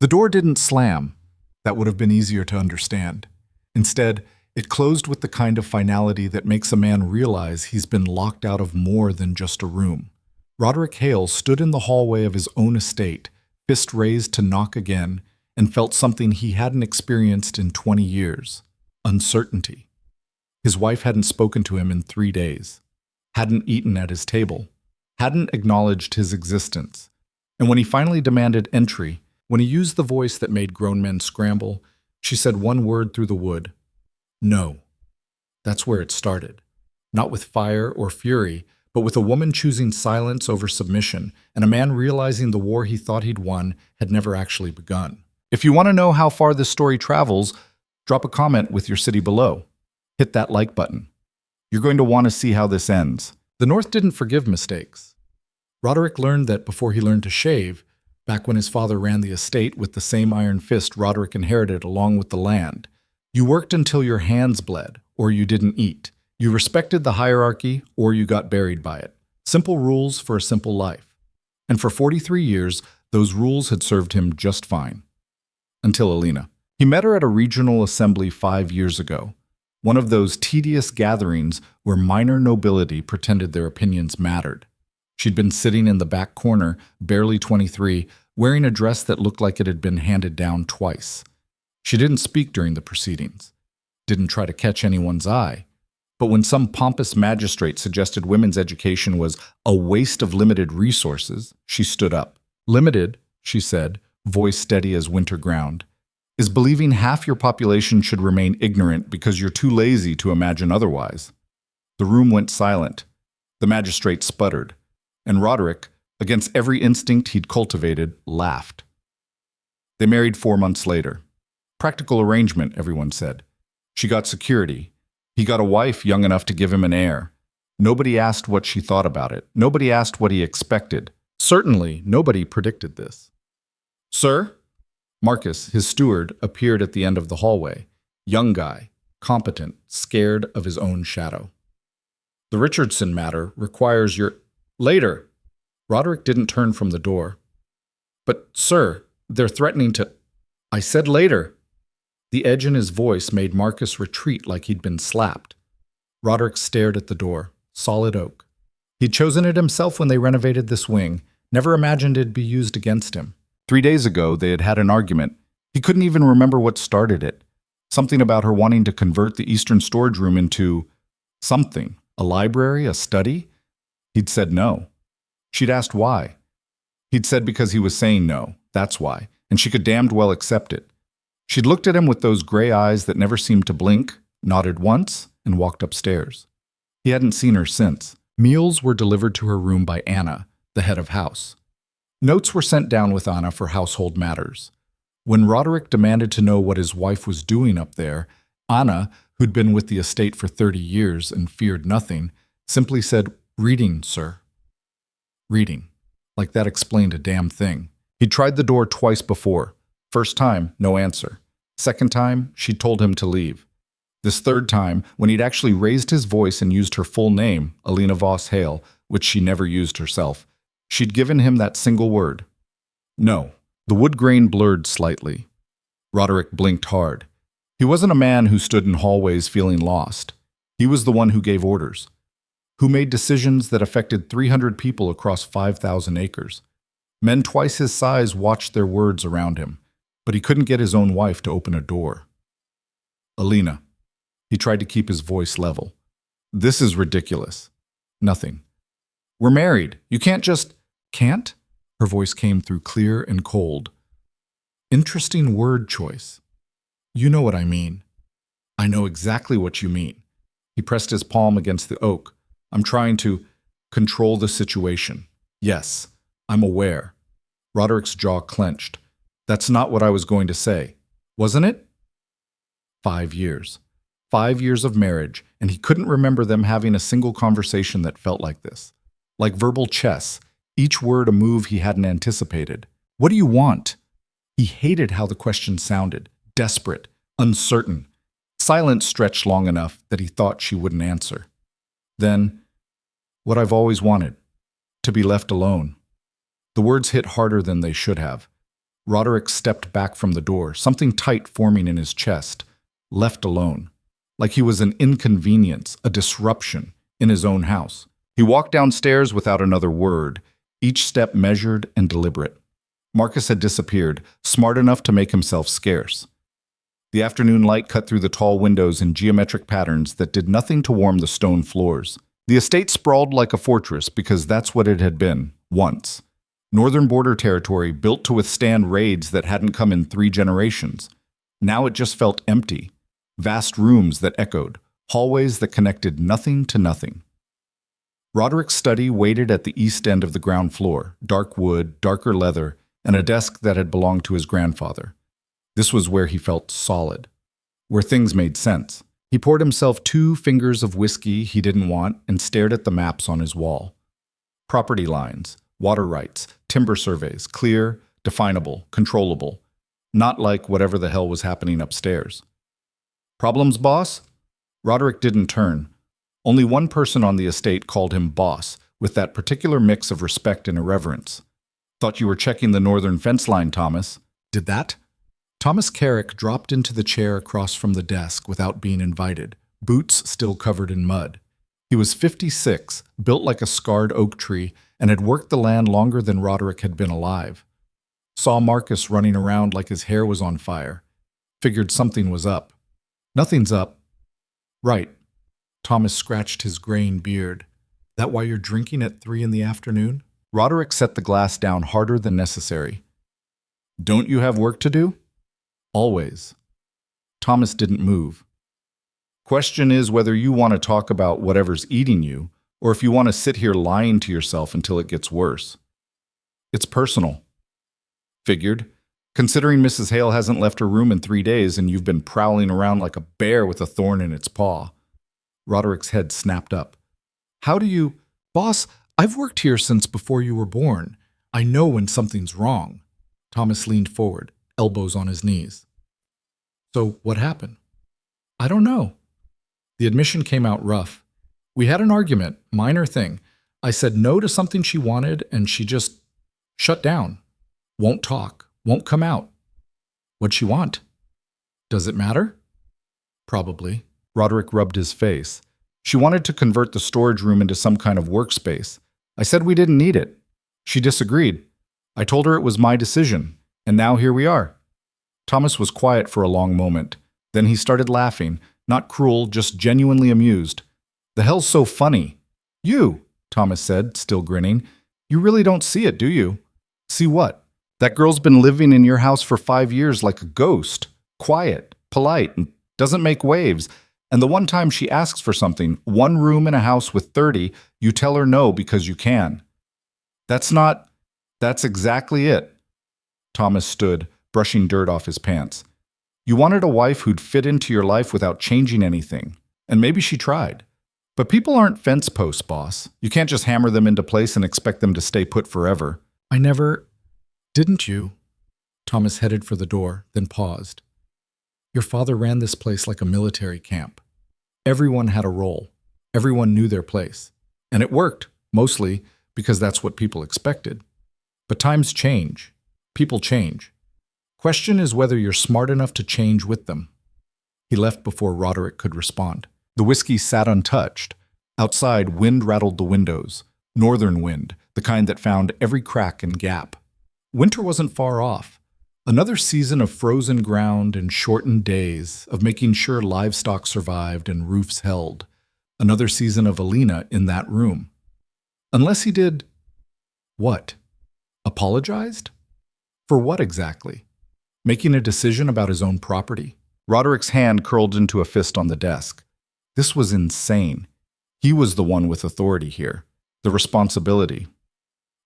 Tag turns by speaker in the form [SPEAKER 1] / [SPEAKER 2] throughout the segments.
[SPEAKER 1] The door didn't slam. That would have been easier to understand. Instead, it closed with the kind of finality that makes a man realize he's been locked out of more than just a room. Roderick Hale stood in the hallway of his own estate, fist raised to knock again, and felt something he hadn't experienced in 20 years: uncertainty. His wife hadn't spoken to him in 3 days, hadn't eaten at his table, hadn't acknowledged his existence. And when he finally demanded entry, when he used the voice that made grown men scramble, she said one word through the wood: no. That's where it started. Not with fire or fury, but with a woman choosing silence over submission, and a man realizing the war he thought he'd won had never actually begun. If you want to know how far this story travels, drop a comment with your city below. Hit that like button. You're going to want to see how this ends. The North didn't forgive mistakes. Roderick learned that before he learned to shave, back when his father ran the estate with the same iron fist Roderick inherited along with the land. You worked until your hands bled, or you didn't eat. You respected the hierarchy, or you got buried by it. Simple rules for a simple life. And for 43 years, those rules had served him just fine. Until Alina. He met her at a regional assembly 5 years ago. One of those tedious gatherings where minor nobility pretended their opinions mattered. She'd been sitting in the back corner, barely 23, wearing a dress that looked like it had been handed down twice. She didn't speak during the proceedings, didn't try to catch anyone's eye. But when some pompous magistrate suggested women's education was a waste of limited resources, she stood up. Limited, she said, voice steady as winter ground, is believing half your population should remain ignorant because you're too lazy to imagine otherwise. The room went silent. The magistrate sputtered. And Roderick, against every instinct he'd cultivated, laughed. They married 4 months later. Practical arrangement, everyone said. She got security. He got a wife young enough to give him an heir. Nobody asked what she thought about it. Nobody asked what he expected. Certainly, nobody predicted this. Sir? Marcus, his steward, appeared at the end of the hallway. Young guy, competent, scared of his own shadow. The Richardson matter requires your... Later. Roderick didn't turn from the door. But, sir, they're threatening to... I said later. The edge in his voice made Marcus retreat like he'd been slapped. Roderick stared at the door. Solid oak. He'd chosen it himself when they renovated this wing, never imagined it'd be used against him. 3 days ago, they had had an argument. He couldn't even remember what started it. Something about her wanting to convert the eastern storage room into something. A library, a study? He'd said no. She'd asked why. He'd said because he was saying no, that's why, and she could damned well accept it. She'd looked at him with those gray eyes that never seemed to blink, nodded once, and walked upstairs. He hadn't seen her since. Meals were delivered to her room by Anna, the head of house. Notes were sent down with Anna for household matters. When Roderick demanded to know what his wife was doing up there, Anna, who'd been with the estate for 30 years and feared nothing, simply said, "Reading, sir." Reading. Like that explained a damn thing. He'd tried the door twice before. First time, no answer. Second time, she'd told him to leave. This third time, when he'd actually raised his voice and used her full name, Alina Voss Hale, which she never used herself, she'd given him that single word. No. The wood grain blurred slightly. Roderick blinked hard. He wasn't a man who stood in hallways feeling lost. He was the one who gave orders, who made decisions that affected 300 people across 5,000 acres. Men twice his size watched their words around him, but he couldn't get his own wife to open a door. Alina. He tried to keep his voice level. This is ridiculous. Nothing. We're married. You can't just... Can't? Her voice came through clear and cold. Interesting word choice. You know what I mean. I know exactly what you mean. He pressed his palm against the oak. I'm trying to control the situation. Yes, I'm aware. Roderick's jaw clenched. That's not what I was going to say. Wasn't it? 5 years. 5 years of marriage, and he couldn't remember them having a single conversation that felt like this. Like verbal chess, each word a move he hadn't anticipated. What do you want? He hated how the question sounded. Desperate, uncertain. Silence stretched long enough that he thought she wouldn't answer. Then, what I've always wanted. To be left alone. The words hit harder than they should have. Roderick stepped back from the door, something tight forming in his chest, left alone, like he was an inconvenience, a disruption, in his own house. He walked downstairs without another word, each step measured and deliberate. Marcus had disappeared, smart enough to make himself scarce. The afternoon light cut through the tall windows in geometric patterns that did nothing to warm the stone floors. The estate sprawled like a fortress because that's what it had been, once. Northern border territory built to withstand raids that hadn't come in 3 generations. Now it just felt empty. Vast rooms that echoed, hallways that connected nothing to nothing. Roderick's study waited at the east end of the ground floor, dark wood, darker leather, and a desk that had belonged to his grandfather. This was where he felt solid, where things made sense. He poured himself 2 fingers of whiskey he didn't want and stared at the maps on his wall. Property lines, water rights, timber surveys, clear, definable, controllable. Not like whatever the hell was happening upstairs. Problems, boss? Roderick didn't turn. Only one person on the estate called him boss, with that particular mix of respect and irreverence. Thought you were checking the northern fence line, Thomas. Did that? Thomas Carrick dropped into the chair across from the desk without being invited, boots still covered in mud. He was 56, built like a scarred oak tree, and had worked the land longer than Roderick had been alive. Saw Marcus running around like his hair was on fire. Figured something was up. Nothing's up. Right. Thomas scratched his graying beard. That why you're drinking at 3 in the afternoon? Roderick set the glass down harder than necessary. Don't you have work to do? Always. Thomas didn't move. Question is whether you want to talk about whatever's eating you, or if you want to sit here lying to yourself until it gets worse. It's personal. Figured. Considering Mrs. Hale hasn't left her room in 3 days and you've been prowling around like a bear with a thorn in its paw. Roderick's head snapped up. How do you... Boss, I've worked here since before you were born. I know when something's wrong. Thomas leaned forward, elbows on his knees. So what happened? I don't know. The admission came out rough. We had an argument, minor thing. I said no to something she wanted and she just shut down. Won't talk, won't come out. What'd she want? Does it matter? Probably. Roderick rubbed his face. She wanted to convert the storage room into some kind of workspace. I said we didn't need it. She disagreed. I told her it was my decision, and now here we are. Thomas was quiet for a long moment. Then he started laughing, not cruel, just genuinely amused. The hell's so funny? You, Thomas said, still grinning. You really don't see it, do you? See what? That girl's been living in your house for 5 years like a ghost. Quiet, polite, and doesn't make waves. And the one time she asks for something, 1 room in a house with 30, you tell her no because you can. That's exactly it. Thomas stood, brushing dirt off his pants. You wanted a wife who'd fit into your life without changing anything. And maybe she tried. But people aren't fence posts, boss. You can't just hammer them into place and expect them to stay put forever. I never... Didn't you? Thomas headed for the door, then paused. Your father ran this place like a military camp. Everyone had a role. Everyone knew their place. And it worked, mostly because that's what people expected. But times change. People change. Question is whether you're smart enough to change with them. He left before Roderick could respond. The whiskey sat untouched. Outside, wind rattled the windows. Northern wind, the kind that found every crack and gap. Winter wasn't far off. Another season of frozen ground and shortened days, of making sure livestock survived and roofs held. Another season of Alina in that room. Unless he did... what? Apologized? For what exactly? Making a decision about his own property? Roderick's hand curled into a fist on the desk. This was insane. He was the one with authority here. The responsibility.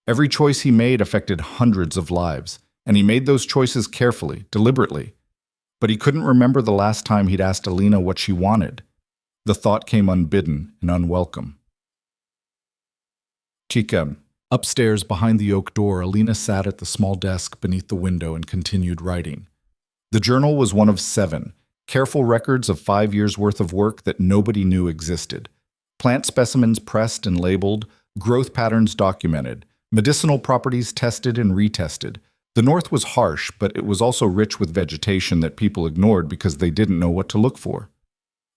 [SPEAKER 1] Every choice he made affected hundreds of lives, and he made those choices carefully, deliberately. But he couldn't remember the last time he'd asked Alina what she wanted. The thought came unbidden and unwelcome. Chica. Upstairs, behind the oak door, Alina sat at the small desk beneath the window and continued writing. The journal was one of 7, careful records of 5 years' worth of work that nobody knew existed. Plant specimens pressed and labeled, growth patterns documented, medicinal properties tested and retested, The north was harsh, but it was also rich with vegetation that people ignored because they didn't know what to look for.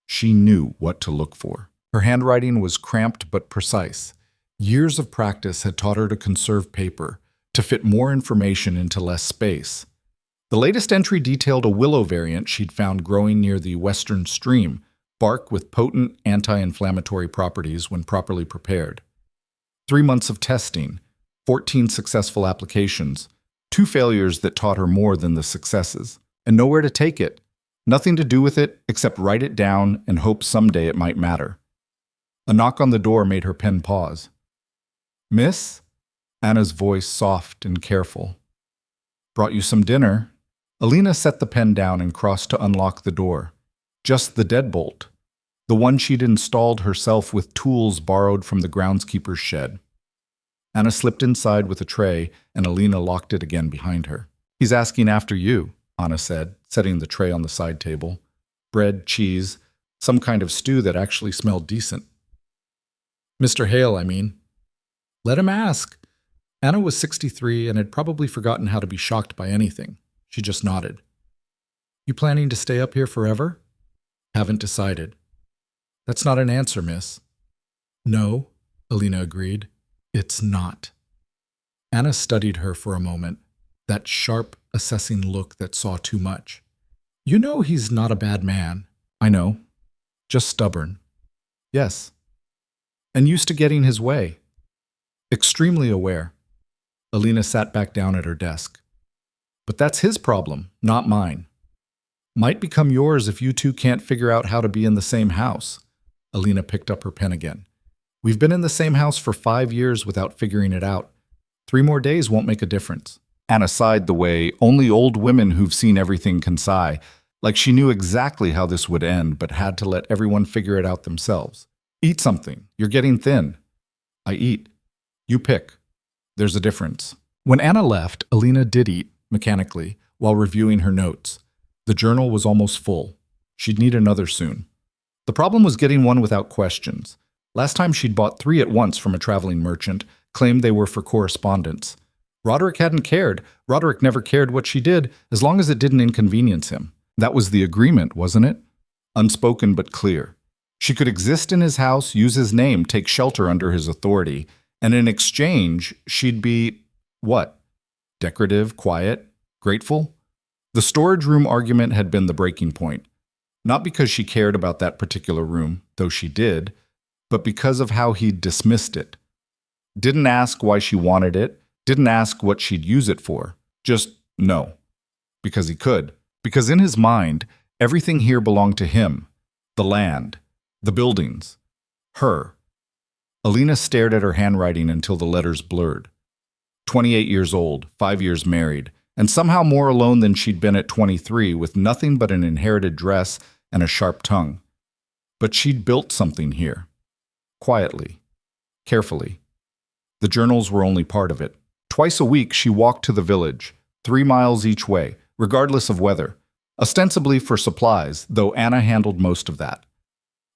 [SPEAKER 1] She knew what to look for. Her handwriting was cramped but precise. Years of practice had taught her to conserve paper, to fit more information into less space. The latest entry detailed a willow variant she'd found growing near the western stream, bark with potent anti-inflammatory properties when properly prepared. 3 months of testing, 14 successful applications, 2 failures that taught her more than the successes, and nowhere to take it. Nothing to do with it except write it down and hope someday it might matter. A knock on the door made her pen pause. "Miss?" Anna's voice soft and careful. "Brought you some dinner." Alina set the pen down and crossed to unlock the door. Just the deadbolt, the one she'd installed herself with tools borrowed from the groundskeeper's shed. Anna slipped inside with a tray, and Alina locked it again behind her. "He's asking after you," Anna said, setting the tray on the side table. Bread, cheese, some kind of stew that actually smelled decent. "Mr. Hale, I mean." "Let him ask." Anna was 63 and had probably forgotten how to be shocked by anything. She just nodded. "You planning to stay up here forever?" "Haven't decided." "That's not an answer, miss." "No," Alina agreed. "It's not." Anna studied her for a moment, that sharp, assessing look that saw too much. "You know he's not a bad man." "I know. Just stubborn." "Yes. And used to getting his way." "Extremely aware." Alina sat back down at her desk. "But that's his problem, not mine." "Might become yours if you two can't figure out how to be in the same house." Alina picked up her pen again. "We've been in the same house for 5 years without figuring it out. 3 more days won't make a difference." Anna sighed the way only old women who've seen everything can sigh, like she knew exactly how this would end but had to let everyone figure it out themselves. "Eat something. You're getting thin." "I eat. You pick. There's a difference." When Anna left, Alina did eat, mechanically, while reviewing her notes. The journal was almost full. She'd need another soon. The problem was getting one without questions. Last time she'd bought 3 at once from a traveling merchant, claimed they were for correspondence. Roderick hadn't cared. Roderick never cared what she did, as long as it didn't inconvenience him. That was the agreement, wasn't it? Unspoken but clear. She could exist in his house, use his name, take shelter under his authority, and in exchange, she'd be, what? Decorative, quiet, grateful? The storage room argument had been the breaking point. Not because she cared about that particular room, though she did, but because of how he'd dismissed it. Didn't ask why she wanted it, didn't ask what she'd use it for. Just no. Because he could. Because in his mind, everything here belonged to him. The land, the buildings, her. Alina stared at her handwriting until the letters blurred. 28 years old, 5 years married, and somehow more alone than she'd been at 23, with nothing but an inherited dress and a sharp tongue. But she'd built something here. Quietly. Carefully. The journals were only part of it. Twice a week she walked to the village, 3 miles each way, regardless of weather, ostensibly for supplies, though Anna handled most of that.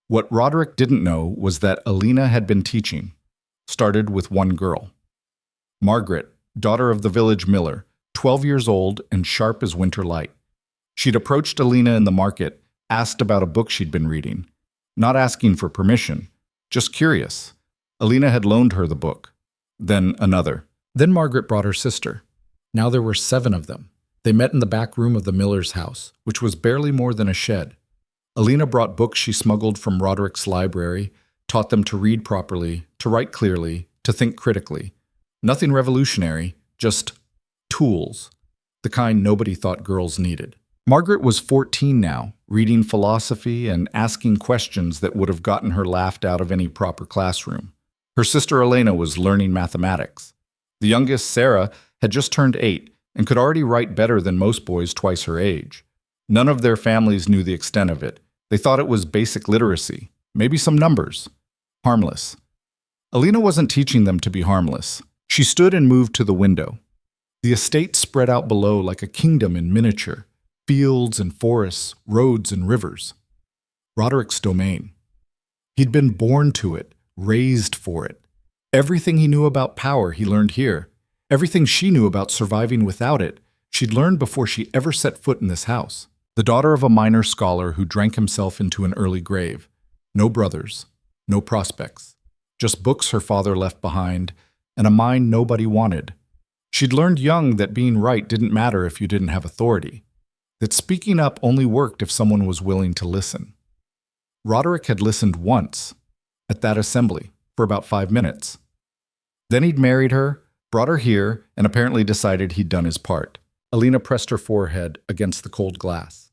[SPEAKER 1] What Roderick didn't know was that Alina had been teaching. Started with one girl. Margaret, daughter of the village miller, 12 years old and sharp as winter light. She'd approached Alina in the market, asked about a book she'd been reading. Not asking for permission, just curious. Alina had loaned her the book. Then another. Then Margaret brought her sister. Now there were 7 of them. They met in the back room of the miller's house, which was barely more than a shed. Alina brought books she smuggled from Roderick's library, taught them to read properly, to write clearly, to think critically. Nothing revolutionary, just tools, the kind nobody thought girls needed. Margaret was 14 now, reading philosophy and asking questions that would have gotten her laughed out of any proper classroom. Her sister Elena was learning mathematics. The youngest, Sarah, had just turned 8 and could already write better than most boys twice her age. None of their families knew the extent of it. They thought it was basic literacy, maybe some numbers. Harmless. Alina wasn't teaching them to be harmless. She stood and moved to the window. The estate spread out below like a kingdom in miniature, fields and forests, roads and rivers. Roderick's domain. He'd been born to it, raised for it. Everything he knew about power he learned here. Everything she knew about surviving without it, she'd learned before she ever set foot in this house. The daughter of a minor scholar who drank himself into an early grave. No brothers, no prospects. Just books her father left behind, and a mind nobody wanted. She'd learned young that being right didn't matter if you didn't have authority, that speaking up only worked if someone was willing to listen. Roderick had listened once, at that assembly, for about 5 minutes. Then he'd married her, brought her here, and apparently decided he'd done his part. Alina pressed her forehead against the cold glass.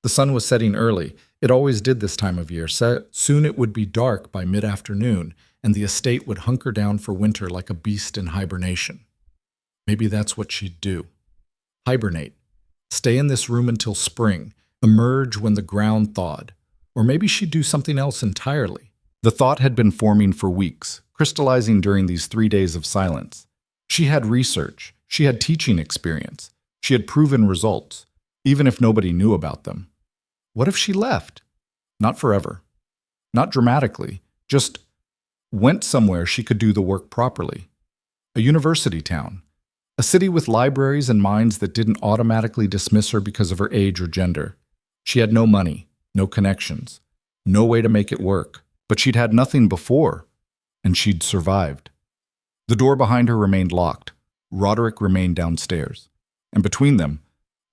[SPEAKER 1] The sun was setting early. It always did this time of year. Soon it would be dark by mid-afternoon, and the estate would hunker down for winter like a beast in hibernation. Maybe that's what she'd do. Hibernate. Stay in this room until spring. Emerge when the ground thawed. Or maybe she'd do something else entirely. The thought had been forming for weeks, crystallizing during these 3 days of silence. She had research. She had teaching experience. She had proven results, even if nobody knew about them. What if she left? Not forever. Not dramatically. Just went somewhere she could do the work properly. A university town. A city with libraries and minds that didn't automatically dismiss her because of her age or gender. She had no money, no connections, no way to make it work. But she'd had nothing before, and she'd survived. The door behind her remained locked. Roderick remained downstairs. And between them,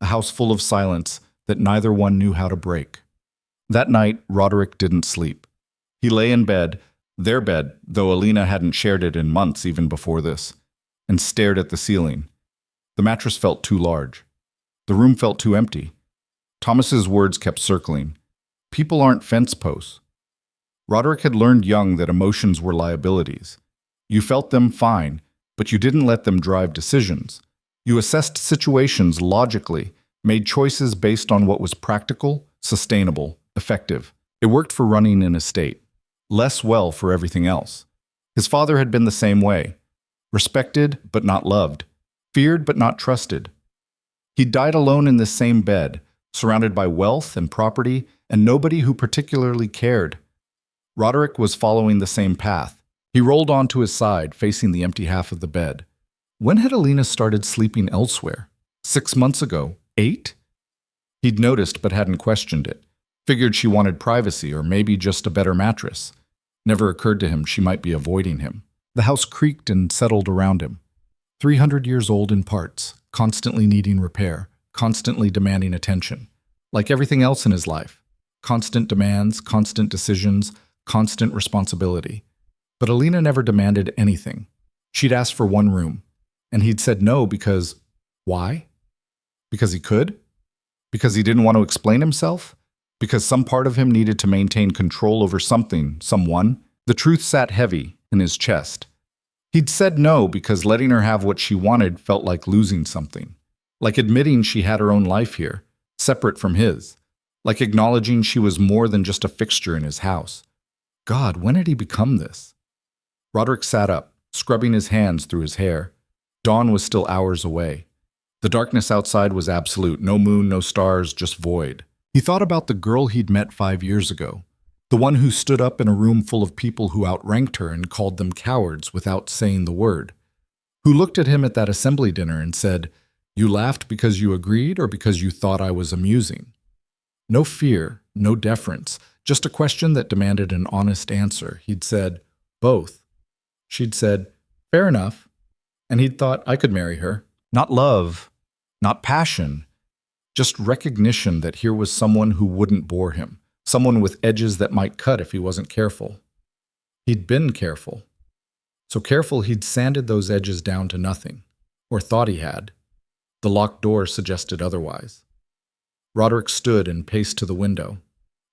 [SPEAKER 1] a house full of silence that neither one knew how to break. That night, Roderick didn't sleep. He lay in bed, their bed, though Alina hadn't shared it in months even before this, and stared at the ceiling. The mattress felt too large. The room felt too empty. Thomas's words kept circling. People aren't fence posts. Roderick had learned young that emotions were liabilities. You felt them fine, but you didn't let them drive decisions. You assessed situations logically, made choices based on what was practical, sustainable, effective. It worked for running an estate, less well for everything else. His father had been the same way. Respected but not loved, feared but not trusted. He died alone in this same bed, surrounded by wealth and property and nobody who particularly cared. Roderick was following the same path. He rolled onto his side, facing the empty half of the bed. When had Alina started sleeping elsewhere? 6 months ago? 8? He'd noticed but hadn't questioned it. Figured she wanted privacy or maybe just a better mattress. Never occurred to him she might be avoiding him. The house creaked and settled around him. 300 years old in parts, constantly needing repair, constantly demanding attention. Like everything else in his life. Constant demands, constant decisions, constant responsibility. But Alina never demanded anything. She'd asked for one room, and he'd said no because, why? Because he could? Because he didn't want to explain himself? Because some part of him needed to maintain control over something, someone? The truth sat heavy in his chest. He'd said no because letting her have what she wanted felt like losing something. Like admitting she had her own life here, separate from his. Like acknowledging she was more than just a fixture in his house. God, when had he become this? Roderick sat up, scrubbing his hands through his hair. Dawn was still hours away. The darkness outside was absolute. No moon, no stars, just void. He thought about the girl he'd met 5 years ago. The one who stood up in a room full of people who outranked her and called them cowards without saying the word. Who looked at him at that assembly dinner and said, "You laughed because you agreed or because you thought I was amusing?" No fear, no deference, just a question that demanded an honest answer. He'd said, "Both." She'd said, "Fair enough." And he'd thought, I could marry her. Not love, not passion, just recognition that here was someone who wouldn't bore him, someone with edges that might cut if he wasn't careful. He'd been careful. So careful he'd sanded those edges down to nothing, or thought he had. The locked door suggested otherwise. Roderick stood and paced to the window.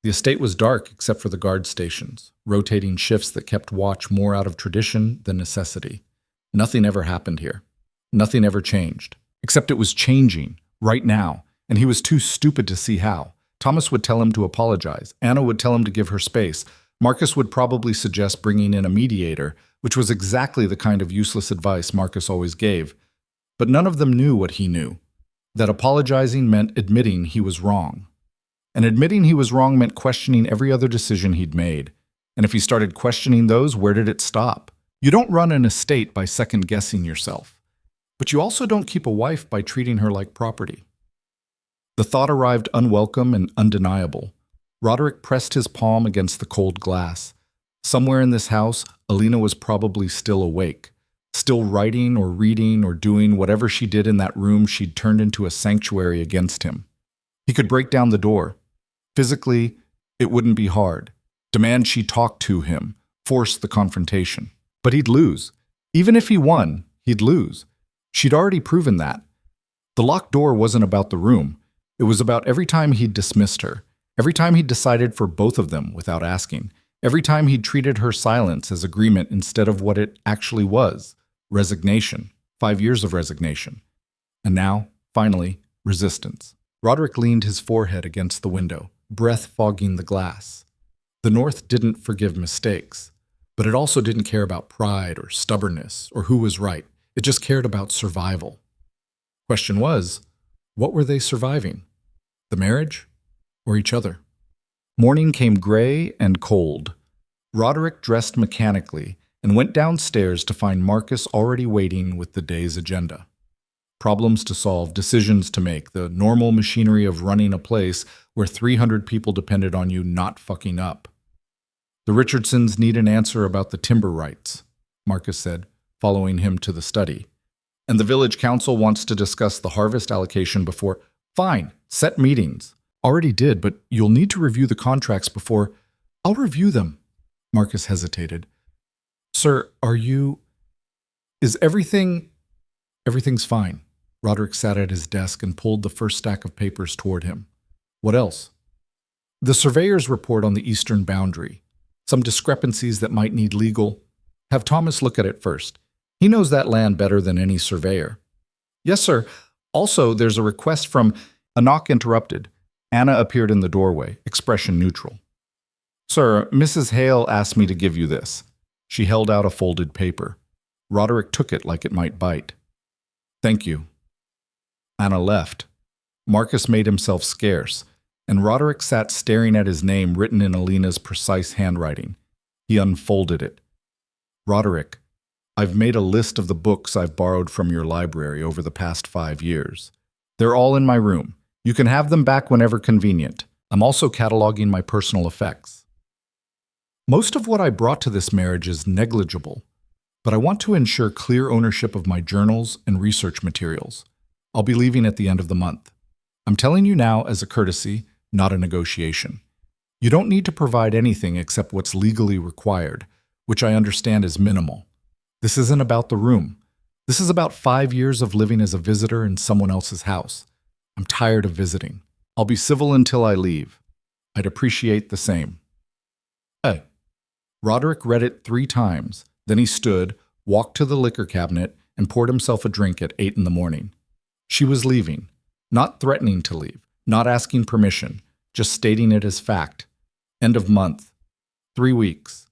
[SPEAKER 1] The estate was dark except for the guard stations, rotating shifts that kept watch more out of tradition than necessity. Nothing ever happened here. Nothing ever changed. Except it was changing, right now, and he was too stupid to see how. Thomas would tell him to apologize. Anna would tell him to give her space. Marcus would probably suggest bringing in a mediator, which was exactly the kind of useless advice Marcus always gave. But none of them knew what he knew. That apologizing meant admitting he was wrong. And admitting he was wrong meant questioning every other decision he'd made. And if he started questioning those, where did it stop? You don't run an estate by second-guessing yourself. But you also don't keep a wife by treating her like property. The thought arrived unwelcome and undeniable. Roderick pressed his palm against the cold glass. Somewhere in this house, Alina was probably still awake, still writing or reading or doing whatever she did in that room she'd turned into a sanctuary against him. He could break down the door. Physically, it wouldn't be hard. Demand she talk to him, force the confrontation. But he'd lose. Even if he won, he'd lose. She'd already proven that. The locked door wasn't about the room. It was about every time he'd dismissed her, every time he'd decided for both of them without asking, every time he'd treated her silence as agreement instead of what it actually was, resignation, 5 years of resignation. And now, finally, resistance. Roderick leaned his forehead against the window, breath fogging the glass. The North didn't forgive mistakes, but it also didn't care about pride or stubbornness or who was right. It just cared about survival. Question was, what were they surviving? The marriage or each other? Morning came gray and cold. Roderick dressed mechanically and went downstairs to find Marcus already waiting with the day's agenda. Problems to solve, decisions to make, the normal machinery of running a place where 300 people depended on you not fucking up. The Richardsons need an answer about the timber rights, Marcus said, following him to the study. And the village council wants to discuss the harvest allocation before. Fine, set meetings. Already did, but you'll need to review the contracts before. I'll review them. Marcus hesitated. Sir, is everything? Everything's fine. Roderick sat at his desk and pulled the first stack of papers toward him. What else? The surveyor's report on the eastern boundary. Some discrepancies that might need legal. Have Thomas look at it first. He knows that land better than any surveyor. Yes, sir. Also, there's a request from... A knock interrupted. Anna appeared in the doorway, expression neutral. Sir, Mrs. Hale asked me to give you this. She held out a folded paper. Roderick took it like it might bite. Thank you. Anna left. Marcus made himself scarce, and Roderick sat staring at his name written in Alina's precise handwriting. He unfolded it. Roderick, I've made a list of the books I've borrowed from your library over the past 5 years. They're all in my room. You can have them back whenever convenient. I'm also cataloging my personal effects. Most of what I brought to this marriage is negligible, but I want to ensure clear ownership of my journals and research materials. I'll be leaving at the end of the month. I'm telling you now as a courtesy, not a negotiation. You don't need to provide anything except what's legally required, which I understand is minimal. This isn't about the room. This is about 5 years of living as a visitor in someone else's house. I'm tired of visiting. I'll be civil until I leave. I'd appreciate the same. Hey. Roderick read it 3 times. Then he stood, walked to the liquor cabinet, and poured himself a drink at 8 in the morning. She was leaving, not threatening to leave, not asking permission, just stating it as fact. End of month. 3 weeks.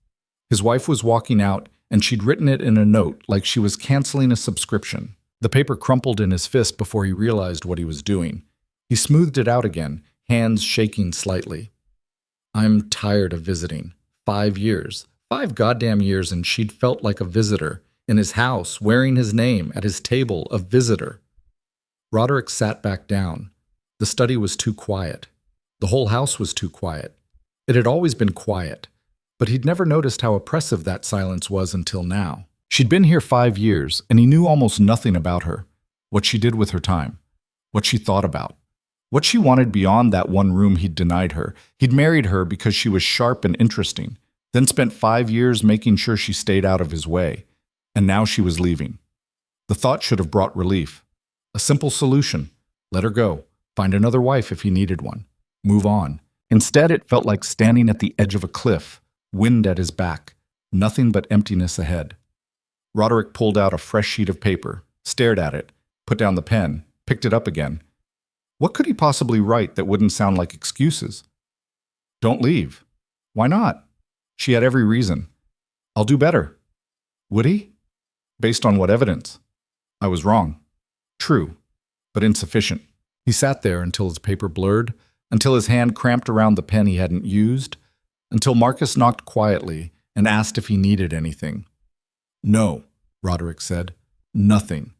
[SPEAKER 1] His wife was walking out, and she'd written it in a note like she was canceling a subscription. The paper crumpled in his fist before he realized what he was doing. He smoothed it out again, hands shaking slightly. I'm tired of visiting. 5 years. 5 goddamn years, and she'd felt like a visitor, in his house, wearing his name, at his table, a visitor. Roderick sat back down. The study was too quiet. The whole house was too quiet. It had always been quiet, but he'd never noticed how oppressive that silence was until now. She'd been here 5 years, and he knew almost nothing about her, what she did with her time, what she thought about, what she wanted beyond that one room he'd denied her. He'd married her because she was sharp and interesting, then spent 5 years making sure she stayed out of his way, and now she was leaving. The thought should have brought relief. A simple solution. Let her go. Find another wife if he needed one. Move on. Instead, it felt like standing at the edge of a cliff, wind at his back, nothing but emptiness ahead. Roderick pulled out a fresh sheet of paper, stared at it, put down the pen, picked it up again. What could he possibly write that wouldn't sound like excuses? Don't leave. Why not? She had every reason. I'll do better. Would he? Based on what evidence? I was wrong. True, but insufficient. He sat there until his paper blurred, until his hand cramped around the pen he hadn't used, until Marcus knocked quietly and asked if he needed anything. No, Roderick said. Nothing.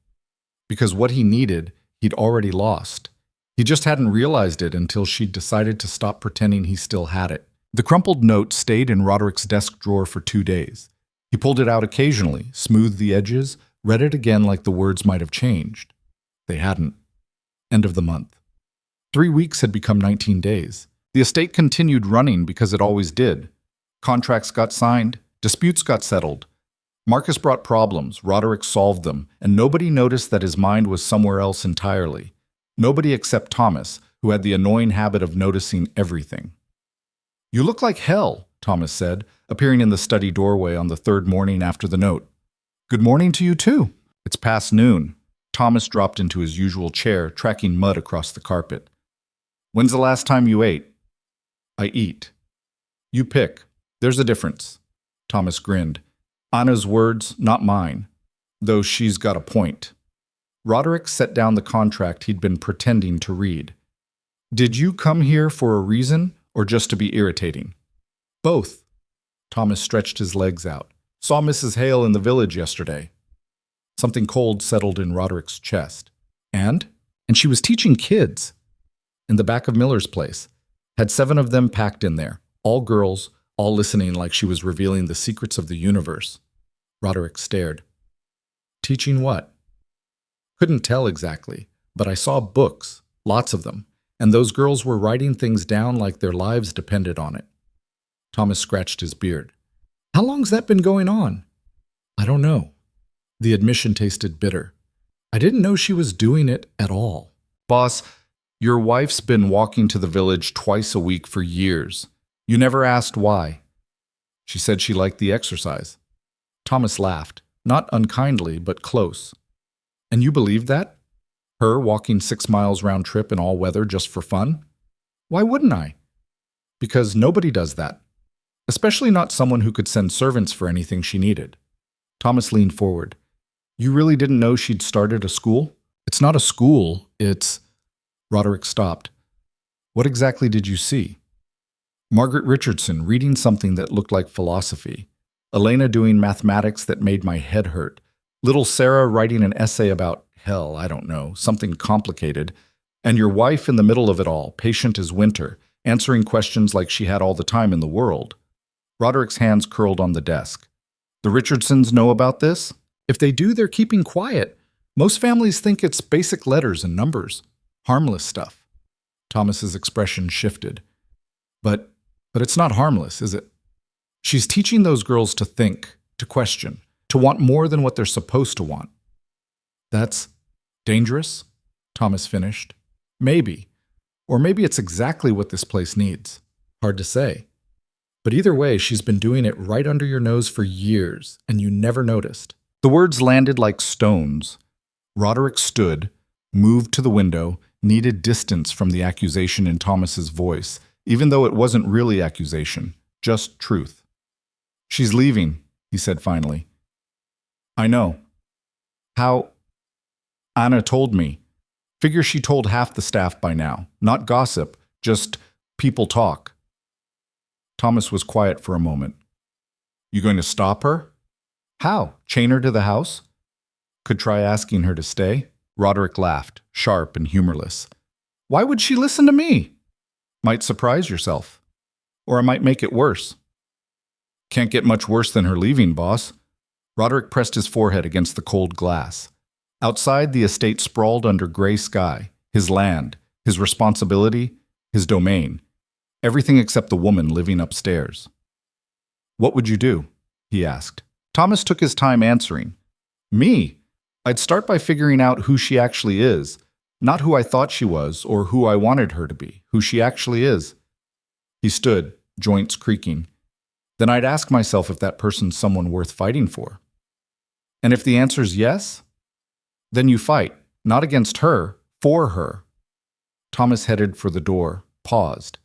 [SPEAKER 1] because what he needed, he'd already lost. He just hadn't realized it until she'd decided to stop pretending he still had it. The crumpled note stayed in Roderick's desk drawer for 2 days. He pulled it out occasionally, smoothed the edges, read it again like the words might have changed. They hadn't. End of the month. 3 weeks had become 19 days. The estate continued running because it always did. Contracts got signed, disputes got settled. Marcus brought problems, Roderick solved them, and nobody noticed that his mind was somewhere else entirely. Nobody except Thomas, who had the annoying habit of noticing everything. "You look like hell," Thomas said, appearing in the study doorway on the 3rd morning after the note. "Good morning to you, too." "It's past noon." Thomas dropped into his usual chair, tracking mud across the carpet. "When's the last time you ate?" "I eat." "You pick. There's a difference." Thomas grinned. "Anna's words, not mine. Though she's got a point." Roderick set down the contract he'd been pretending to read. "Did you come here for a reason, or just to be irritating?" "Both." Thomas stretched his legs out. "Saw Mrs. Hale in the village yesterday." Something cold settled in Roderick's chest. And she was teaching kids. In the back of Miller's place. Had 7 of them packed in there. All girls, all listening like she was revealing the secrets of the universe. Roderick stared. "Teaching what?" "Couldn't tell exactly, but I saw books, lots of them, and those girls were writing things down like their lives depended on it." Thomas scratched his beard. "How long's that been going on?" "I don't know." The admission tasted bitter. "I didn't know she was doing it at all." "Boss, your wife's been walking to the village twice a week for years. You never asked why." "She said she liked the exercise." Thomas laughed, not unkindly, but close. "And you believed that? Her walking 6 miles round trip in all weather just for fun?" "Why wouldn't I?" "Because nobody does that. Especially not someone who could send servants for anything she needed." Thomas leaned forward. "You really didn't know she'd started a school?" "It's not a school, it's—" Roderick stopped. "What exactly did you see?" "Margaret Richardson reading something that looked like philosophy. Elena doing mathematics that made my head hurt. Little Sarah writing an essay about, hell, I don't know, something complicated. And your wife in the middle of it all, patient as winter, answering questions like she had all the time in the world." Roderick's hands curled on the desk. "The Richardsons know about this?" "If they do, they're keeping quiet. Most families think it's basic letters and numbers. Harmless stuff." Thomas's expression shifted. But it's not harmless, is it? She's teaching those girls to think, to question, to want more than what they're supposed to want." "That's dangerous?" Thomas finished. "Maybe. Or maybe it's exactly what this place needs. Hard to say. But either way, she's been doing it right under your nose for years, and you never noticed." The words landed like stones. Roderick stood, moved to the window, needed distance from the accusation in Thomas's voice, even though it wasn't really accusation, just truth. "She's leaving," he said finally. "I know." "How?" "Anna told me. Figure she told half the staff by now. Not gossip, just people talk." Thomas was quiet for a moment. "You going to stop her?" "How? Chain her to the house?" "Could try asking her to stay." Roderick laughed, sharp and humorless. "Why would she listen to me?" "Might surprise yourself. Or I might make it worse." "Can't get much worse than her leaving, boss." Roderick pressed his forehead against the cold glass. Outside, the estate sprawled under gray sky, his land, his responsibility, his domain, everything except the woman living upstairs. "What would you do?" he asked. Thomas took his time answering. "Me? I'd start by figuring out who she actually is. Not who I thought she was or who I wanted her to be, who she actually is." He stood, joints creaking. "Then I'd ask myself if that person's someone worth fighting for. And if the answer's yes, then you fight, not against her, for her." Thomas headed for the door, paused.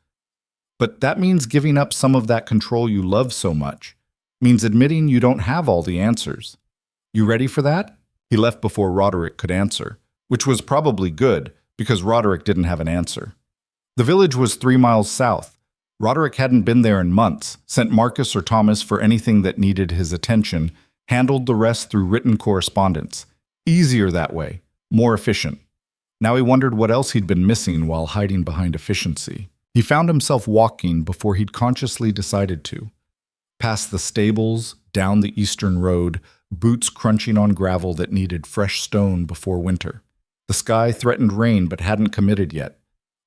[SPEAKER 1] "But that means giving up some of that control you love so much. Means admitting you don't have all the answers. You ready for that?" He left before Roderick could answer, which was probably good, because Roderick didn't have an answer. The village was 3 miles south. Roderick hadn't been there in months, sent Marcus or Thomas for anything that needed his attention, handled the rest through written correspondence. Easier that way, more efficient. Now he wondered what else he'd been missing while hiding behind efficiency. He found himself walking before he'd consciously decided to. Past the stables, down the eastern road, boots crunching on gravel that needed fresh stone before winter. The sky threatened rain but hadn't committed yet.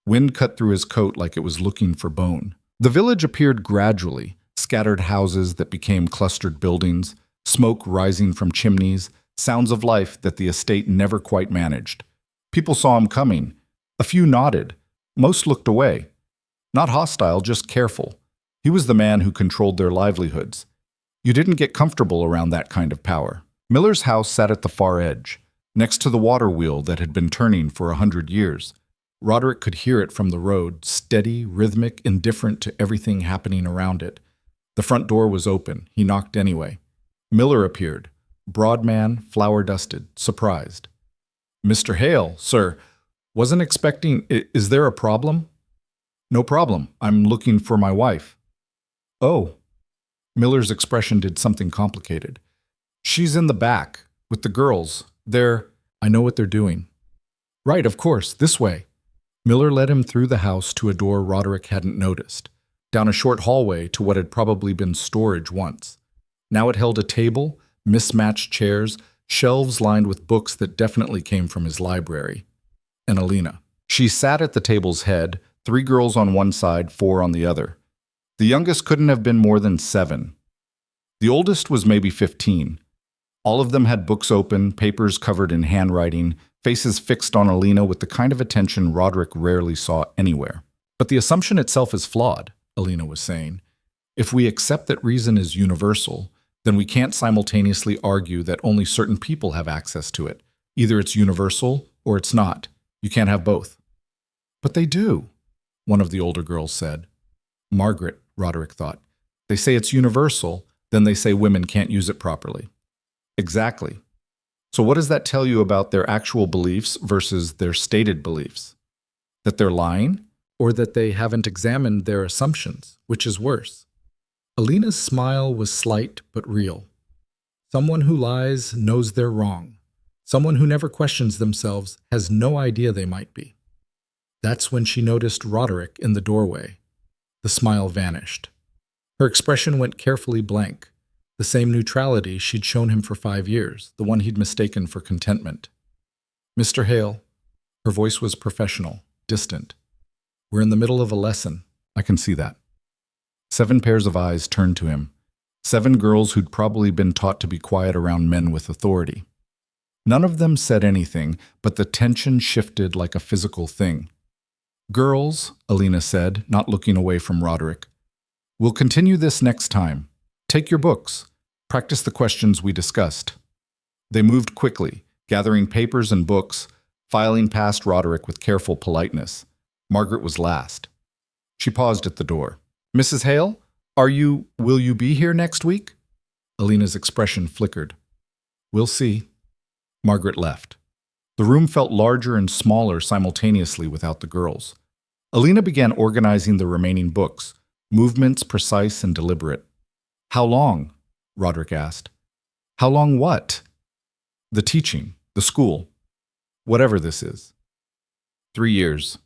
[SPEAKER 1] Wind cut through his coat like it was looking for bone. The village appeared gradually, scattered houses that became clustered buildings, smoke rising from chimneys, sounds of life that the estate never quite managed. People saw him coming. A few nodded. Most looked away. Not hostile, just careful. He was the man who controlled their livelihoods. You didn't get comfortable around that kind of power. Miller's house sat at the far edge, next to the water wheel that had been turning for 100 years. Roderick could hear it from the road, steady, rhythmic, indifferent to everything happening around it. The front door was open. He knocked anyway. Miller appeared. Broad man, flour-dusted, surprised. "Mr. Hale, sir, wasn't expecting— Is there a problem?" "No problem. I'm looking for my wife." "Oh." Miller's expression did something complicated. "She's in the back, with the girls. I know what they're doing." "Right, of course, this way." Miller led him through the house to a door Roderick hadn't noticed, down a short hallway to what had probably been storage once. Now it held a table, mismatched chairs, shelves lined with books that definitely came from his library. And Alina. She sat at the table's head, 3 girls on one side, 4 on the other. The youngest couldn't have been more than 7. The oldest was maybe 15. All of them had books open, papers covered in handwriting, faces fixed on Alina with the kind of attention Roderick rarely saw anywhere. "But the assumption itself is flawed," Alina was saying. "If we accept that reason is universal, then we can't simultaneously argue that only certain people have access to it. Either it's universal or it's not. You can't have both." "But they do," one of the older girls said. Margaret, Roderick thought. They say it's universal, then they say women can't use it properly. Exactly. So what does that tell you about their actual beliefs versus their stated beliefs? That they're lying? Or that they haven't examined their assumptions, which is worse? Alina's smile was slight but real. Someone who lies knows they're wrong. Someone who never questions themselves has no idea they might be. That's when she noticed Roderick in the doorway. The smile vanished. Her expression went carefully blank. The same neutrality she'd shown him for 5 years, the one he'd mistaken for contentment. "Mr. Hale." Her voice was professional, distant. "We're in the middle of a lesson. I can see that." 7 pairs of eyes turned to him. 7 girls who'd probably been taught to be quiet around men with authority. None of them said anything, but the tension shifted like a physical thing. "Girls," Alina said, not looking away from Roderick, "we'll continue this next time. Take your books. Practice the questions we discussed." They moved quickly, gathering papers and books, filing past Roderick with careful politeness. Margaret was last. She paused at the door. "Mrs. Hale, will you be here next week?" Alina's expression flickered. "We'll see." Margaret left. The room felt larger and smaller simultaneously without the girls. Alina began organizing the remaining books, movements precise and deliberate. "How long?" Roderick asked. "How long what?" "The teaching, the school, whatever this is." 3 years.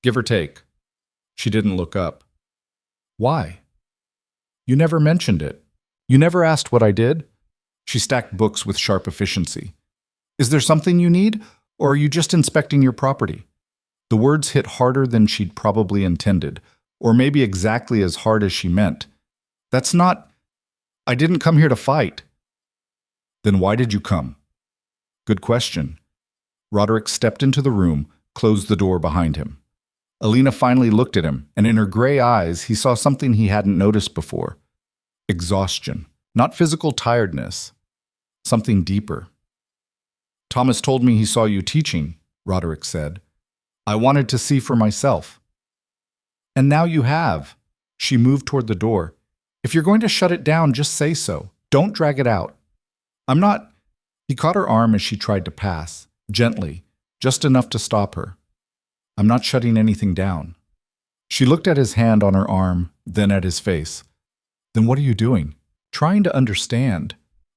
[SPEAKER 1] Give or take. She didn't look up. "Why?" "You never mentioned it. You never asked what I did." She stacked books with sharp efficiency. "Is there something you need, or are you just inspecting your property?" The words hit harder than she'd probably intended, or maybe exactly as hard as she meant. "That's not— I didn't come here to fight." "Then why did you come?" "Good question." Roderick stepped into the room, closed the door behind him. Alina finally looked at him, and in her gray eyes he saw something he hadn't noticed before. Exhaustion. Not physical tiredness. Something deeper. "Thomas told me he saw you teaching," Roderick said. "I wanted to see for myself." "And now you have." She moved toward the door. "If you're going to shut it down, just say so. Don't drag it out." "I'm not—" He caught her arm as she tried to pass, gently, just enough to stop her. "I'm not shutting anything down." She looked at his hand on her arm, then at his face. "Then what are you doing?" "Trying to understand."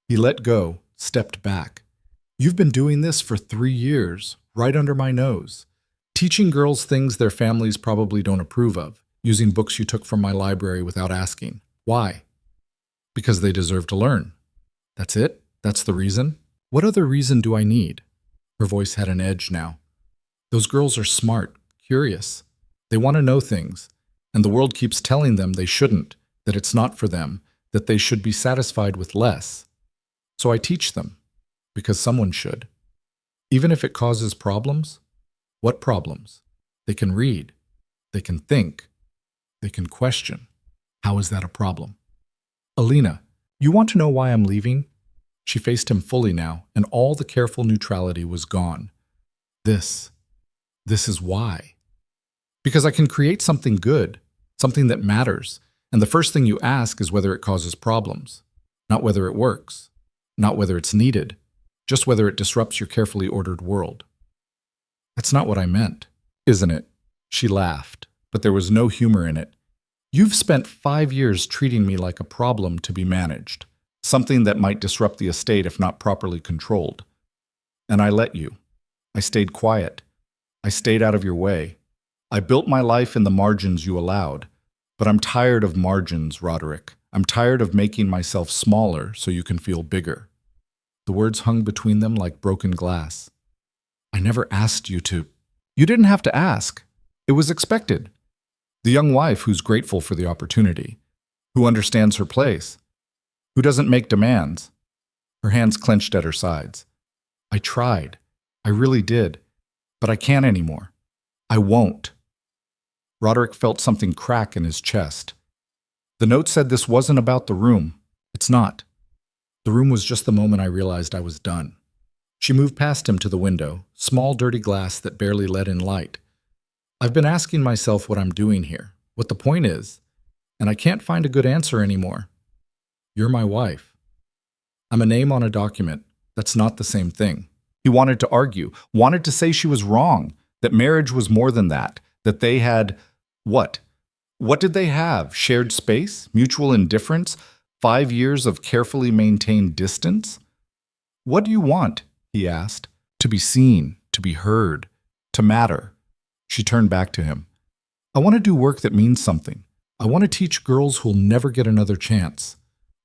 [SPEAKER 1] He let go, stepped back. You've been doing this for 3 years, right under my nose. Teaching girls things their families probably don't approve of, using books you took from my library without asking. Why? Because they deserve to learn. That's it? That's the reason? What other reason do I need? Her voice had an edge now. Those girls are smart, curious. They want to know things, and the world keeps telling them they shouldn't, that it's not for them, that they should be satisfied with less. So I teach them, because someone should. Even if it causes problems. What problems? They can read. They can think. They can question. How is that a problem? Alina, you want to know why I'm leaving? She faced him fully now, and all the careful neutrality was gone. This is why. Because I can create something good, something that matters, and the first thing you ask is whether it causes problems, not whether it works, not whether it's needed, just whether it disrupts your carefully ordered world. That's not what I meant, isn't it? She laughed, but there was no humor in it. You've spent 5 years treating me like a problem to be managed, something that might disrupt the estate if not properly controlled. And I let you. I stayed quiet. I stayed out of your way. I built my life in the margins you allowed. But I'm tired of margins, Roderick. I'm tired of making myself smaller so you can feel bigger. The words hung between them like broken glass. I never asked you to. You didn't have to ask. It was expected. The young wife who's grateful for the opportunity, who understands her place, who doesn't make demands. Her hands clenched at her sides. I tried. I really did. But I can't anymore. I won't. Roderick felt something crack in his chest. The note said this wasn't about the room. It's not. The room was just the moment I realized I was done. She moved past him to the window, small dirty glass that barely let in light. I've been asking myself what I'm doing here, what the point is, and I can't find a good answer anymore. You're my wife. I'm a name on a document. That's not the same thing. He wanted to argue, wanted to say she was wrong, that marriage was more than that they had what? What did they have? Shared space? Mutual indifference? 5 years of carefully maintained distance? What do you want? He asked. To be seen, to be heard, to matter. She turned back to him. I want to do work that means something. I want to teach girls who'll never get another chance.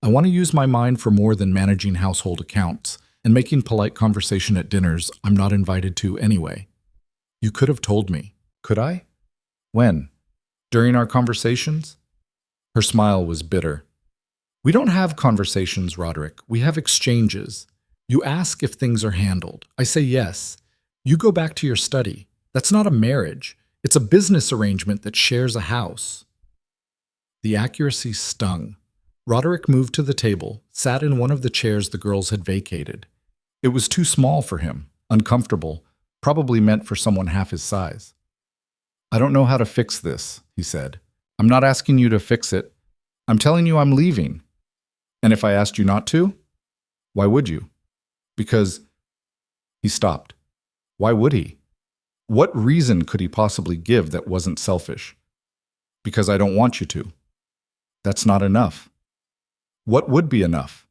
[SPEAKER 1] I want to use my mind for more than managing household accounts and making polite conversation at dinners I'm not invited to anyway. You could have told me. Could I? When? During our conversations? Her smile was bitter. We don't have conversations, Roderick. We have exchanges. You ask if things are handled. I say yes. You go back to your study. That's not a marriage. It's a business arrangement that shares a house. The accuracy stung. Roderick moved to the table, sat in one of the chairs the girls had vacated. It was too small for him, uncomfortable, probably meant for someone half his size. I don't know how to fix this, he said. I'm not asking you to fix it. I'm telling you I'm leaving. And if I asked you not to? Why would you? Because... He stopped. Why would he? What reason could he possibly give that wasn't selfish? Because I don't want you to. That's not enough. What would be enough?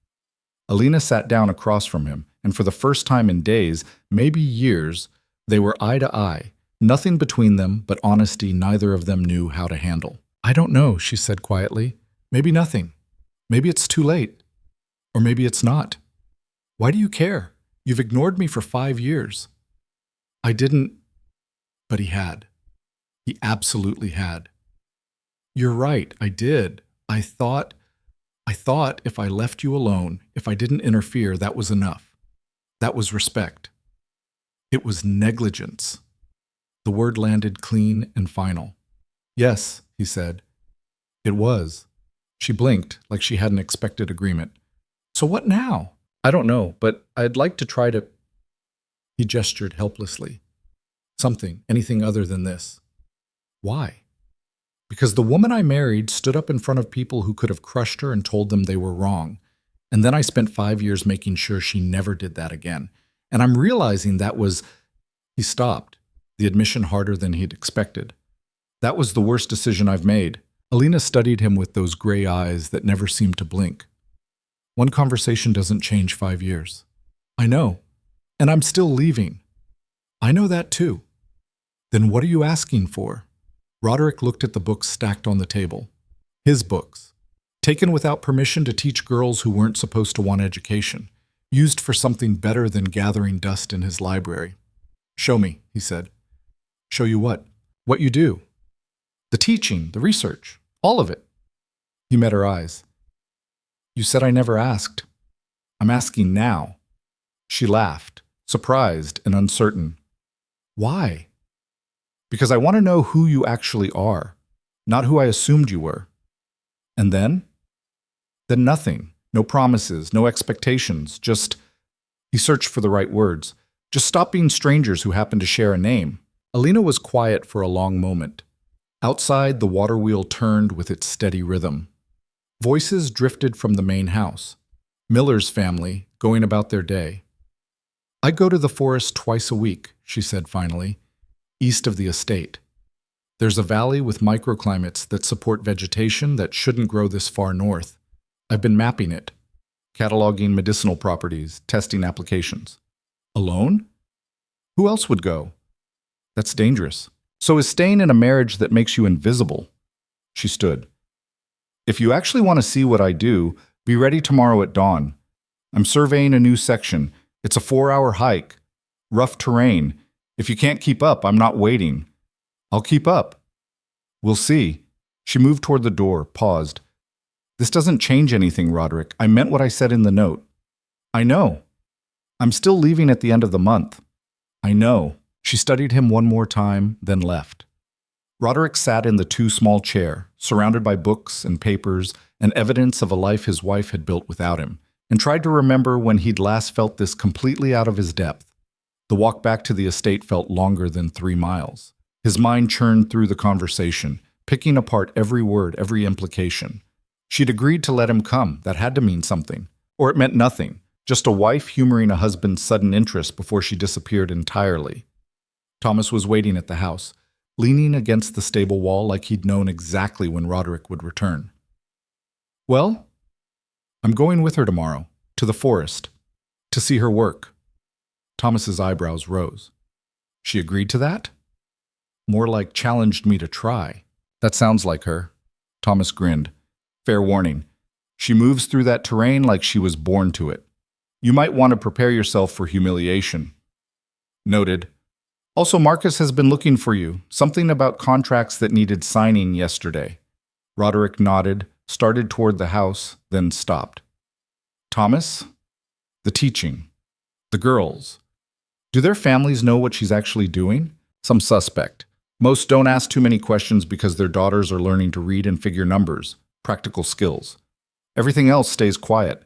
[SPEAKER 1] Alina sat down across from him, and for the first time in days, maybe years, they were eye to eye. Nothing between them but honesty neither of them knew how to handle. I don't know, she said quietly. Maybe nothing. Maybe it's too late. Or maybe it's not. Why do you care? You've ignored me for 5 years. I didn't... But he had. He absolutely had. You're right, I did. I thought if I left you alone, if I didn't interfere, that was enough. That was respect. It was negligence. The word landed clean and final. Yes, he said. It was. She blinked like she hadn't expected agreement. So what now? I don't know, but I'd like to try to... He gestured helplessly. Something, anything other than this. Why? Because the woman I married stood up in front of people who could have crushed her and told them they were wrong. And then I spent 5 years making sure she never did that again. And I'm realizing that was... He stopped, the admission harder than he'd expected. That was the worst decision I've made. Alina studied him with those gray eyes that never seemed to blink. One conversation doesn't change 5 years. I know. And I'm still leaving. I know that too. Then what are you asking for? Roderick looked at the books stacked on the table. His books. Taken without permission to teach girls who weren't supposed to want education. Used for something better than gathering dust in his library. Show me, he said. Show you what? What you do. The teaching, the research, all of it. He met her eyes. You said I never asked. I'm asking now. She laughed, surprised and uncertain. Why? Because I want to know who you actually are, not who I assumed you were. And then? Then nothing. No promises, no expectations, just... He searched for the right words. Just stop being strangers who happen to share a name. Alina was quiet for a long moment. Outside, the water wheel turned with its steady rhythm. Voices drifted from the main house. Miller's family, going about their day. I go to the forest twice a week, she said finally, east of the estate. There's a valley with microclimates that support vegetation that shouldn't grow this far north. I've been mapping it, cataloging medicinal properties, testing applications. Alone? Who else would go? That's dangerous. So is staying in a marriage that makes you invisible? She stood. If you actually want to see what I do, be ready tomorrow at dawn. I'm surveying a new section. It's a 4-hour hike. Rough terrain. If you can't keep up, I'm not waiting. I'll keep up. We'll see. She moved toward the door, paused. This doesn't change anything, Roderick. I meant what I said in the note. I know. I'm still leaving at the end of the month. I know. She studied him one more time, then left. Roderick sat in the too small chair, surrounded by books and papers and evidence of a life his wife had built without him, and tried to remember when he'd last felt this completely out of his depth. The walk back to the estate felt longer than 3 miles. His mind churned through the conversation, picking apart every word, every implication. She'd agreed to let him come. That had to mean something. Or it meant nothing, just a wife humoring a husband's sudden interest before she disappeared entirely. Thomas was waiting at the house, leaning against the stable wall like he'd known exactly when Roderick would return. Well, I'm going with her tomorrow, to the forest, to see her work. Thomas's eyebrows rose. She agreed to that? More like challenged me to try. That sounds like her. Thomas grinned. Fair warning. She moves through that terrain like she was born to it. You might want to prepare yourself for humiliation. Noted. Also, Marcus has been looking for you. Something about contracts that needed signing yesterday. Roderick nodded, started toward the house, then stopped. Thomas? The teaching. The girls. Do their families know what she's actually doing? Some suspect. Most don't ask too many questions because their daughters are learning to read and figure numbers, practical skills. Everything else stays quiet.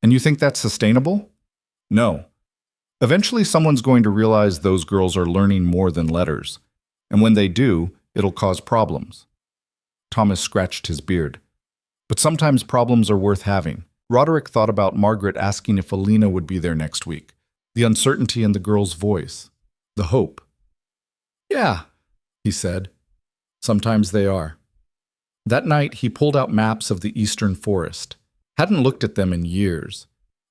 [SPEAKER 1] And you think that's sustainable? No. Eventually someone's going to realize those girls are learning more than letters. And when they do, it'll cause problems. Thomas scratched his beard. But sometimes problems are worth having. Roderick thought about Margaret asking if Alina would be there next week. The uncertainty in the girl's voice. The hope. Yeah, he said. Sometimes they are. That night, he pulled out maps of the eastern forest. Hadn't looked at them in years.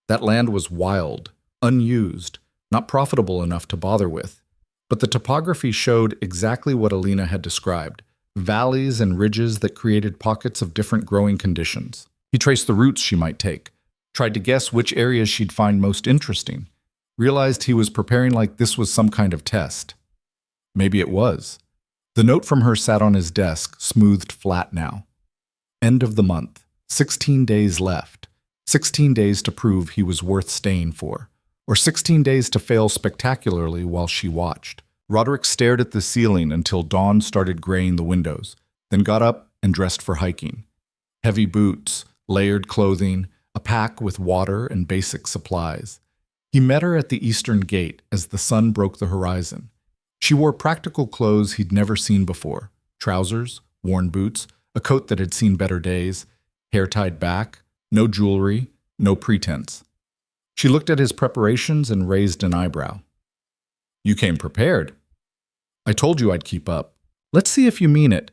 [SPEAKER 1] That land was wild, unused, not profitable enough to bother with. But the topography showed exactly what Alina had described, valleys and ridges that created pockets of different growing conditions. He traced the routes she might take, tried to guess which areas she'd find most interesting, realized he was preparing like this was some kind of test. Maybe it was. The note from her sat on his desk, smoothed flat now. End of the month. 16 days left. 16 days to prove he was worth staying for. Or 16 days to fail spectacularly while she watched. Roderick stared at the ceiling until dawn started graying the windows, then got up and dressed for hiking. Heavy boots, layered clothing, a pack with water and basic supplies. He met her at the eastern gate as the sun broke the horizon. She wore practical clothes he'd never seen before. Trousers, worn boots, a coat that had seen better days, hair tied back, no jewelry, no pretense. She looked at his preparations and raised an eyebrow. You came prepared. I told you I'd keep up. Let's see if you mean it.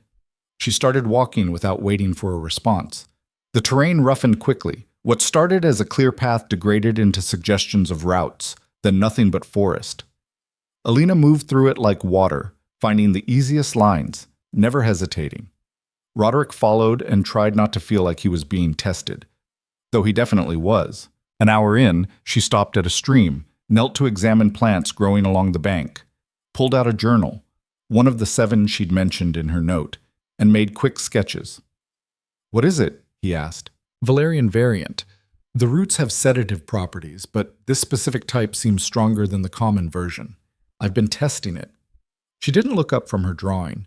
[SPEAKER 1] She started walking without waiting for a response. The terrain roughened quickly. What started as a clear path degraded into suggestions of routes. then nothing but forest. Alina moved through it like water, finding the easiest lines, never hesitating. Roderick followed and tried not to feel like he was being tested, though he definitely was. An hour in, she stopped at a stream, knelt to examine plants growing along the bank, pulled out a journal, one of the 7 she'd mentioned in her note, and made quick sketches. "What is it?" he asked. "Valerian variant. The roots have sedative properties, but this specific type seems stronger than the common version. I've been testing it." She didn't look up from her drawing.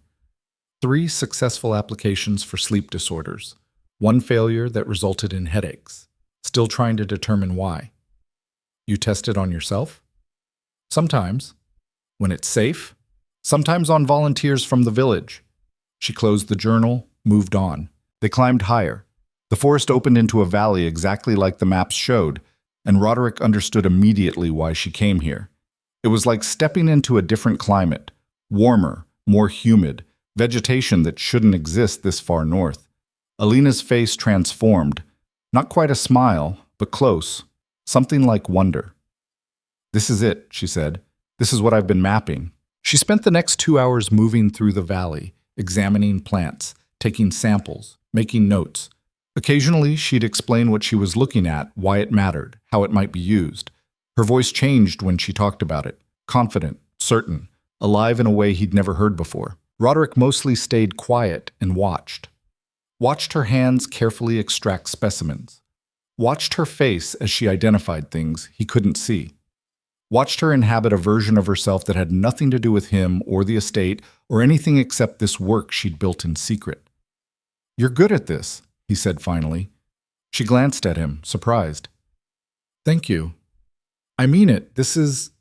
[SPEAKER 1] 3 successful applications for sleep disorders, 1 failure that resulted in headaches. Still trying to determine why. "You test it on yourself?" "Sometimes. When it's safe. Sometimes on volunteers from the village." She closed the journal, moved on. They climbed higher. The forest opened into a valley exactly like the maps showed, and Roderick understood immediately why she came here. It was like stepping into a different climate, warmer, more humid, vegetation that shouldn't exist this far north. Alina's face transformed. Not quite a smile, but close. Something like wonder. "This is it," she said. "This is what I've been mapping." She spent the next 2 hours moving through the valley, examining plants, taking samples, making notes. Occasionally, she'd explain what she was looking at, why it mattered, how it might be used. Her voice changed when she talked about it, confident, certain, alive in a way he'd never heard before. Roderick mostly stayed quiet and watched. Watched her hands carefully extract specimens. Watched her face as she identified things he couldn't see. Watched her inhabit a version of herself that had nothing to do with him or the estate or anything except this work she'd built in secret. "You're good at this," he said finally. She glanced at him, surprised. "Thank you. I mean it. This is..."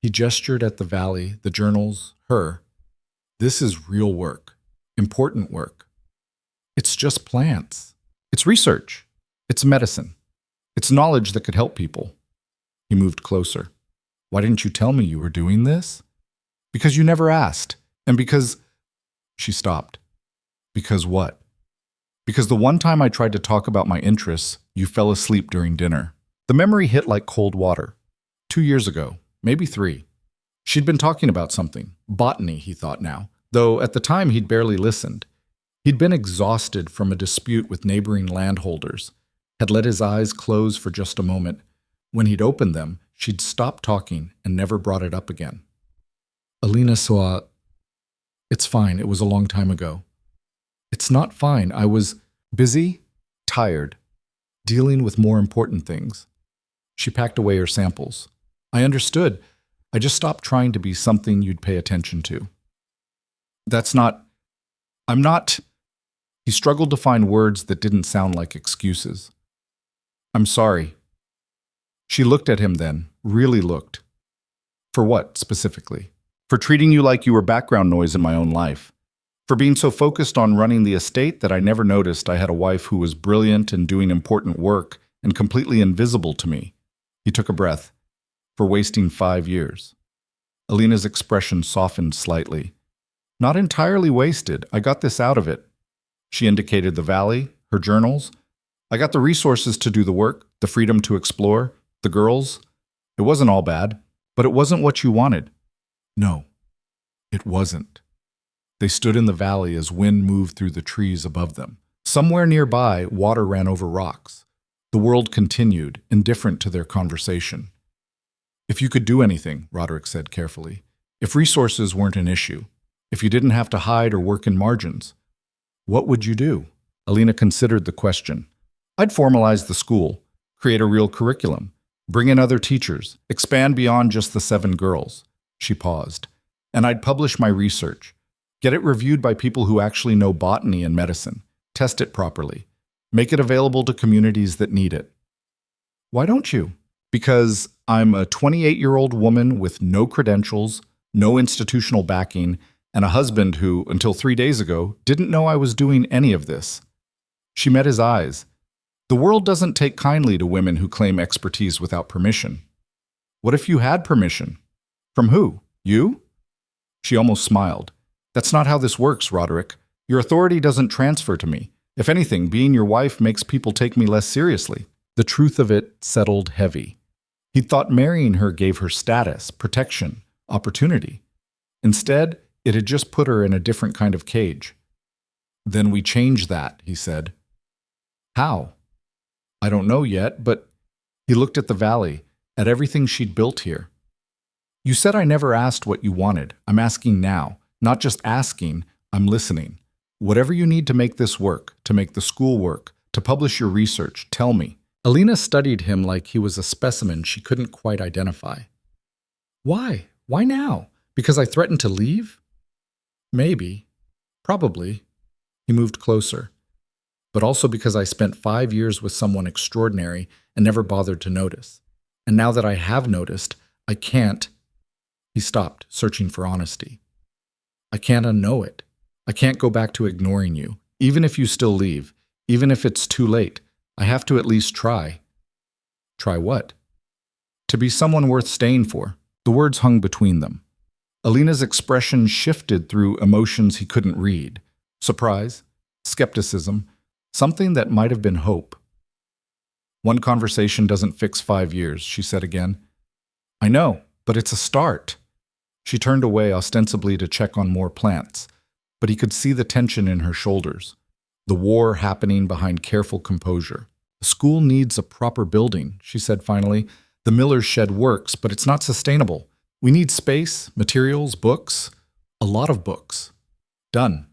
[SPEAKER 1] He gestured at the valley, the journals, her. "This is real work. Important work. It's just plants. It's research. It's medicine. It's knowledge that could help people." He moved closer. "Why didn't you tell me you were doing this?" "Because you never asked. And because..." She stopped. "Because what?" "Because the one time I tried to talk about my interests, you fell asleep during dinner." The memory hit like cold water. 2 years ago, maybe 3. She'd been talking about something. Botany, he thought now, though at the time he'd barely listened. He'd been exhausted from a dispute with neighboring landholders, had let his eyes close for just a moment. When he'd opened them, she'd stopped talking and never brought it up again. "Alina saw..." "It's fine, it was a long time ago." "It's not fine, I was busy, tired, dealing with more important things." She packed away her samples. "I understood. I just stopped trying to be something you'd pay attention to." "That's not... I'm not..." He struggled to find words that didn't sound like excuses. "I'm sorry." She looked at him then, really looked. "For what, specifically?" "For treating you like you were background noise in my own life. For being so focused on running the estate that I never noticed I had a wife who was brilliant and doing important work and completely invisible to me." He took a breath. "For wasting 5 years." Alina's expression softened slightly. "Not entirely wasted. I got this out of it." She indicated the valley, her journals. "I got the resources to do the work, the freedom to explore, the girls. It wasn't all bad, but it wasn't what you wanted." "No, it wasn't." They stood in the valley as wind moved through the trees above them. Somewhere nearby, water ran over rocks. The world continued, indifferent to their conversation. "If you could do anything," Roderick said carefully, "if resources weren't an issue, if you didn't have to hide or work in margins, what would you do?" Alina considered the question. "I'd formalize the school, create a real curriculum, bring in other teachers, expand beyond just the 7 girls." She paused. "And I'd publish my research. Get it reviewed by people who actually know botany and medicine. Test it properly. Make it available to communities that need it." "Why don't you?" "Because I'm a 28-year-old woman with no credentials, no institutional backing, and a husband who, until 3 days ago, didn't know I was doing any of this." She met his eyes. "The world doesn't take kindly to women who claim expertise without permission." "What if you had permission?" "From who? You?" She almost smiled. "That's not how this works, Roderick. Your authority doesn't transfer to me. If anything, being your wife makes people take me less seriously." The truth of it settled heavy. He thought marrying her gave her status, protection, opportunity. Instead, it had just put her in a different kind of cage. Then we change that, he said. How? I don't know yet, but he looked at the valley, at everything she'd built here. You said I never asked what you wanted. I'm asking now. Not just asking, I'm listening. Whatever you need to make this work, to make the school work, to publish your research, tell me. Alina studied him like he was a specimen she couldn't quite identify. Why? Why now? Because I threatened to leave? Maybe. Probably. He moved closer. But also because I spent 5 years with someone extraordinary and never bothered to notice. And now that I have noticed, I can't. He stopped, searching for honesty. I can't unknow it. I can't go back to ignoring you, even if you still leave, even if it's too late. I have to at least try. Try what? To be someone worth staying for. The words hung between them. Alina's expression shifted through emotions he couldn't read. Surprise, skepticism, something that might have been hope. One conversation doesn't fix 5 years, she said again. I know, but it's a start. She turned away ostensibly to check on more plants, but he could see the tension in her shoulders, the war happening behind careful composure. The school needs a proper building, she said finally. The miller's shed works, but it's not sustainable. We need space, materials, books, a lot of books. Done.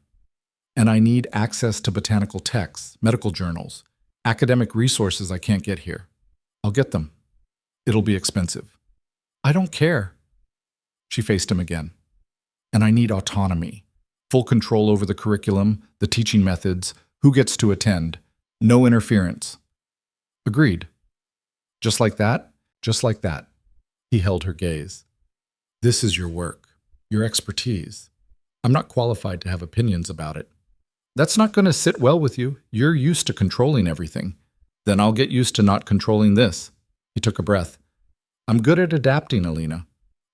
[SPEAKER 1] And I need access to botanical texts, medical journals, academic resources I can't get here. I'll get them. It'll be expensive. I don't care. She faced him again. And I need autonomy. Full control over the curriculum, the teaching methods, who gets to attend. No interference. Agreed. Just like that? Just like that. He held her gaze. This is your work, your expertise. I'm not qualified to have opinions about it. That's not going to sit well with you. You're used to controlling everything. Then I'll get used to not controlling this. He took a breath. I'm good at adapting, Alina.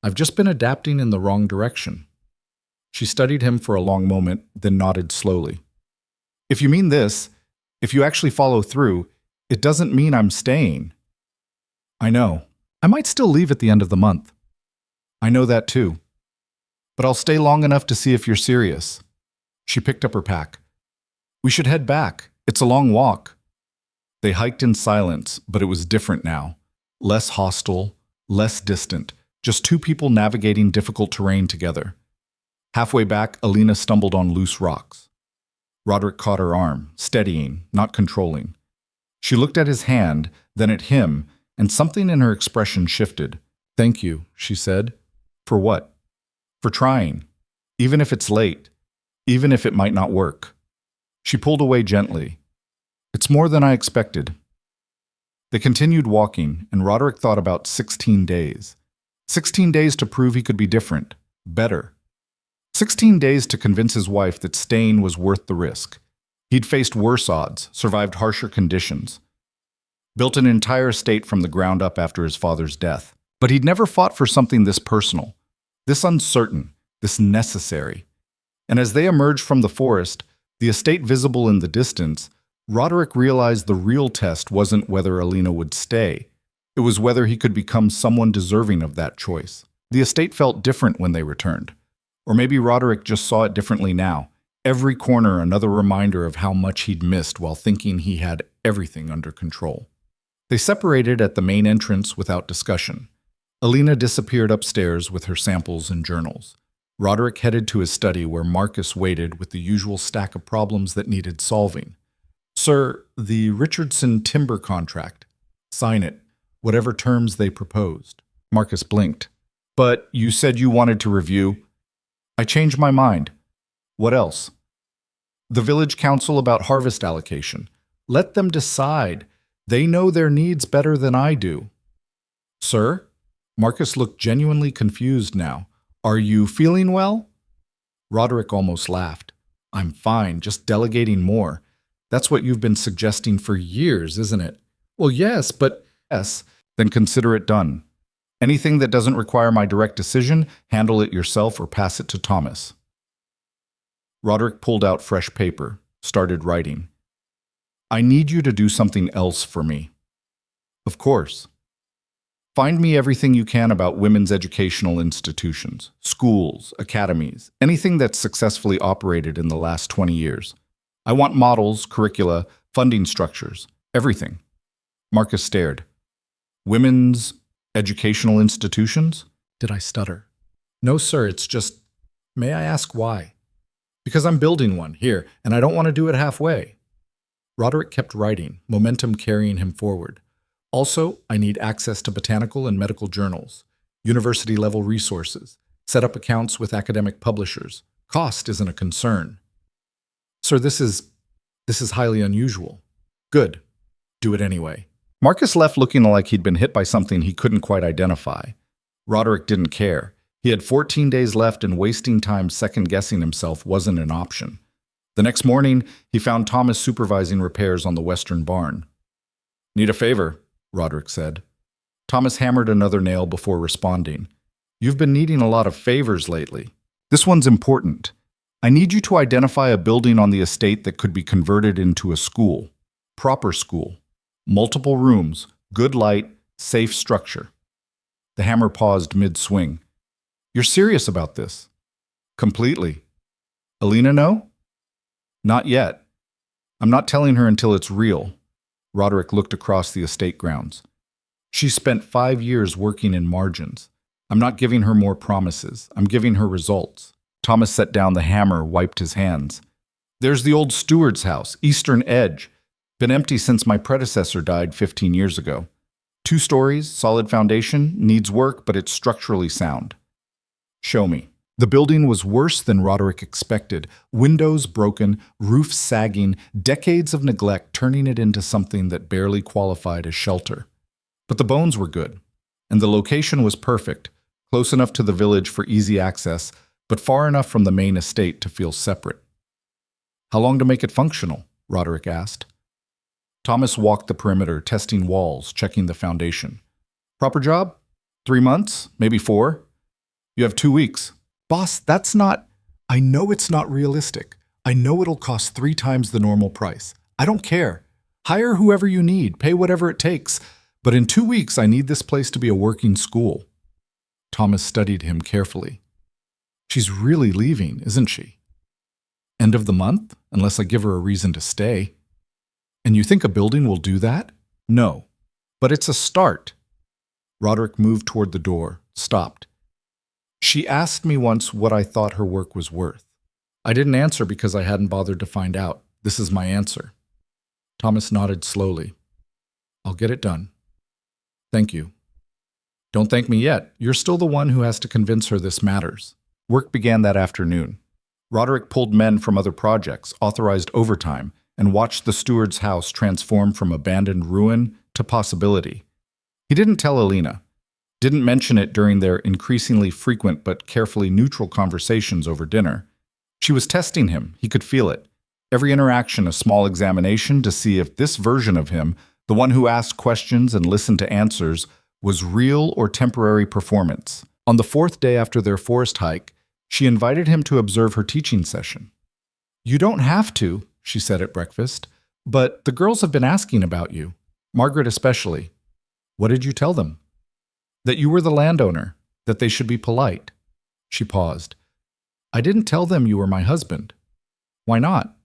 [SPEAKER 1] I've just been adapting in the wrong direction. She studied him for a long moment, then nodded slowly. If you mean this, if you actually follow through, it doesn't mean I'm staying. I know. I might still leave at the end of the month. I know that too. But I'll stay long enough to see if you're serious. She picked up her pack. We should head back. It's a long walk. They hiked in silence, but it was different now. Less hostile, less distant. Just two people navigating difficult terrain together. Halfway back, Alina stumbled on loose rocks. Roderick caught her arm, steadying, not controlling. She looked at his hand, then at him, and something in her expression shifted. Thank you, she said. For what? For trying. Even if it's late. Even if it might not work. She pulled away gently. It's more than I expected. They continued walking, and Roderick thought about 16 days. 16 days to prove he could be different, better. 16 days to convince his wife that staying was worth the risk. He'd faced worse odds, survived harsher conditions, built an entire estate from the ground up after his father's death. But he'd never fought for something this personal, this uncertain, this necessary. And as they emerged from the forest, the estate visible in the distance, Roderick realized the real test wasn't whether Alina would stay. It was whether he could become someone deserving of that choice. The estate felt different when they returned. Or maybe Roderick just saw it differently now. Every corner another reminder of how much he'd missed while thinking he had everything under control. They separated at the main entrance without discussion. Alina disappeared upstairs with her samples and journals. Roderick headed to his study where Marcus waited with the usual stack of problems that needed solving. Sir, the Richardson timber contract. Sign it, whatever terms they proposed. Marcus blinked. But you said you wanted to review. I changed my mind. What else? The village council about harvest allocation. Let them decide. They know their needs better than I do. Sir? Marcus looked genuinely confused now. Are you feeling well? Roderick almost laughed. I'm fine, just delegating more. That's what you've been suggesting for years, isn't it? Well, yes, but yes, then consider it done. Anything that doesn't require my direct decision, handle it yourself or pass it to Thomas. Roderick pulled out fresh paper, started writing. I need you to do something else for me. Of course. Find me everything you can about women's educational institutions, schools, academies, anything that's successfully operated in the last 20 years. I want models, curricula, funding structures, everything. Marcus stared. Women's educational institutions? Did I stutter? No, sir, it's just, may I ask why? Because I'm building one here, and I don't want to do it halfway. Roderick kept writing, momentum carrying him forward. Also, I need access to botanical and medical journals, university-level resources, set up accounts with academic publishers. Cost isn't a concern. Sir, this is highly unusual. Good. Do it anyway. Marcus left looking like he'd been hit by something he couldn't quite identify. Roderick didn't care. He had 14 days left, and wasting time second-guessing himself wasn't an option. The next morning, he found Thomas supervising repairs on the western barn. Need a favor, Roderick said. Thomas hammered another nail before responding. You've been needing a lot of favors lately. This one's important. I need you to identify a building on the estate that could be converted into a school. Proper school. Multiple rooms, good light, safe structure. The hammer paused mid-swing. You're serious about this? Completely. Alina know? Not yet. I'm not telling her until it's real. Roderick looked across the estate grounds. She spent 5 years working in margins. I'm not giving her more promises. I'm giving her results. Thomas set down the hammer, wiped his hands. There's the old steward's house, Eastern Edge. Been empty since my predecessor died 15 years ago. 2 stories, solid foundation, needs work, but it's structurally sound. Show me. The building was worse than Roderick expected. Windows broken, roof sagging, decades of neglect turning it into something that barely qualified as shelter. But the bones were good, and the location was perfect, close enough to the village for easy access, but far enough from the main estate to feel separate. How long to make it functional? Roderick asked. Thomas walked the perimeter, testing walls, checking the foundation. Proper job? 3 months? Maybe 4? You have 2 weeks. Boss, that's not... I know it's not realistic. I know it'll cost 3 times the normal price. I don't care. Hire whoever you need, pay whatever it takes. But in 2 weeks, I need this place to be a working school. Thomas studied him carefully. She's really leaving, isn't she? End of the month, unless I give her a reason to stay. And you think a building will do that? No. But it's a start. Roderick moved toward the door, stopped. She asked me once what I thought her work was worth. I didn't answer because I hadn't bothered to find out. This is my answer. Thomas nodded slowly. I'll get it done. Thank you. Don't thank me yet. You're still the one who has to convince her this matters. Work began that afternoon. Roderick pulled men from other projects, authorized overtime, and watched the steward's house transform from abandoned ruin to possibility. He didn't tell Alina. Didn't mention it during their increasingly frequent but carefully neutral conversations over dinner. She was testing him. He could feel it. Every interaction a small examination to see if this version of him, the one who asked questions and listened to answers, was real or temporary performance. On the 4th day after their forest hike, she invited him to observe her teaching session. You don't have to, she said at breakfast, but the girls have been asking about you, Margaret especially. What did you tell them? That you were the landowner, that they should be polite. She paused. I didn't tell them you were my husband. Why not?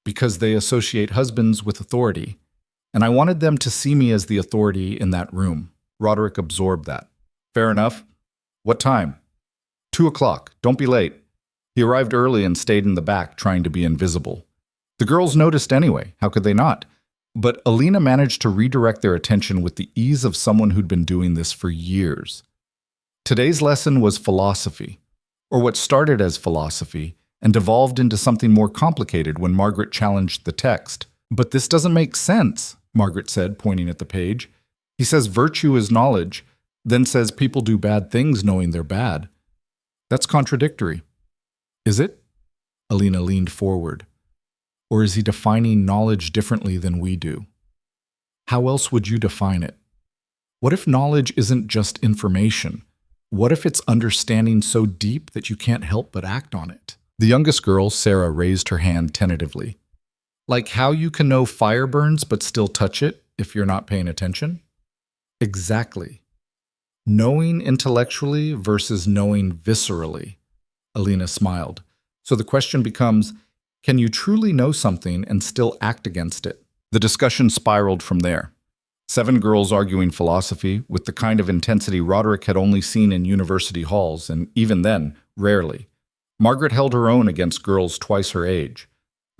[SPEAKER 1] Because they associate husbands with authority, and I wanted them to see me as the authority in that room. Roderick absorbed that. Fair enough. What time? 2 o'clock. Don't be late. He arrived early and stayed in the back, trying to be invisible. The girls noticed anyway. How could they not? But Alina managed to redirect their attention with the ease of someone who'd been doing this for years. Today's lesson was philosophy, or what started as philosophy and devolved into something more complicated when Margaret challenged the text. But this doesn't make sense, Margaret said, pointing at the page. He says virtue is knowledge, then says people do bad things knowing they're bad. That's contradictory. Is it? Alina leaned forward. Or is he defining knowledge differently than we do? How else would you define it? What if knowledge isn't just information? What if it's understanding so deep that you can't help but act on it? The youngest girl, Sarah, raised her hand tentatively. Like how you can know fire burns but still touch it if you're not paying attention? Exactly. Knowing intellectually versus knowing viscerally. Alina smiled. So the question becomes, can you truly know something and still act against it? The discussion spiraled from there. 7 girls arguing philosophy with the kind of intensity Roderick had only seen in university halls, and even then, rarely. Margaret held her own against girls twice her age.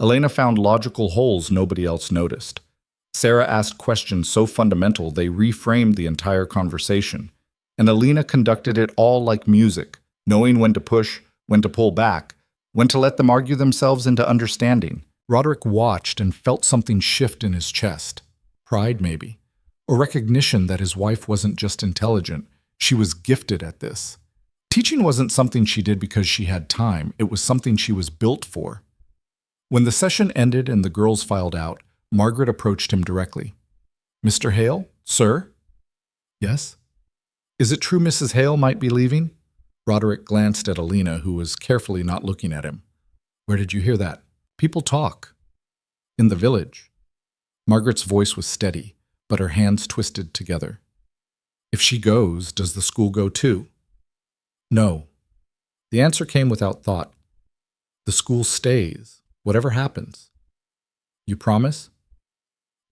[SPEAKER 1] Elena found logical holes nobody else noticed. Sarah asked questions so fundamental they reframed the entire conversation. And Alina conducted it all like music, knowing when to push, when to pull back, when to let them argue themselves into understanding. Roderick watched and felt something shift in his chest. Pride, maybe. Or recognition that his wife wasn't just intelligent, she was gifted at this. Teaching wasn't something she did because she had time, it was something she was built for. When the session ended and the girls filed out, Margaret approached him directly. "Mr. Hale? Sir?" "Yes?" "Is it true Mrs. Hale might be leaving?" Roderick glanced at Alina, who was carefully not looking at him. "Where did you hear that?" "People talk." "In the village." Margaret's voice was steady, but her hands twisted together. "If she goes, does the school go too?" "No." The answer came without thought. "The school stays, whatever happens." "You promise?"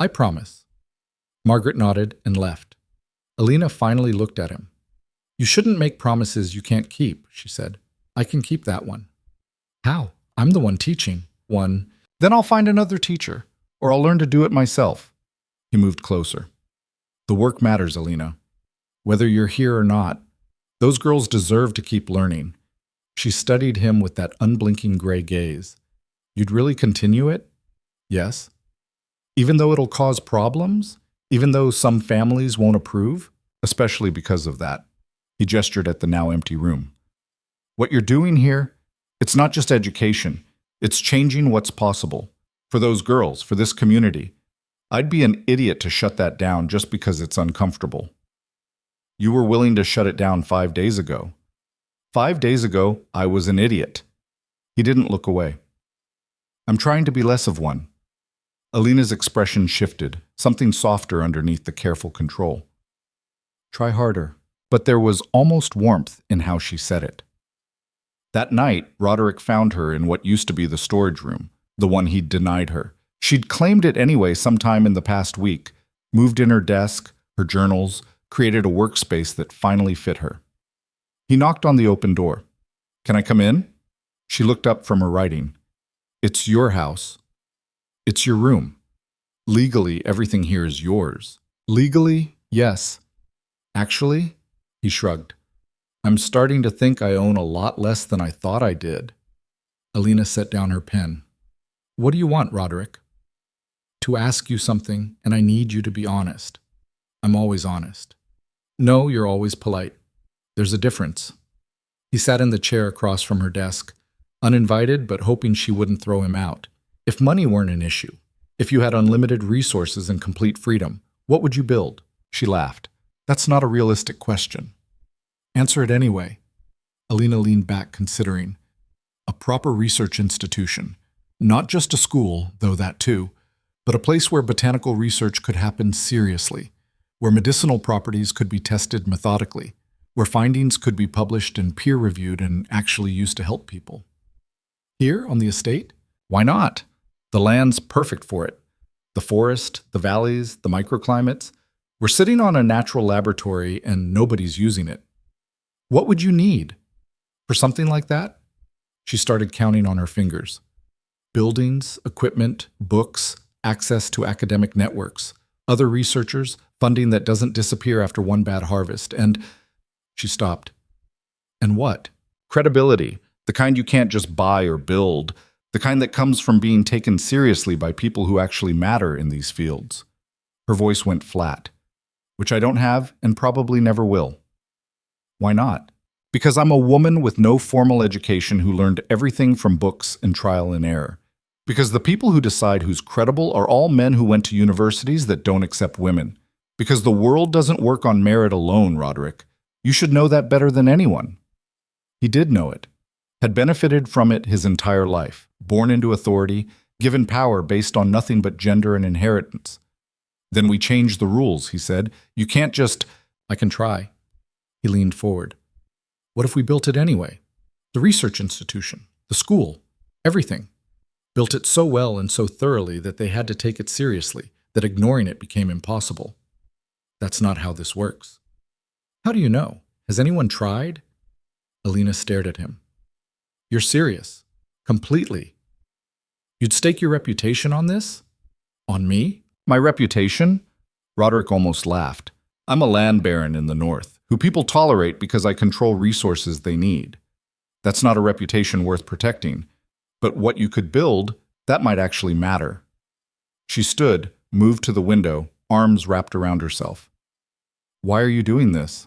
[SPEAKER 1] "I promise." Margaret nodded and left. Alina finally looked at him. "You shouldn't make promises you can't keep," she said. "I can keep that one." "How? I'm the one teaching." "One. Then I'll find another teacher, or I'll learn to do it myself." He moved closer. "The work matters, Alina. Whether you're here or not, those girls deserve to keep learning." She studied him with that unblinking gray gaze. "You'd really continue it?" "Yes." "Even though it'll cause problems? Even though some families won't approve? Especially because of that." He gestured at the now empty room. "What you're doing here, it's not just education. It's changing what's possible. For those girls, for this community. I'd be an idiot to shut that down just because it's uncomfortable." "You were willing to shut it down 5 days ago." 5 days ago, I was an idiot." He didn't look away. "I'm trying to be less of one." Alina's expression shifted, something softer underneath the careful control. "Try harder." But there was almost warmth in how she said it. That night, Roderick found her in what used to be the storage room, the one he'd denied her. She'd claimed it anyway sometime in the past week, moved in her desk, her journals, created a workspace that finally fit her. He knocked on the open door. "Can I come in?" She looked up from her writing. "It's your house. It's your room. Legally, everything here is yours." "Legally, yes. Actually," he shrugged, "I'm starting to think I own a lot less than I thought I did." Alina set down her pen. "What do you want, Roderick?" "To ask you something, and I need you to be honest." "I'm always honest." "No, you're always polite. There's a difference." He sat in the chair across from her desk, uninvited but hoping she wouldn't throw him out. "If money weren't an issue, if you had unlimited resources and complete freedom, what would you build?" She laughed. "That's not a realistic question." "Answer it anyway." Alina leaned back, considering. "A proper research institution. Not just a school, though that too, but a place where botanical research could happen seriously, where medicinal properties could be tested methodically, where findings could be published and peer-reviewed and actually used to help people." "Here, on the estate?" "Why not? The land's perfect for it. The forest, the valleys, the microclimates. We're sitting on a natural laboratory and nobody's using it." "What would you need for something like that?" She started counting on her fingers. "Buildings, equipment, books, access to academic networks, other researchers, funding that doesn't disappear after one bad harvest, and—" She stopped. "And what?" "Credibility, the kind you can't just buy or build, the kind that comes from being taken seriously by people who actually matter in these fields." Her voice went flat. "Which I don't have and probably never will." "Why not?" "Because I'm a woman with no formal education who learned everything from books and trial and error. Because the people who decide who's credible are all men who went to universities that don't accept women. Because the world doesn't work on merit alone, Roderick. You should know that better than anyone." He did know it, had benefited from it his entire life, born into authority, given power based on nothing but gender and inheritance. "Then we changed the rules," he said. "You can't just—" "I can try." He leaned forward. What if we built it anyway? The research institution, the school, everything. Built it so well and so thoroughly that they had to take it seriously, that ignoring it became impossible. That's not how this works. How do you know? Has anyone tried? Alina stared at him. You're serious. Completely. You'd stake your reputation on this? On me? My reputation? Roderick almost laughed. I'm a land baron in the north, who people tolerate because I control resources they need. That's not a reputation worth protecting. But what you could build, that might actually matter. She stood, moved to the window, arms wrapped around herself. Why are you doing this?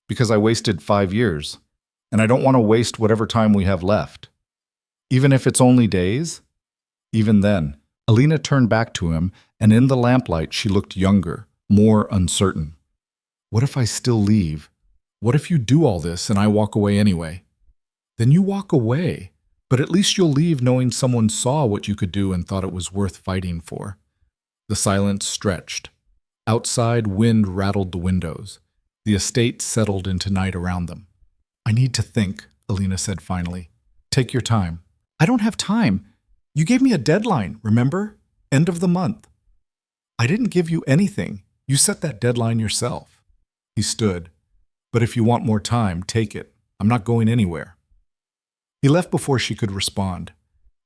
[SPEAKER 1] Because I wasted 5 years, and I don't want to waste whatever time we have left. Even if it's only days? Even then, Alina turned back to him, and in the lamplight she looked younger, more uncertain. What if I still leave? What if you do all this and I walk away anyway? Then you walk away, but at least you'll leave knowing someone saw what you could do and thought it was worth fighting for. The silence stretched. Outside, wind rattled the windows. The estate settled into night around them. I need to think, Alina said finally. Take your time. I don't have time. You gave me a deadline, remember? End of the month. I didn't give you anything. You set that deadline yourself. He stood. But if you want more time, take it. I'm not going anywhere. He left before she could respond,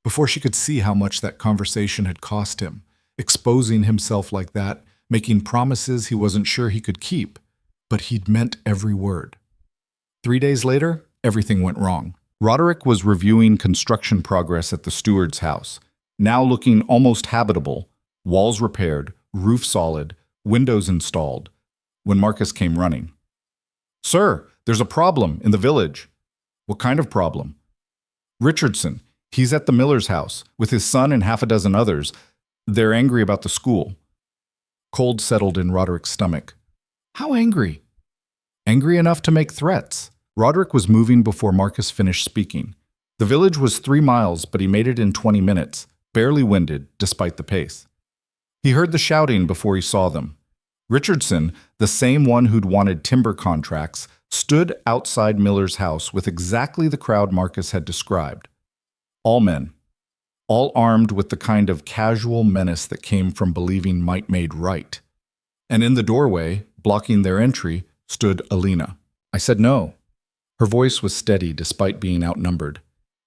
[SPEAKER 1] before she could see how much that conversation had cost him, exposing himself like that, making promises he wasn't sure he could keep, but he'd meant every word. 3 days later, everything went wrong. Roderick was reviewing construction progress at the steward's house, now looking almost habitable, walls repaired, roof solid, windows installed, when Marcus came running. Sir, there's a problem in the village. What kind of problem? Richardson. He's at the miller's house, with his son and half a dozen others. They're angry about the school. Cold settled in Roderick's stomach. How angry? Angry enough to make threats. Roderick was moving before Marcus finished speaking. The village was 3 miles, but he made it in 20 minutes, barely winded, despite the pace. He heard the shouting before he saw them. Richardson, the same one who'd wanted timber contracts, stood outside Miller's house with exactly the crowd Marcus had described. All men. All armed with the kind of casual menace that came from believing might made right. And in the doorway, blocking their entry, stood Alina. I said no. Her voice was steady despite being outnumbered.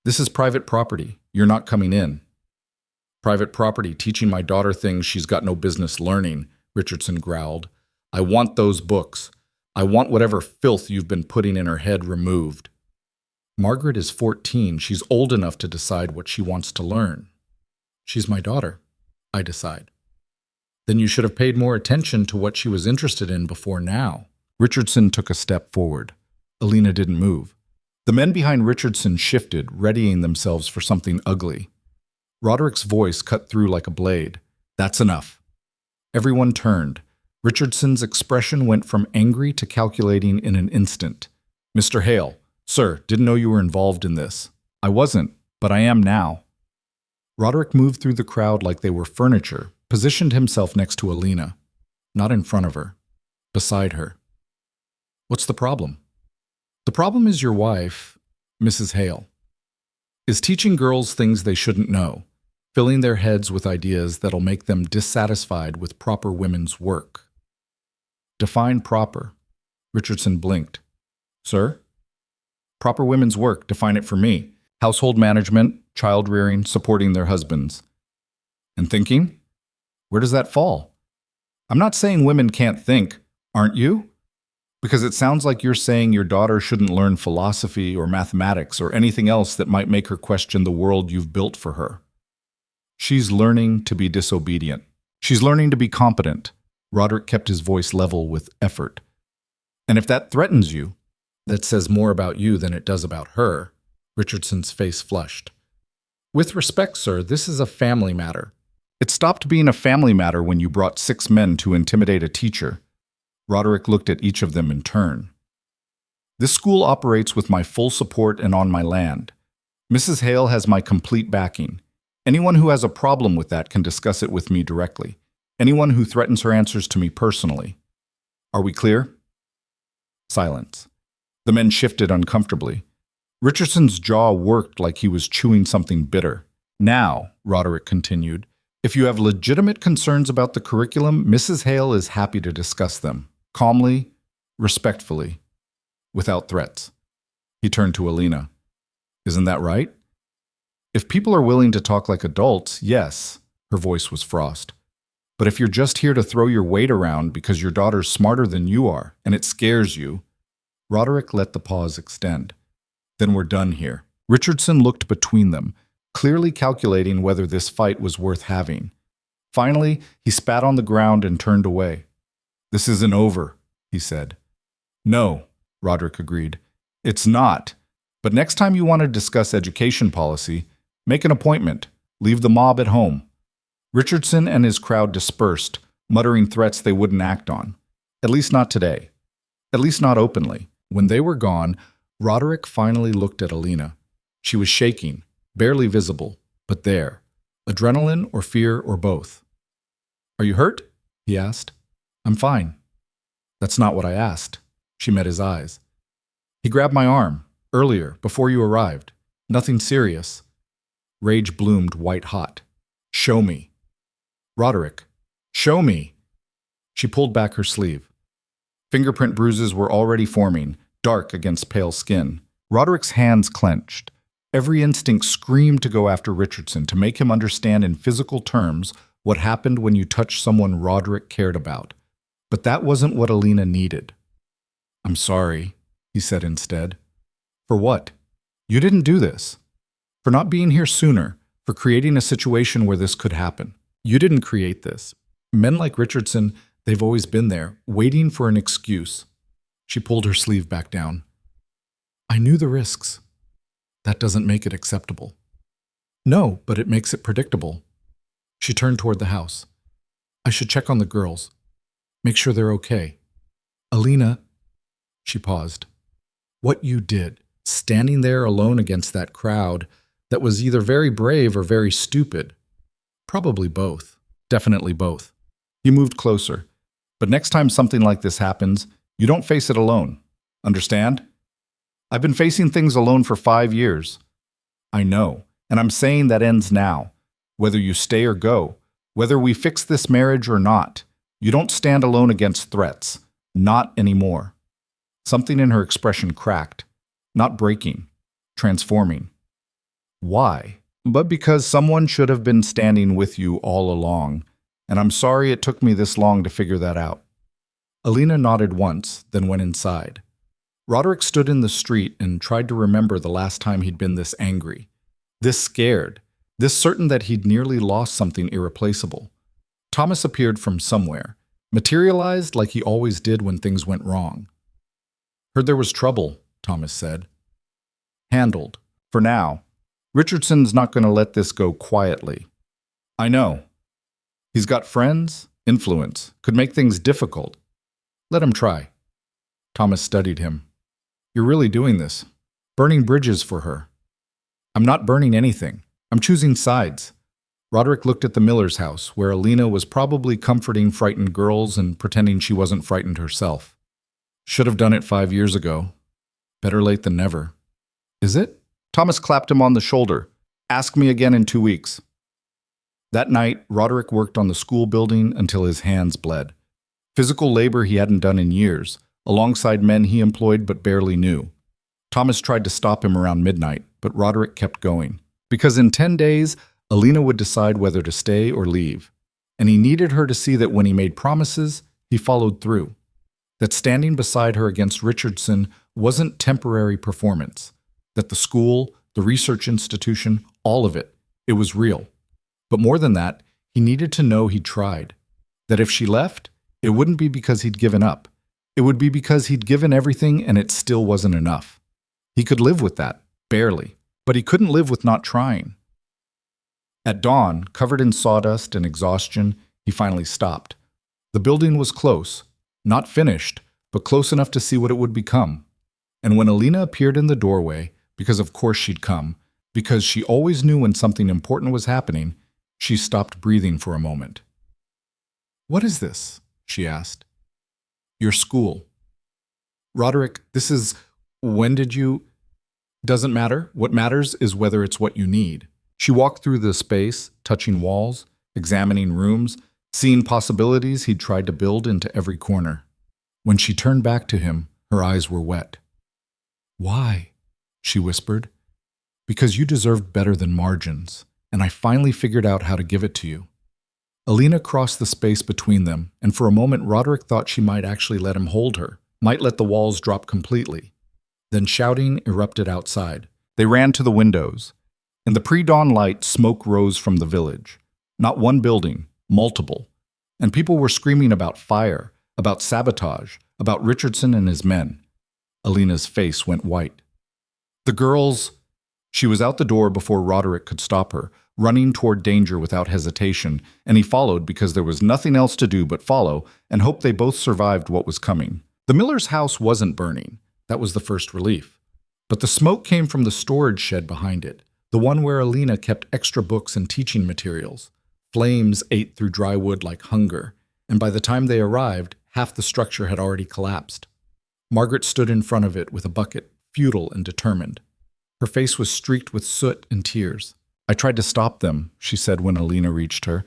[SPEAKER 1] This is private property. You're not coming in. Private property teaching my daughter things she's got no business learning, Richardson growled. I want those books. I want whatever filth you've been putting in her head removed. Margaret is 14. She's old enough to decide what she wants to learn. She's my daughter, I decide. Then you should have paid more attention to what she was interested in before now. Richardson took a step forward. Alina didn't move. The men behind Richardson shifted, readying themselves for something ugly. Roderick's voice cut through like a blade. That's enough. Everyone turned. Richardson's expression went from angry to calculating in an instant. Mr. Hale, sir, didn't know you were involved in this. I wasn't, but I am now. Roderick moved through the crowd like they were furniture, positioned himself next to Alina. Not in front of her. Beside her. What's the problem? The problem is your wife, Mrs. Hale, is teaching girls things they shouldn't know, filling their heads with ideas that'll make them dissatisfied with proper women's work. Define proper. Richardson blinked. Sir? Proper women's work, define it for me. Household management, child rearing, supporting their husbands. And thinking? Where does that fall? I'm not saying women can't think, aren't you? Because it sounds like you're saying your daughter shouldn't learn philosophy or mathematics or anything else that might make her question the world you've built for her. She's learning to be disobedient. She's learning to be competent. Roderick kept his voice level with effort. And if that threatens you, that says more about you than it does about her. Richardson's face flushed. With respect, sir, this is a family matter. It stopped being a family matter when you brought 6 men to intimidate a teacher. Roderick looked at each of them in turn. This school operates with my full support and on my land. Mrs. Hale has my complete backing. Anyone who has a problem with that can discuss it with me directly. Anyone who threatens her answers to me personally. Are we clear? Silence. The men shifted uncomfortably. Richardson's jaw worked like he was chewing something bitter. Now, Roderick continued, if you have legitimate concerns about the curriculum, Mrs. Hale is happy to discuss them. Calmly, respectfully, without threats. He turned to Alina. Isn't that right? If people are willing to talk like adults, yes. Her voice was frost. But if you're just here to throw your weight around because your daughter's smarter than you are, and it scares you, Roderick let the pause extend. Then we're done here. Richardson looked between them, clearly calculating whether this fight was worth having. Finally, he spat on the ground and turned away. This isn't over, he said. No, Roderick agreed. It's not. But next time you want to discuss education policy, make an appointment. Leave the mob at home. Richardson and his crowd dispersed, muttering threats they wouldn't act on. At least not today. At least not openly. When they were gone, Roderick finally looked at Alina. She was shaking, barely visible, but there. Adrenaline or fear or both. Are you hurt? He asked. I'm fine. That's not what I asked. She met his eyes. He grabbed my arm, earlier, before you arrived. Nothing serious. Rage bloomed white-hot. Show me. Roderick, show me. She pulled back her sleeve. Fingerprint bruises were already forming, dark against pale skin. Roderick's hands clenched. Every instinct screamed to go after Richardson, to make him understand in physical terms what happened when you touched someone Roderick cared about. But that wasn't what Alina needed. I'm sorry, he said instead. For what? You didn't do this. For not being here sooner, for creating a situation where this could happen. You didn't create this. Men like Richardson, they've always been there, waiting for an excuse. She pulled her sleeve back down. I knew the risks. That doesn't make it acceptable. No, but it makes it predictable. She turned toward the house. I should check on the girls. Make sure they're okay. Alina, she paused. What you did, standing there alone against that crowd, that was either very brave or very stupid. Probably both. Definitely both. He moved closer. But next time something like this happens, you don't face it alone. Understand? I've been facing things alone for 5 years. I know, and I'm saying that ends now. Whether you stay or go, whether we fix this marriage or not, you don't stand alone against threats. Not anymore. Something in her expression cracked. Not breaking. Transforming. Why? But because someone should have been standing with you all along, and I'm sorry it took me this long to figure that out. Alina nodded once, then went inside. Roderick stood in the street and tried to remember the last time he'd been this angry, this scared, this certain that he'd nearly lost something irreplaceable. Thomas appeared from somewhere, materialized like he always did when things went wrong. Heard there was trouble, Thomas said. Handled. For now. Richardson's not going to let this go quietly. I know. He's got friends, influence, could make things difficult. Let him try. Thomas studied him. You're really doing this. Burning bridges for her. I'm not burning anything. I'm choosing sides. Roderick looked at the Miller's house, where Alina was probably comforting frightened girls and pretending she wasn't frightened herself. Should have done it 5 years ago. Better late than never. Is it? Thomas clapped him on the shoulder. Ask me again in 2 weeks. That night, Roderick worked on the school building until his hands bled. Physical labor he hadn't done in years, alongside men he employed but barely knew. Thomas tried to stop him around midnight, but Roderick kept going. Because in 10 days, Alina would decide whether to stay or leave. And he needed her to see that when he made promises, he followed through. That standing beside her against Richardson wasn't temporary performance. That the school, the research institution, all of it, it was real. But more than that, he needed to know he'd tried. That if she left, it wouldn't be because he'd given up. It would be because he'd given everything and it still wasn't enough. He could live with that, barely, but he couldn't live with not trying. At dawn, covered in sawdust and exhaustion, he finally stopped. The building was close, not finished, but close enough to see what it would become. And when Alina appeared in the doorway, because of course she'd come, because she always knew when something important was happening, she stopped breathing for a moment. What is this? She asked. Your school. Roderick, this is... When did you... Doesn't matter. What matters is whether it's what you need. She walked through the space, touching walls, examining rooms, seeing possibilities he'd tried to build into every corner. When she turned back to him, her eyes were wet. "Why?" she whispered. "Because you deserved better than margins, and I finally figured out how to give it to you." Alina crossed the space between them, and for a moment Roderick thought she might actually let him hold her, might let the walls drop completely. Then shouting erupted outside. They ran to the windows. In the pre-dawn light, smoke rose from the village. Not one building, multiple. And people were screaming about fire, about sabotage, about Richardson and his men. Alina's face went white. The girls... She was out the door before Roderick could stop her, running toward danger without hesitation, and he followed because there was nothing else to do but follow and hope they both survived what was coming. The miller's house wasn't burning. That was the first relief. But the smoke came from the storage shed behind it, the one where Alina kept extra books and teaching materials. Flames ate through dry wood like hunger, and by the time they arrived, half the structure had already collapsed. Margaret stood in front of it with a bucket, futile and determined. Her face was streaked with soot and tears. "I tried to stop them," she said when Alina reached her.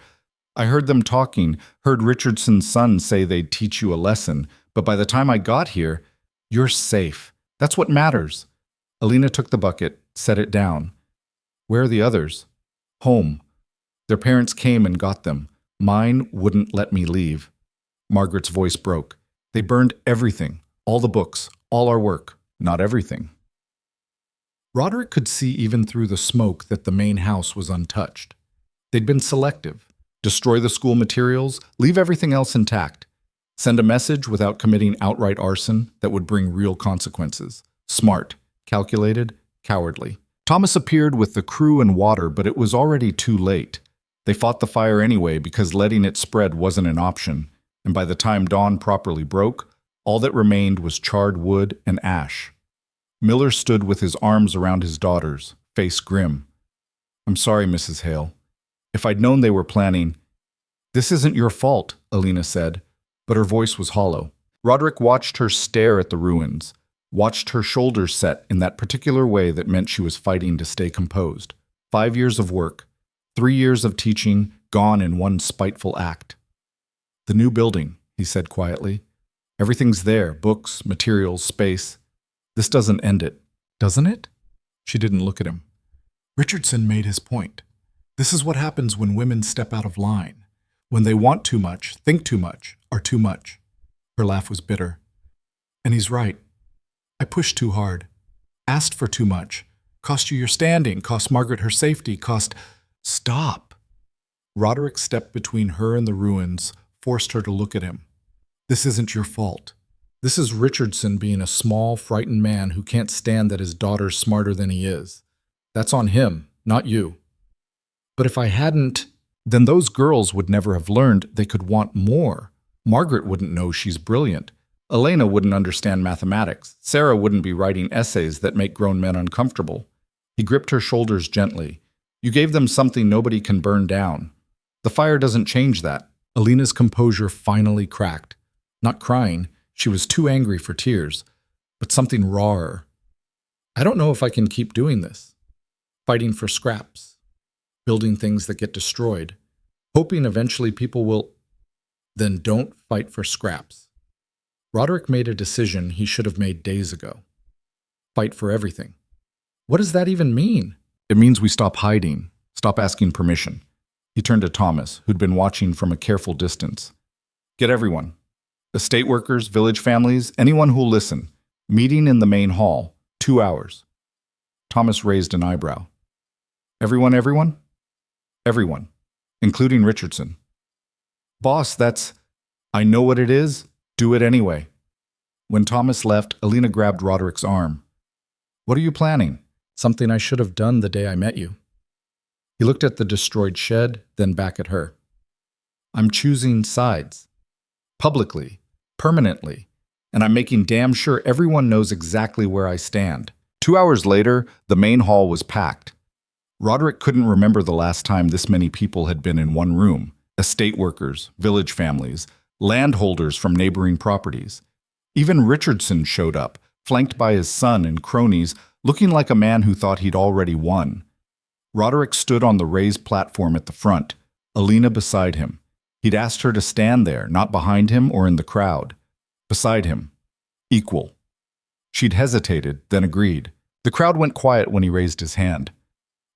[SPEAKER 1] "I heard them talking, heard Richardson's son say they'd teach you a lesson, but by the time I got here, you're safe. That's what matters." Alina took the bucket, set it down. "Where are the others?" "Home. Their parents came and got them. Mine wouldn't let me leave." Margaret's voice broke. "They burned everything, all the books, all our work, not everything." Roderick could see even through the smoke that the main house was untouched. They'd been selective. Destroy the school materials, leave everything else intact. Send a message without committing outright arson that would bring real consequences. Smart, calculated, cowardly. Thomas appeared with the crew and water, but it was already too late. They fought the fire anyway because letting it spread wasn't an option, and by the time dawn properly broke, all that remained was charred wood and ash. Miller stood with his arms around his daughters, face grim. "I'm sorry, Mrs. Hale. If I'd known they were planning..." "This isn't your fault," Alina said, but her voice was hollow. Roderick watched her stare at the ruins, watched her shoulders set in that particular way that meant she was fighting to stay composed. 5 years of work, 3 years of teaching, gone in one spiteful act. "The new building," he said quietly. "Everything's there, books, materials, space. This doesn't end it, doesn't it?" She didn't look at him. Richardson made his point. This is what happens when women step out of line. When they want too much, think too much, are too much. Her laugh was bitter. "And he's right. I pushed too hard. Asked for too much. Cost you your standing, cost Margaret her safety, cost..." "Stop!" Roderick stepped between her and the ruins, forced her to look at him. "This isn't your fault. This is Richardson being a small, frightened man who can't stand that his daughter's smarter than he is. That's on him, not you. But if I hadn't, then those girls would never have learned they could want more. Margaret wouldn't know she's brilliant. Elena wouldn't understand mathematics. Sarah wouldn't be writing essays that make grown men uncomfortable." He gripped her shoulders gently. "You gave them something nobody can burn down. The fire doesn't change that." Alina's composure finally cracked. Not crying. She was too angry for tears, but something rawer. "I don't know if I can keep doing this. Fighting for scraps. Building things that get destroyed. Hoping eventually people will..." "Then don't fight for scraps." Roderick made a decision he should have made days ago. Fight for everything. What does that even mean? "It means we stop hiding, stop asking permission." He turned to Thomas, who'd been watching from a careful distance. "Get everyone. Estate workers, village families, anyone who'll listen. Meeting in the main hall, 2 hours. Thomas raised an eyebrow. "Everyone, everyone?" "Everyone, including Richardson." "Boss, that's..." "I know what it is. Do it anyway." When Thomas left, Alina grabbed Roderick's arm. "What are you planning?" "Something I should have done the day I met you." He looked at the destroyed shed, then back at her. "I'm choosing sides. Publicly. Permanently. And I'm making damn sure everyone knows exactly where I stand." 2 hours later, the main hall was packed. Roderick couldn't remember the last time this many people had been in one room. Estate workers, village families, landholders from neighboring properties. Even Richardson showed up, flanked by his son and cronies, looking like a man who thought he'd already won. Roderick stood on the raised platform at the front, Alina beside him. He'd asked her to stand there, not behind him or in the crowd. Beside him. Equal. She'd hesitated, then agreed. The crowd went quiet when he raised his hand.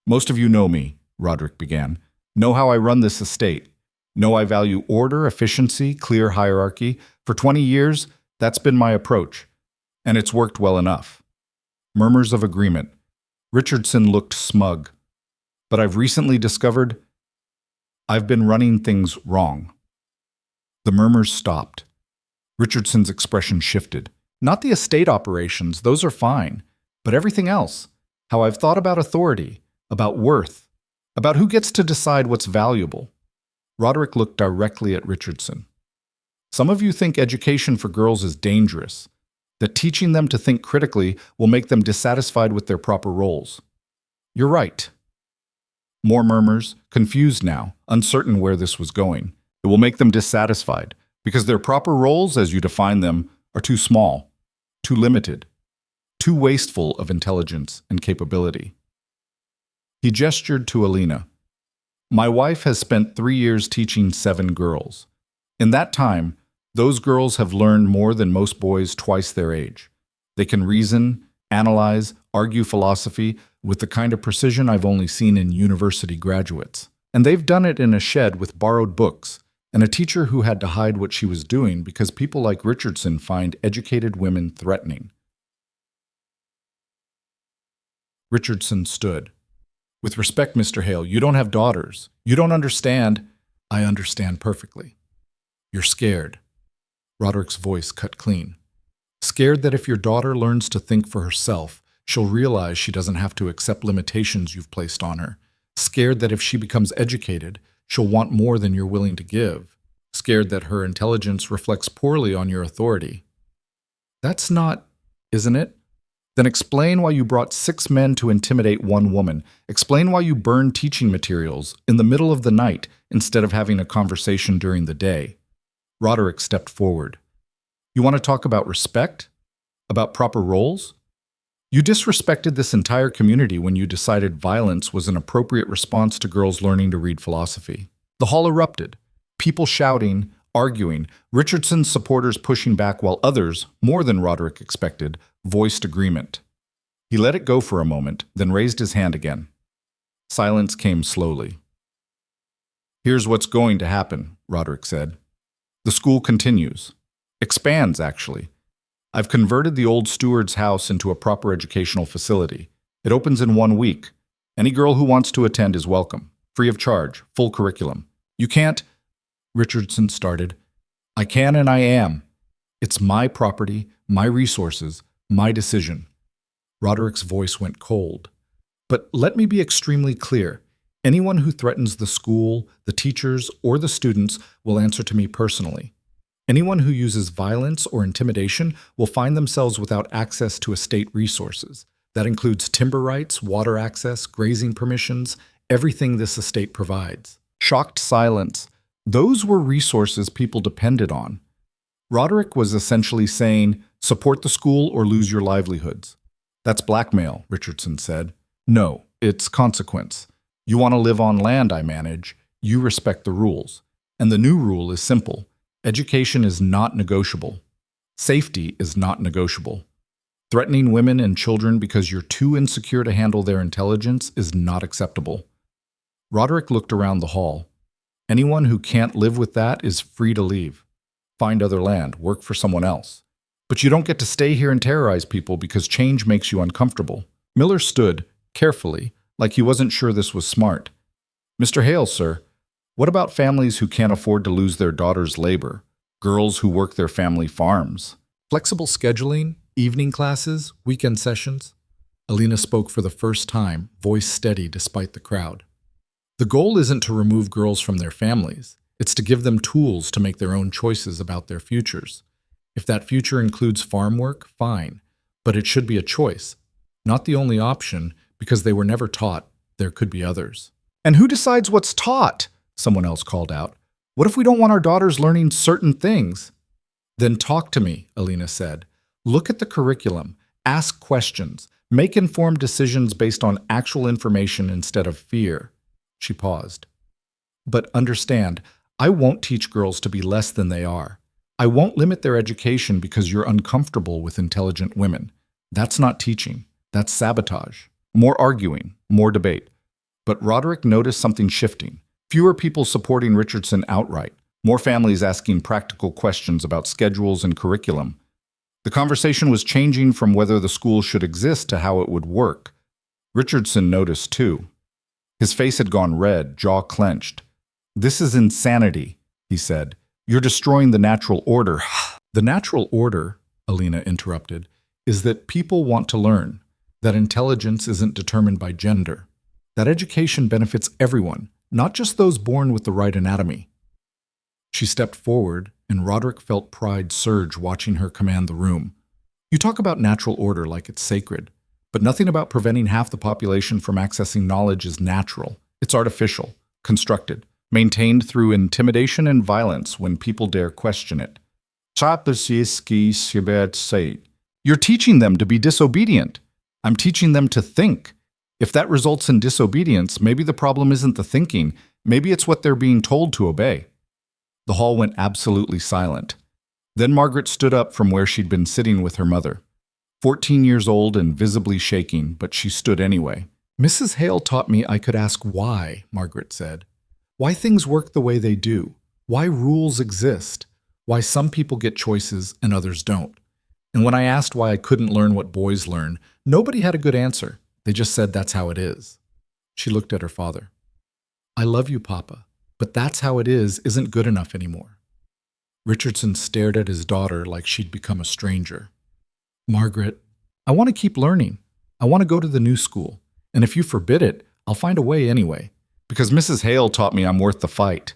[SPEAKER 1] "Most of you know me," Roderick began. "Know how I run this estate. Know I value order, efficiency, clear hierarchy. For 20 years, that's been my approach. And it's worked well enough." Murmurs of agreement. Richardson looked smug. "But I've recently discovered I've been running things wrong." The murmurs stopped. Richardson's expression shifted. "Not the estate operations, those are fine, but everything else. How I've thought about authority, about worth, about who gets to decide what's valuable." Roderick looked directly at Richardson. "Some of you think education for girls is dangerous, that teaching them to think critically will make them dissatisfied with their proper roles. You're right." More murmurs, confused now, uncertain where this was going. "It will make them dissatisfied, because their proper roles, as you define them, are too small, too limited, too wasteful of intelligence and capability." He gestured to Alina. "My wife has spent 3 years teaching 7 girls. In that time, those girls have learned more than most boys twice their age. They can reason, analyze, argue philosophy with the kind of precision I've only seen in university graduates. And they've done it in a shed with borrowed books, and a teacher who had to hide what she was doing because people like Richardson find educated women threatening." Richardson stood. "With respect, Mr. Hale, you don't have daughters. You don't understand." "I understand perfectly. You're scared." Roderick's voice cut clean. "Scared that if your daughter learns to think for herself, she'll realize she doesn't have to accept limitations you've placed on her. Scared that if she becomes educated, she'll want more than you're willing to give. Scared that her intelligence reflects poorly on your authority." "That's not, isn't it? Then explain why you brought 6 men to intimidate 1 woman. Explain why you burned teaching materials in the middle of the night instead of having a conversation during the day." Roderick stepped forward. "You want to talk about respect? About proper roles? You disrespected this entire community when you decided violence was an appropriate response to girls learning to read philosophy." The hall erupted. People shouting, arguing, Richardson's supporters pushing back while others, more than Roderick expected, voiced agreement. He let it go for a moment, then raised his hand again. Silence came slowly. "Here's what's going to happen," Roderick said. "The school continues. Expands, actually. I've converted the old steward's house into a proper educational facility. It opens in 1 week. Any girl who wants to attend is welcome. Free of charge. Full curriculum. You can't—" Richardson started. "I can and I am. It's my property, my resources, my decision." Roderick's voice went cold. "But let me be extremely clear. Anyone who threatens the school, the teachers, or the students will answer to me personally. Anyone who uses violence or intimidation will find themselves without access to estate resources. That includes timber rights, water access, grazing permissions, everything this estate provides." Shocked silence. Those were resources people depended on. Roderick was essentially saying, support the school or lose your livelihoods. "That's blackmail," Richardson said. "No, it's consequence. You want to live on land I manage, you respect the rules. And the new rule is simple. Education is not negotiable. Safety is not negotiable. Threatening women and children because you're too insecure to handle their intelligence is not acceptable." Roderick looked around the hall. Anyone who can't live with that is free to leave. Find other land, work for someone else. But you don't get to stay here and terrorize people because change makes you uncomfortable. Miller stood, carefully, like he wasn't sure this was smart. "Mr. Hale, sir, what about families who can't afford to lose their daughters' labor? Girls who work their family farms? Flexible scheduling, evening classes, weekend sessions?" Alina spoke for the first time, voice steady despite the crowd. "The goal isn't to remove girls from their families. It's to give them tools to make their own choices about their futures. If that future includes farm work, fine, but it should be a choice, not the only option, because they were never taught there could be others." "And who decides what's taught?" someone else called out. "What if we don't want our daughters learning certain things?" Then talk to me, Alina said. Look at the curriculum, ask questions, make informed decisions based on actual information instead of fear. She paused. But understand, I won't teach girls to be less than they are. I won't limit their education because you're uncomfortable with intelligent women. That's not teaching. That's sabotage. More arguing, more debate. But Roderick noticed something shifting. Fewer people supporting Richardson outright. More families asking practical questions about schedules and curriculum. The conversation was changing from whether the school should exist to how it would work. Richardson noticed too. His face had gone red, jaw clenched. "This is insanity," he said. "You're destroying the natural order." "The natural order," Alina interrupted, "is that people want to learn, that intelligence isn't determined by gender, that education benefits everyone, not just those born with the right anatomy." She stepped forward, and Roderick felt pride surge watching her command the room. "You talk about natural order like it's sacred, but nothing about preventing half the population from accessing knowledge is natural. It's artificial, constructed, maintained through intimidation and violence when people dare question it. You're teaching them to be disobedient. I'm teaching them to think. If that results in disobedience, maybe the problem isn't the thinking, maybe it's what they're being told to obey." The hall went absolutely silent. Then Margaret stood up from where she'd been sitting with her mother. 14 years old and visibly shaking, but she stood anyway. "Mrs. Hale taught me I could ask why," Margaret said. "Why things work the way they do. Why rules exist. Why some people get choices and others don't. And when I asked why I couldn't learn what boys learn, nobody had a good answer. They just said that's how it is." She looked at her father. "I love you, Papa, but that's how it is isn't good enough anymore." Richardson stared at his daughter like she'd become a stranger. "Margaret, I want to keep learning. I want to go to the new school. And if you forbid it, I'll find a way anyway. Because Mrs. Hale taught me I'm worth the fight."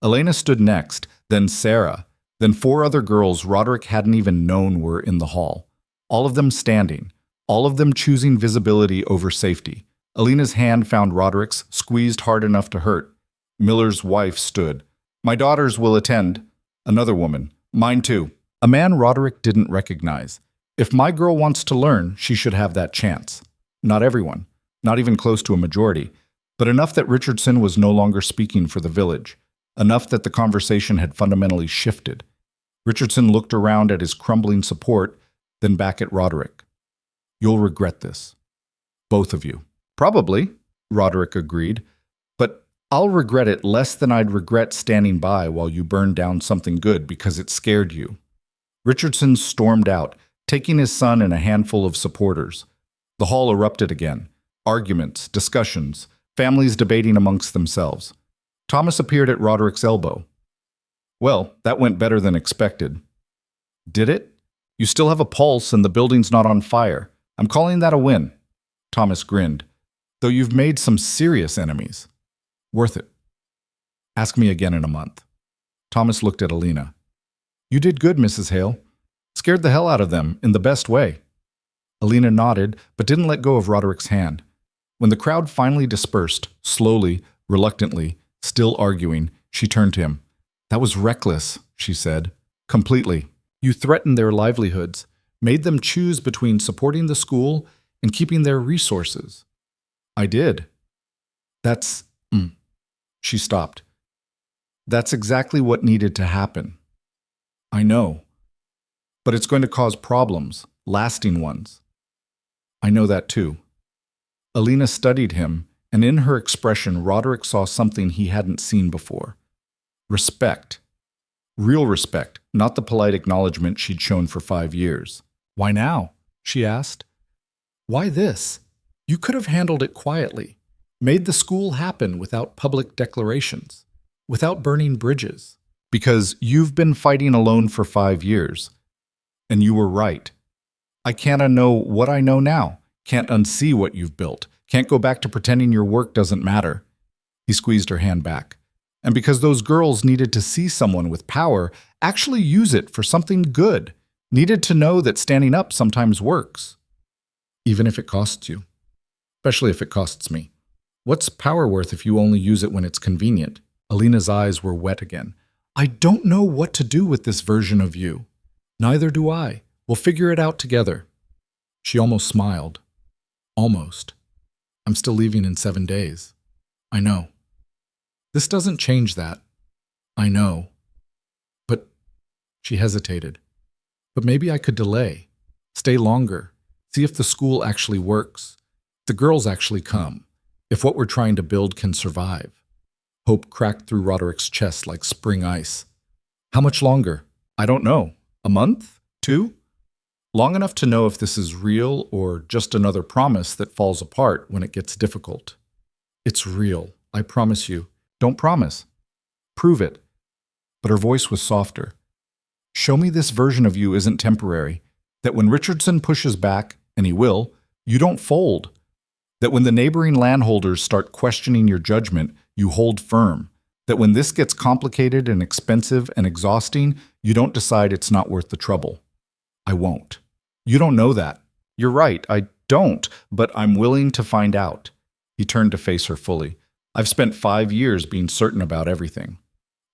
[SPEAKER 1] Elena stood next, then Sarah, then 4 other girls Roderick hadn't even known were in the hall. All of them standing, all of them choosing visibility over safety. Elena's hand found Roderick's, squeezed hard enough to hurt. Miller's wife stood. "My daughters will attend." Another woman. "Mine too." A man Roderick didn't recognize. If my girl wants to learn, she should have that chance. Not everyone, not even close to a majority, but enough that Richardson was no longer speaking for the village, enough that the conversation had fundamentally shifted. Richardson looked around at his crumbling support, then back at Roderick. "You'll regret this. Both of you." "Probably," Roderick agreed, "but I'll regret it less than I'd regret standing by while you burned down something good because it scared you." Richardson stormed out, taking his son and a handful of supporters. The hall erupted again. Arguments, discussions, families debating amongst themselves. Thomas appeared at Roderick's elbow. "Well, that went better than expected." "Did it? You still have a pulse and the building's not on fire. I'm calling that a win." Thomas grinned. "Though you've made some serious enemies." "Worth it. Ask me again in a month." Thomas looked at Alina. "You did good, Mrs. Hale. Scared the hell out of them, in the best way." Alina nodded, but didn't let go of Roderick's hand. When the crowd finally dispersed, slowly, reluctantly, still arguing, she turned to him. "That was reckless," she said. "Completely. You threatened their livelihoods, made them choose between supporting the school and keeping their resources." "I did." That's... She stopped. "That's exactly what needed to happen." "I know. But it's going to cause problems, lasting ones." "I know that too." Alina studied him, and in her expression Roderick saw something he hadn't seen before. Respect. Real respect, not the polite acknowledgement she'd shown for 5 years. "Why now?" she asked. "Why this? You could have handled it quietly, made the school happen without public declarations, without burning bridges. Because you've been fighting alone for 5 years. And you were right. I can't unknow what I know now, can't unsee what you've built, can't go back to pretending your work doesn't matter." He squeezed her hand back. "And because those girls needed to see someone with power actually use it for something good, needed to know that standing up sometimes works. Even if it costs you. Especially if it costs me. What's power worth if you only use it when it's convenient?" Alina's eyes were wet again. "I don't know what to do with this version of you." Neither do I. We'll figure it out together. She almost smiled. Almost. I'm still leaving in 7 days. I know. This doesn't change that. I know. But she hesitated. But maybe I could delay. Stay longer. See if the school actually works. The girls actually come. If what we're trying to build can survive. Hope cracked through Roderick's chest like spring ice. How much longer? I don't know. A month? 2? Long enough to know if this is real or just another promise that falls apart when it gets difficult. It's real, I promise you. Don't promise. Prove it. But her voice was softer. Show me this version of you isn't temporary, that when Richardson pushes back, and he will, you don't fold. That when the neighboring landholders start questioning your judgment, you hold firm. That when this gets complicated and expensive and exhausting, you don't decide it's not worth the trouble. I won't. You don't know that. You're right, I don't, but I'm willing to find out. He turned to face her fully. I've spent 5 years being certain about everything.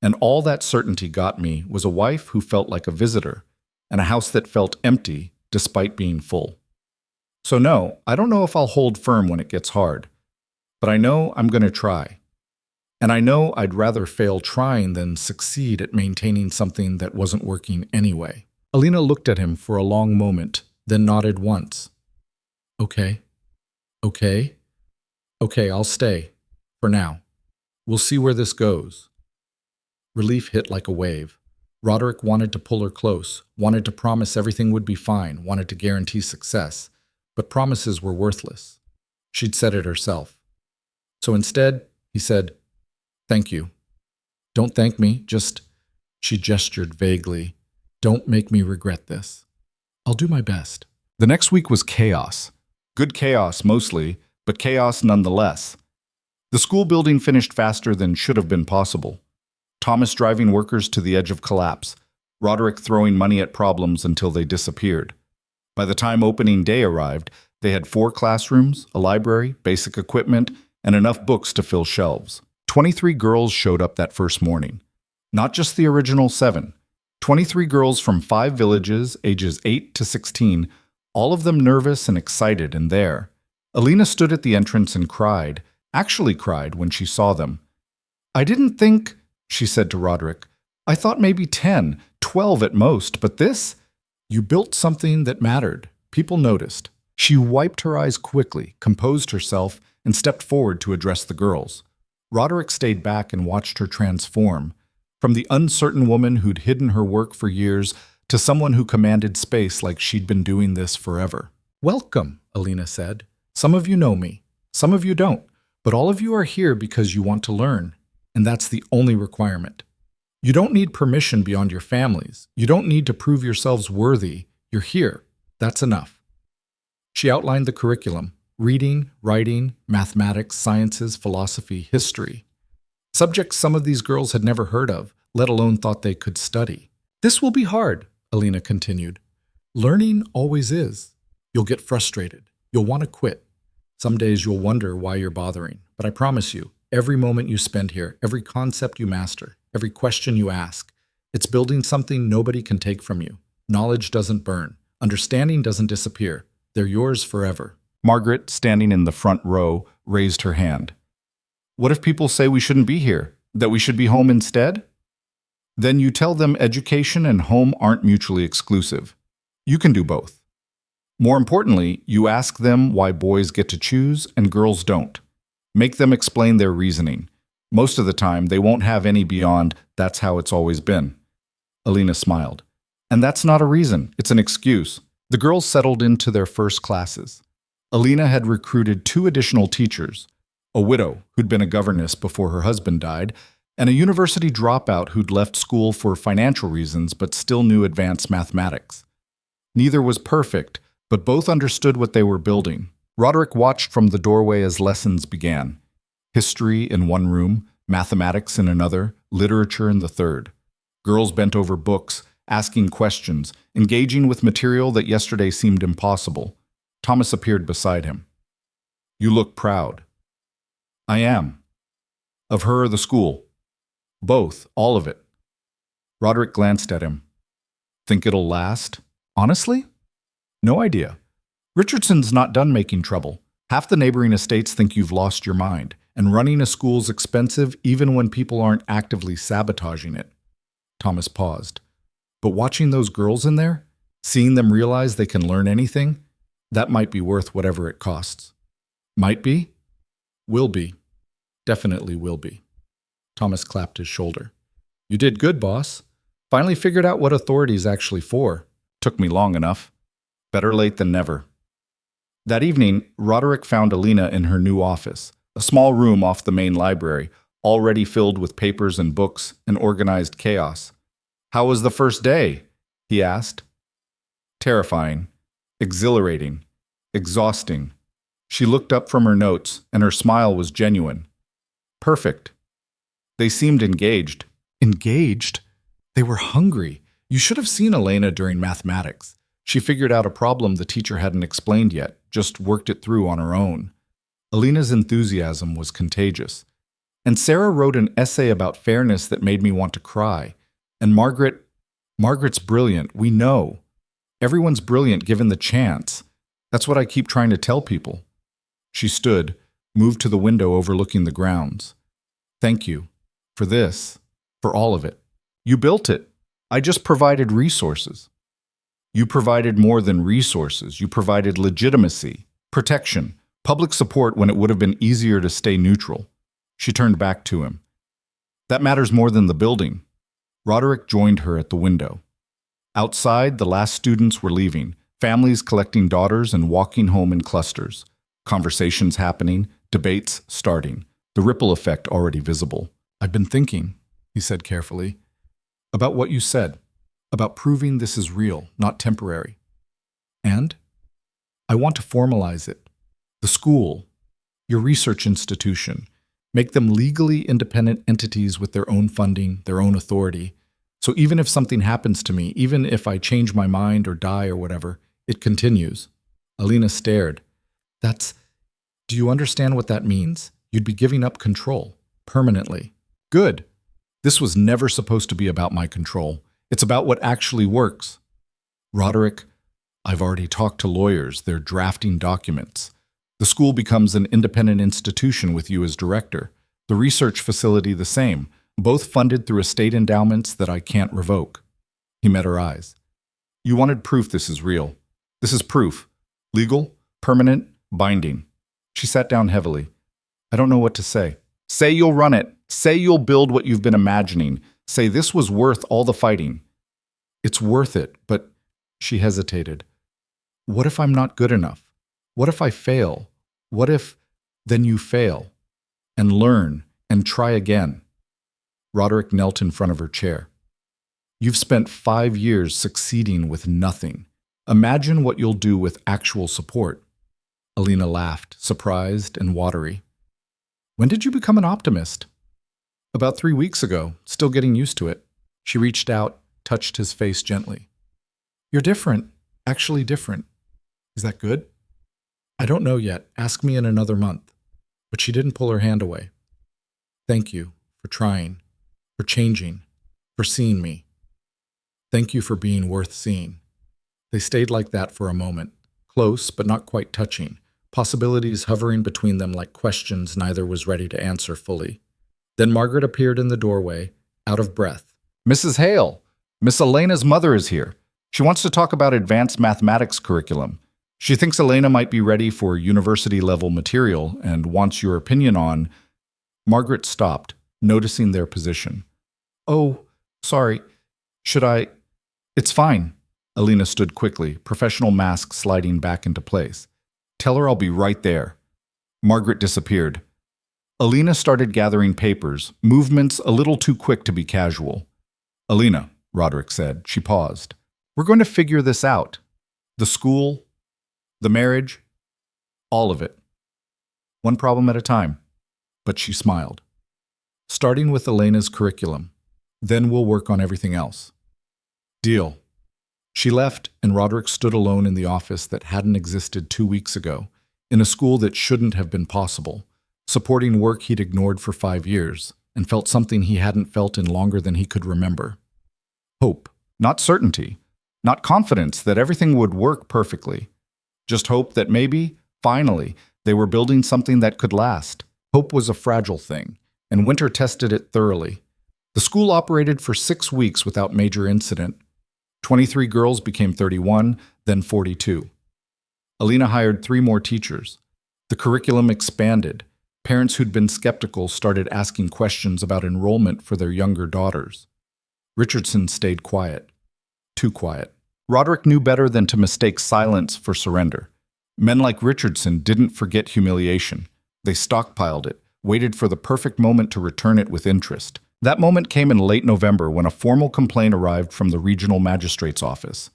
[SPEAKER 1] And all that certainty got me was a wife who felt like a visitor, and a house that felt empty despite being full. So no, I don't know if I'll hold firm when it gets hard, but I know I'm going to try. And I know I'd rather fail trying than succeed at maintaining something that wasn't working anyway. Alina looked at him for a long moment, then nodded once. Okay. Okay. Okay, I'll stay. For now. We'll see where this goes. Relief hit like a wave. Roderick wanted to pull her close, wanted to promise everything would be fine, wanted to guarantee success. But promises were worthless. She'd said it herself. So instead, he said, "Thank you. Don't thank me, just," she gestured vaguely, "don't make me regret this. I'll do my best." The next week was chaos. Good chaos mostly, but chaos nonetheless. The school building finished faster than should have been possible. Thomas driving workers to the edge of collapse, Roderick throwing money at problems until they disappeared. By the time opening day arrived, they had 4 classrooms, a library, basic equipment, and enough books to fill shelves. 23 girls showed up that first morning. Not just the original 7. 23 girls from 5 villages, ages 8 to 16, all of them nervous and excited and there. Alina stood at the entrance and cried, actually cried when she saw them. "I didn't think," she said to Roderick. "I thought maybe 10, 12 at most, but this? You built something that mattered. People noticed." She wiped her eyes quickly, composed herself, and stepped forward to address the girls. Roderick stayed back and watched her transform, from the uncertain woman who'd hidden her work for years to someone who commanded space like she'd been doing this forever. "Welcome," Alina said. "Some of you know me, some of you don't, but all of you are here because you want to learn, and that's the only requirement. You don't need permission beyond your families. You don't need to prove yourselves worthy. You're here. That's enough." She outlined the curriculum: reading, writing, mathematics, sciences, philosophy, history. Subjects some of these girls had never heard of, let alone thought they could study. "This will be hard," Alina continued. "Learning always is. You'll get frustrated. You'll want to quit. Some days you'll wonder why you're bothering. But I promise you, every moment you spend here, every concept you master, every question you ask, it's building something nobody can take from you. Knowledge doesn't burn. Understanding doesn't disappear. They're yours forever." Margaret, standing in the front row, raised her hand. "What if people say we shouldn't be here, that we should be home instead?" "Then you tell them education and home aren't mutually exclusive. You can do both. More importantly, you ask them why boys get to choose and girls don't. Make them explain their reasoning. Most of the time, they won't have any beyond, 'that's how it's always been.'" Alina smiled. "And that's not a reason, it's an excuse." The girls settled into their first classes. Alina had recruited 2 additional teachers, a widow who'd been a governess before her husband died, and a university dropout who'd left school for financial reasons but still knew advanced mathematics. Neither was perfect, but both understood what they were building. Roderick watched from the doorway as lessons began. History in one room, mathematics in another, literature in the third. Girls bent over books, asking questions, engaging with material that yesterday seemed impossible. Thomas appeared beside him. "You look proud." "I am." "Of her or the school?" "Both, all of it." Roderick glanced at him. Think it'll last? Honestly? No idea. Richardson's not done making trouble. Half the neighboring estates think you've lost your mind, and running a school's expensive even when people aren't actively sabotaging it. Thomas paused. But watching those girls in there, seeing them realize they can learn anything, that might be worth whatever it costs. Might be? Will be. Definitely will be. Thomas clapped his shoulder. You did good, boss. Finally figured out what authority's actually for. Took me long enough. Better late than never. That evening, Roderick found Alina in her new office, a small room off the main library, already filled with papers and books and organized chaos. How was the first day? He asked. Terrifying, exhilarating, exhausting. She looked up from her notes, and her smile was genuine. Perfect. They seemed engaged. Engaged? They were hungry. You should have seen Elena during mathematics. She figured out a problem the teacher hadn't explained yet, just worked it through on her own. Alina's enthusiasm was contagious. And Sarah wrote an essay about fairness that made me want to cry. And Margaret's brilliant, we know. Everyone's brilliant given the chance. That's what I keep trying to tell people. She stood, moved to the window overlooking the grounds. Thank you. For this. For all of it. You built it. I just provided resources. You provided more than resources. You provided legitimacy, protection, public support when it would have been easier to stay neutral. She turned back to him. That matters more than the building. Roderick joined her at the window. Outside, the last students were leaving, families collecting daughters and walking home in clusters. Conversations happening, debates starting, the ripple effect already visible. I've been thinking, he said carefully, about what you said, about proving this is real, not temporary. And I want to formalize it. The school, your research institution, make them legally independent entities with their own funding, their own authority. So even if something happens to me, even if I change my mind or die or whatever, it continues. Alina stared. Do you understand what that means? You'd be giving up control, permanently. Good. This was never supposed to be about my control. It's about what actually works. Roderick, I've already talked to lawyers. They're drafting documents. The school becomes an independent institution with you as director. The research facility the same, both funded through estate endowments that I can't revoke. He met her eyes. You wanted proof this is real. This is proof. Legal, permanent, binding. She sat down heavily. I don't know what to say. Say you'll run it. Say you'll build what you've been imagining. Say this was worth all the fighting. It's worth it, but she hesitated. What if I'm not good enough? What if I fail? What if then you fail and learn and try again? Roderick knelt in front of her chair. You've spent 5 years succeeding with nothing. Imagine what you'll do with actual support. Alina laughed, surprised and watery. When did you become an optimist? About 3 weeks ago, still getting used to it. She reached out, touched his face gently. You're different, actually different. Is that good? I don't know yet. Ask me in another month. But she didn't pull her hand away. Thank you for trying, for changing, for seeing me. Thank you for being worth seeing. They stayed like that for a moment, close but not quite touching, possibilities hovering between them like questions neither was ready to answer fully. Then Margaret appeared in the doorway, out of breath. Mrs. Hale, Miss Elena's mother is here. She wants to talk about advanced mathematics curriculum. She thinks Elena might be ready for university-level material and wants your opinion on... Margaret stopped, noticing their position. Oh, sorry. Should I... It's fine. Alina stood quickly, professional mask sliding back into place. Tell her I'll be right there. Margaret disappeared. Alina started gathering papers, movements a little too quick to be casual. Alina, Roderick said. She paused. We're going to figure this out. The school, the marriage, all of it. One problem at a time. But she smiled. Starting with Elena's curriculum. Then we'll work on everything else. Deal. She left, and Roderick stood alone in the office that hadn't existed 2 weeks ago, in a school that shouldn't have been possible, supporting work he'd ignored for 5 years, and felt something he hadn't felt in longer than he could remember. Hope, not certainty, Not confidence that everything would work perfectly. Just hope that maybe, finally, they were building something that could last. Hope was a fragile thing, and Winter tested it thoroughly. The school operated for 6 weeks without major incident. 23 girls became 31, then 42. Alina hired 3 more teachers. The curriculum expanded. Parents who'd been skeptical started asking questions about enrollment for their younger daughters. Richardson stayed quiet. Too quiet. Roderick knew better than to mistake silence for surrender. Men like Richardson didn't forget humiliation. They stockpiled it, waited for the perfect moment to return it with interest. That moment came in late November when a formal complaint arrived from the regional magistrate's office.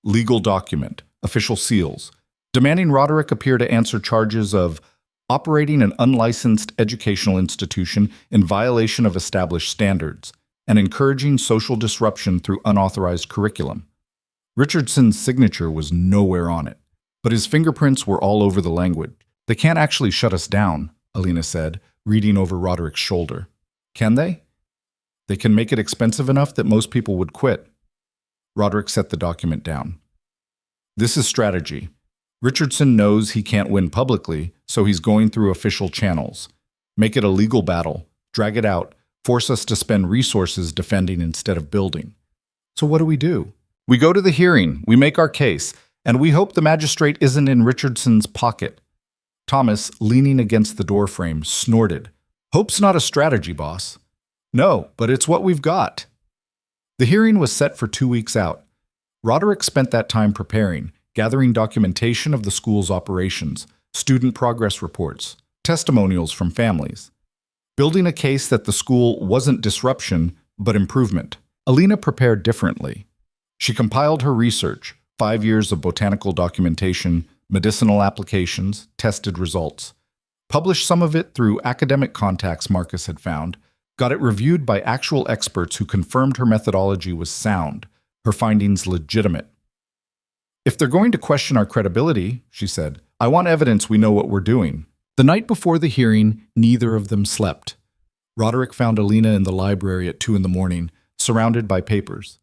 [SPEAKER 1] Legal document, official seals, demanding Roderick appear to answer charges of operating an unlicensed educational institution in violation of established standards, and encouraging social disruption through unauthorized curriculum. Richardson's signature was nowhere on it, but his fingerprints were all over the language. "They can't actually shut us down," Alina said, reading over Roderick's shoulder. "Can they?" "They can make it expensive enough that most people would quit." Roderick set the document down. "This is strategy. Richardson knows he can't win publicly, so he's going through official channels. Make it a legal battle, drag it out, force us to spend resources defending instead of building." "So what do? We go to the hearing, we make our case, and we hope the magistrate isn't in Richardson's pocket." Thomas, leaning against the doorframe, snorted. "Hope's not a strategy, boss." "No, but it's what we've got." The hearing was set for 2 weeks out. Roderick spent that time preparing, gathering documentation of the school's operations, student progress reports, testimonials from families, building a case that the school wasn't disruption, but improvement. Alina prepared differently. She compiled her research, 5 years of botanical documentation, medicinal applications, tested results, published some of it through academic contacts Marcus had found, got it reviewed by actual experts who confirmed her methodology was sound, her findings legitimate. "If they're going to question our credibility," she said, "I want evidence we know what we're doing." The night before the hearing, neither of them slept. Roderick found Alina in the library at 2 a.m, surrounded by papers.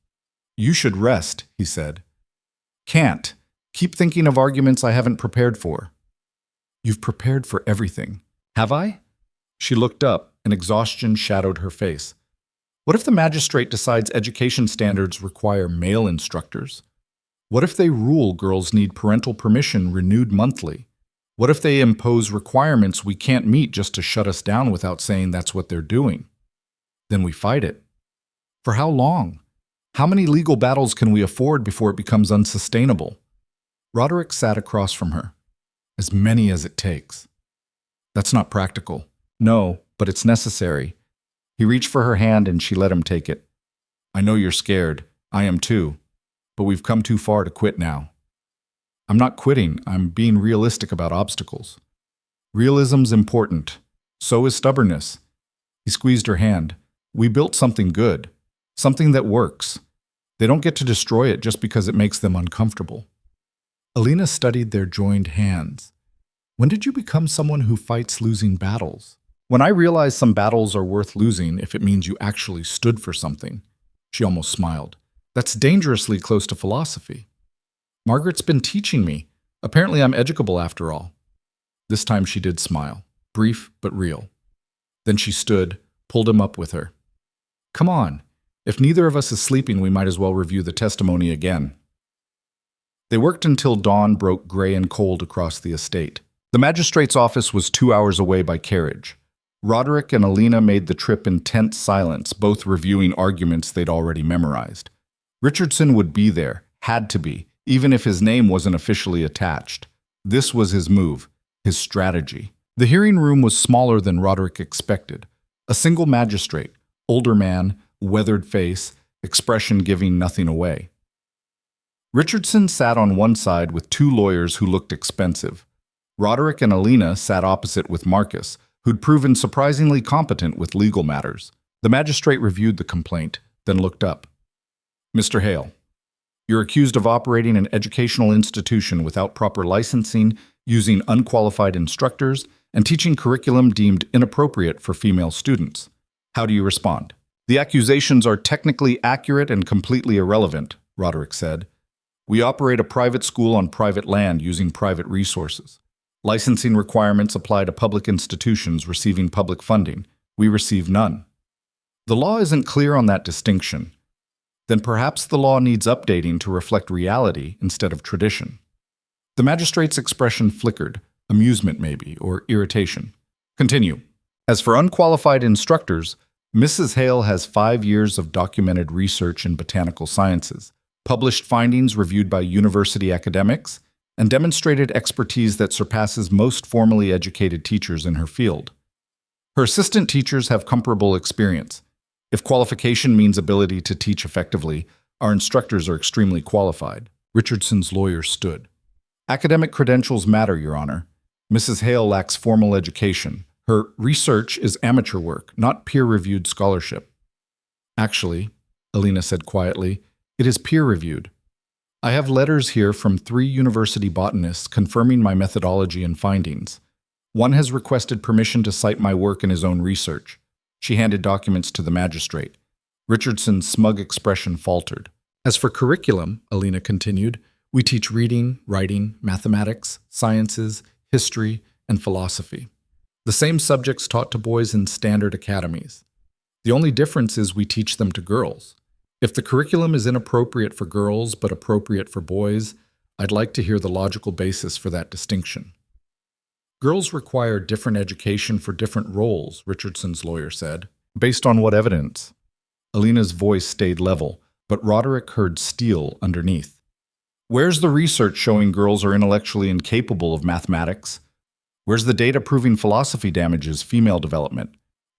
[SPEAKER 1] "You should rest," he said. "Can't. Keep thinking of arguments I haven't prepared for." "You've prepared for everything." "Have I?" She looked up, and exhaustion shadowed her face. "What if the magistrate decides education standards require male instructors? What if they rule girls need parental permission renewed monthly? What if they impose requirements we can't meet just to shut us down without saying that's what they're doing? Then we fight it. For how long? How many legal battles can we afford before it becomes unsustainable?" Roderick sat across from her. "As many as it takes." "That's not practical." "No, but it's necessary." He reached for her hand and she let him take it. "I know you're scared. I am too. But we've come too far to quit now." "I'm not quitting. I'm being realistic about obstacles." "Realism's important. So is stubbornness." He squeezed her hand. "We built something good. Something that works. They don't get to destroy it just because it makes them uncomfortable." Alina studied their joined hands. "When did you become someone who fights losing battles?" "When I realized some battles are worth losing if it means you actually stood for something." She almost smiled. "That's dangerously close to philosophy." "Margaret's been teaching me. Apparently I'm educable after all." This time she did smile, brief but real. Then she stood, pulled him up with her. "Come on. If neither of us is sleeping, we might as well review the testimony again." They worked until dawn broke gray and cold across the estate. The magistrate's office was 2 hours away by carriage. Roderick and Alina made the trip in tense silence, both reviewing arguments they'd already memorized. Richardson would be there, had to be, even if his name wasn't officially attached. This was his move, his strategy. The hearing room was smaller than Roderick expected. A single magistrate, older man, weathered face, expression giving nothing away. Richardson sat on one side with 2 lawyers who looked expensive. Roderick and Alina sat opposite with Marcus, who'd proven surprisingly competent with legal matters. The magistrate reviewed the complaint, then looked up. "Mr. Hale, you're accused of operating an educational institution without proper licensing, using unqualified instructors, and teaching curriculum deemed inappropriate for female students. How do you respond?" "The accusations are technically accurate and completely irrelevant," Roderick said. We operate a private school on private land using private resources. Licensing requirements apply to public institutions receiving public funding. We receive none. The law isn't clear on that distinction. Then perhaps the law needs updating to reflect reality instead of tradition. The magistrate's expression flickered, amusement maybe, or irritation. Continue. As for unqualified instructors, Mrs. Hale has 5 years of documented research in botanical sciences, published findings reviewed by university academics, and demonstrated expertise that surpasses most formally educated teachers in her field. Her assistant teachers have comparable experience. If qualification means ability to teach effectively, our instructors are extremely qualified. Richardson's lawyer stood. Academic credentials matter, Your Honor. Mrs. Hale lacks formal education. Her research is amateur work, not peer-reviewed scholarship. Actually, Alina said quietly, it is peer-reviewed. I have letters here from 3 university botanists confirming my methodology and findings. One has requested permission to cite my work in his own research. She handed documents to the magistrate. Richardson's smug expression faltered. As for curriculum, Alina continued, we teach reading, writing, mathematics, sciences, history, and philosophy. The same subjects taught to boys in standard academies. The only difference is we teach them to girls. If the curriculum is inappropriate for girls but appropriate for boys, I'd like to hear the logical basis for that distinction. Girls require different education for different roles, Richardson's lawyer said. Based on what evidence? Alina's voice stayed level, but Roderick heard steel underneath. Where's the research showing girls are intellectually incapable of mathematics? Where's the data proving philosophy damages female development?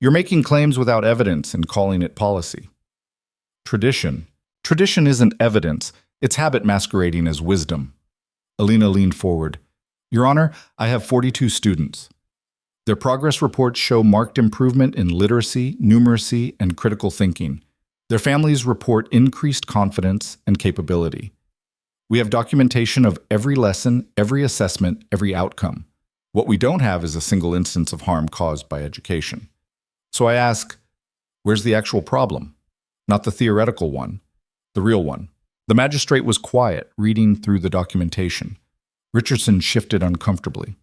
[SPEAKER 1] You're making claims without evidence and calling it policy. Tradition. Tradition isn't evidence, it's habit masquerading as wisdom. Alina leaned forward. Your Honor, I have 42 students. Their progress reports show marked improvement in literacy, numeracy, and critical thinking. Their families report increased confidence and capability. We have documentation of every lesson, every assessment, every outcome. What we don't have is a single instance of harm caused by education. So I ask, where's the actual problem? Not the theoretical one, the real one. The magistrate was quiet, reading through the documentation. Richardson shifted uncomfortably.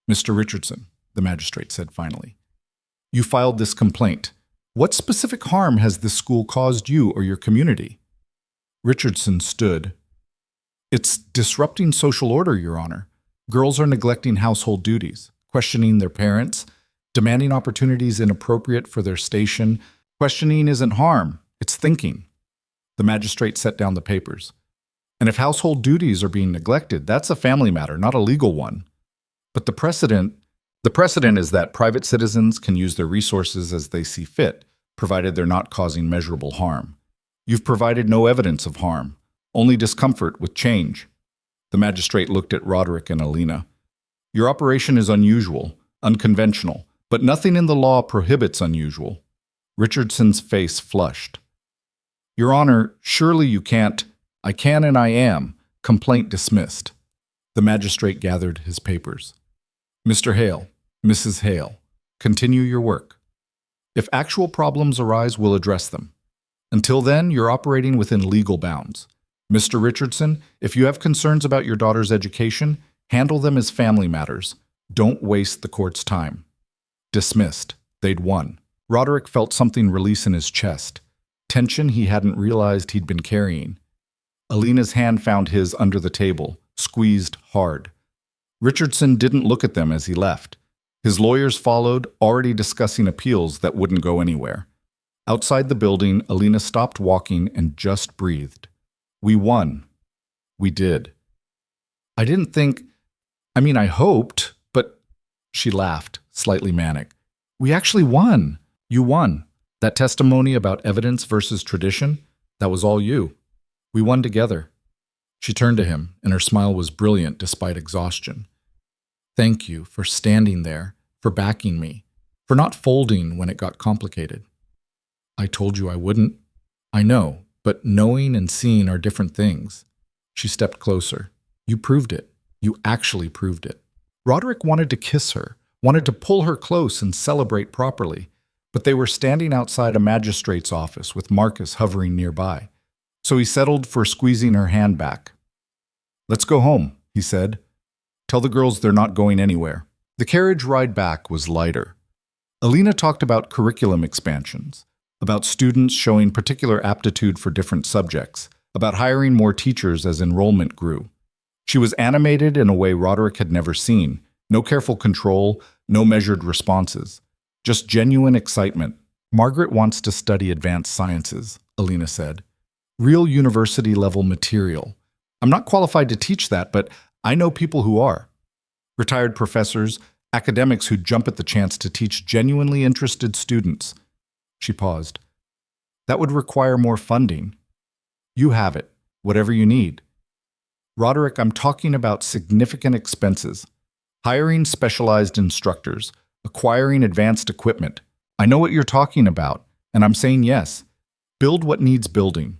[SPEAKER 1] Mr. Richardson, the magistrate said finally, you filed this complaint. What specific harm has this school caused you or your community? Richardson stood. It's disrupting social order, Your Honor. Girls are neglecting household duties, questioning their parents, demanding opportunities inappropriate for their station. Questioning isn't harm, it's thinking. The magistrate set down the papers. And if household duties are being neglected, that's a family matter, not a legal one. But the precedent is that private citizens can use their resources as they see fit, provided they're not causing measurable harm. You've provided no evidence of harm, only discomfort with change. The magistrate looked at Roderick and Alina. Your operation is unusual, unconventional, but nothing in the law prohibits unusual. Richardson's face flushed. Your Honor, surely you can't. I can and I am. Complaint dismissed. The magistrate gathered his papers. Mr. Hale, Mrs. Hale, continue your work. If actual problems arise, we'll address them. Until then, you're operating within legal bounds. Mr. Richardson, if you have concerns about your daughter's education, handle them as family matters. Don't waste the court's time. Dismissed. They'd won. Roderick felt something release in his chest. Tension he hadn't realized he'd been carrying. Alina's hand found his under the table, squeezed hard. Richardson didn't look at them as he left. His lawyers followed, already discussing appeals that wouldn't go anywhere. Outside the building, Alina stopped walking and just breathed. We won. We did. I hoped, but she laughed, slightly manic. We actually won. You won. That testimony about evidence versus tradition, that was all you. We won together. She turned to him, and her smile was brilliant despite exhaustion. Thank you for standing there, for backing me, for not folding when it got complicated. I told you I wouldn't. I know, but knowing and seeing are different things. She stepped closer. You proved it. You actually proved it. Roderick wanted to kiss her, wanted to pull her close and celebrate properly, but they were standing outside a magistrate's office with Marcus hovering nearby. So he settled for squeezing her hand back. Let's go home, he said. Tell the girls they're not going anywhere. The carriage ride back was lighter. Alina talked about curriculum expansions, about students showing particular aptitude for different subjects, about hiring more teachers as enrollment grew. She was animated in a way Roderick had never seen. No careful control, no measured responses. Just genuine excitement. Margaret wants to study advanced sciences, Alina said. Real university-level material. I'm not qualified to teach that, but I know people who are. Retired professors, academics who jump at the chance to teach genuinely interested students. She paused. That would require more funding. You have it, whatever you need. Roderick, I'm talking about significant expenses. Hiring specialized instructors, acquiring advanced equipment. I know what you're talking about, and I'm saying yes. Build what needs building.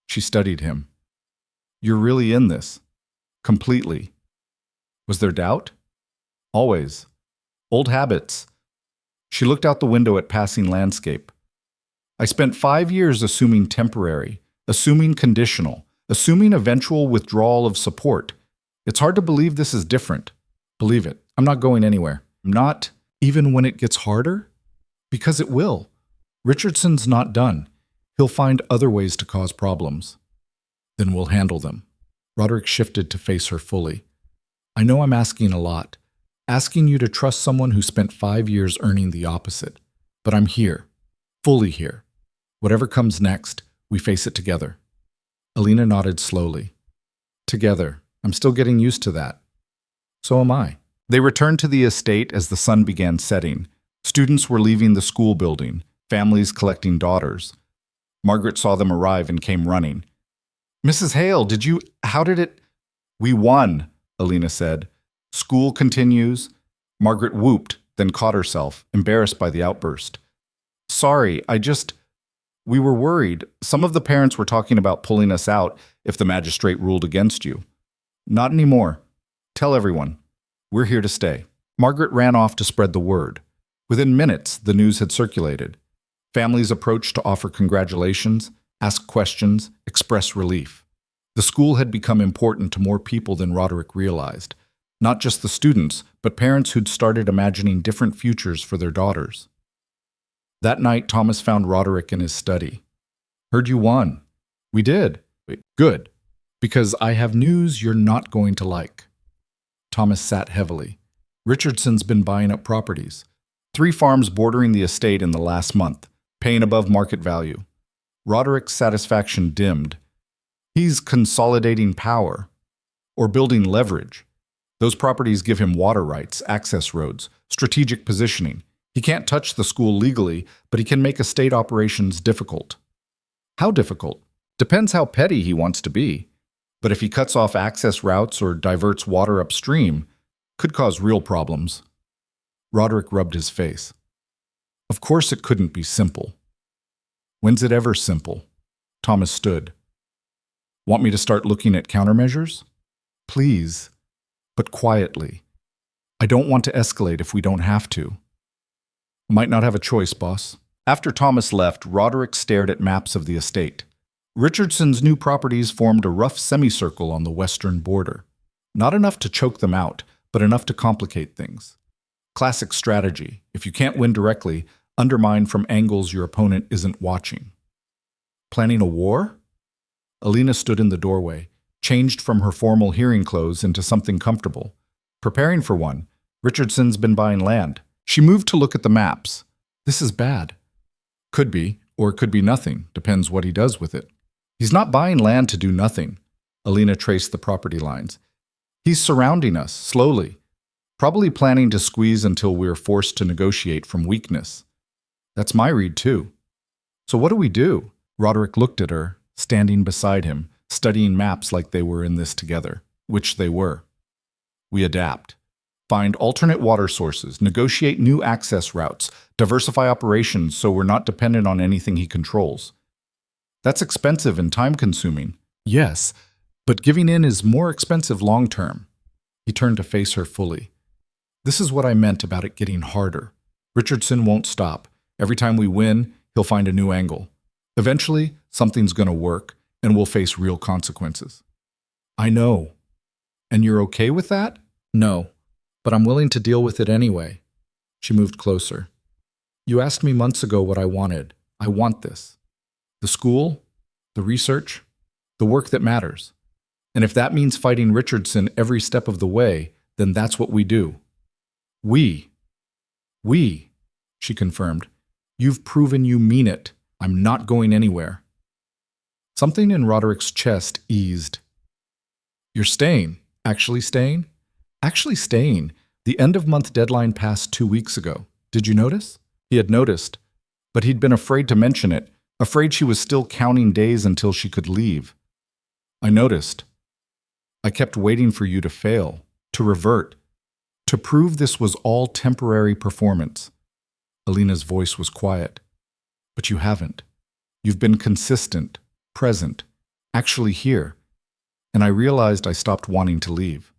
[SPEAKER 1] She studied him. You're really in this. Completely. Was there doubt? Always. Old habits. She looked out the window at passing landscape. I spent 5 years assuming temporary, assuming conditional, assuming eventual withdrawal of support. It's hard to believe this is different. Believe it. I'm not going anywhere. Not even when it gets harder? Because it will. Richardson's not done. He'll find other ways to cause problems. Then we'll handle them. Roderick shifted to face her fully. I know I'm asking a lot. Asking you to trust someone who spent 5 years earning the opposite. But I'm here. Fully here. Whatever comes next, we face it together. Alina nodded slowly. Together. I'm still getting used to that. So am I. They returned to the estate as the sun began setting. Students were leaving the school building, families collecting daughters. Margaret saw them arrive and came running. Mrs. Hale, how did it? We won, Alina said. School continues. Margaret whooped, then caught herself, embarrassed by the outburst. Sorry, we were worried. Some of the parents were talking about pulling us out if the magistrate ruled against you. Not anymore. Tell everyone. We're here to stay. Margaret ran off to spread the word. Within minutes, the news had circulated. Families approached to offer congratulations, ask questions, express relief. The school had become important to more people than Roderick realized. Not just the students, but parents who'd started imagining different futures for their daughters. That night, Thomas found Roderick in his study. Heard you won. We did. Good. Because I have news you're not going to like. Thomas sat heavily. Richardson's been buying up properties. 3 farms bordering the estate in the last month, paying above market value. Roderick's satisfaction dimmed. He's consolidating power. Or building leverage. Those properties give him water rights, access roads, strategic positioning. He can't touch the school legally, but he can make estate operations difficult. How difficult? Depends how petty he wants to be. But if he cuts off access routes or diverts water upstream, could cause real problems. Roderick rubbed his face. Of course it couldn't be simple. When's it ever simple? Thomas stood. Want me to start looking at countermeasures? Please, but quietly. I don't want to escalate if we don't have to. Might not have a choice, boss. After Thomas left, Roderick stared at maps of the estate. Richardson's new properties formed a rough semicircle on the western border. Not enough to choke them out, but enough to complicate things. Classic strategy. If you can't win directly, undermine from angles your opponent isn't watching. Planning a war? Alina stood in the doorway, changed from her formal hearing clothes into something comfortable. Preparing for one. Richardson's been buying land. She moved to look at the maps. This is bad. Could be, or it could be nothing. Depends what he does with it. He's not buying land to do nothing. Alina traced the property lines. He's surrounding us, slowly. Probably planning to squeeze until we're forced to negotiate from weakness. That's my read, too. So what do we do? Roderick looked at her, standing beside him, studying maps like they were in this together, which they were. We adapt. Find alternate water sources, negotiate new access routes, diversify operations so we're not dependent on anything he controls. That's expensive and time-consuming. Yes, but giving in is more expensive long-term. He turned to face her fully. This is what I meant about it getting harder. Richardson won't stop. Every time we win, he'll find a new angle. Eventually, something's going to work, and we'll face real consequences. I know. And you're okay with that? No, but I'm willing to deal with it anyway. She moved closer. You asked me months ago what I wanted. I want this. The school, the research, the work that matters. And if that means fighting Richardson every step of the way, then that's what we do. We, she confirmed. You've proven you mean it. I'm not going anywhere. Something in Roderick's chest eased. You're staying. Actually staying? Actually staying. The end-of-month deadline passed 2 weeks ago. Did you notice? He had noticed, but he'd been afraid to mention it, afraid she was still counting days until she could leave. I noticed. I kept waiting for you to fail, to revert, to prove this was all temporary performance. Alina's voice was quiet. But you haven't. You've been consistent, present, actually here. And I realized I stopped wanting to leave.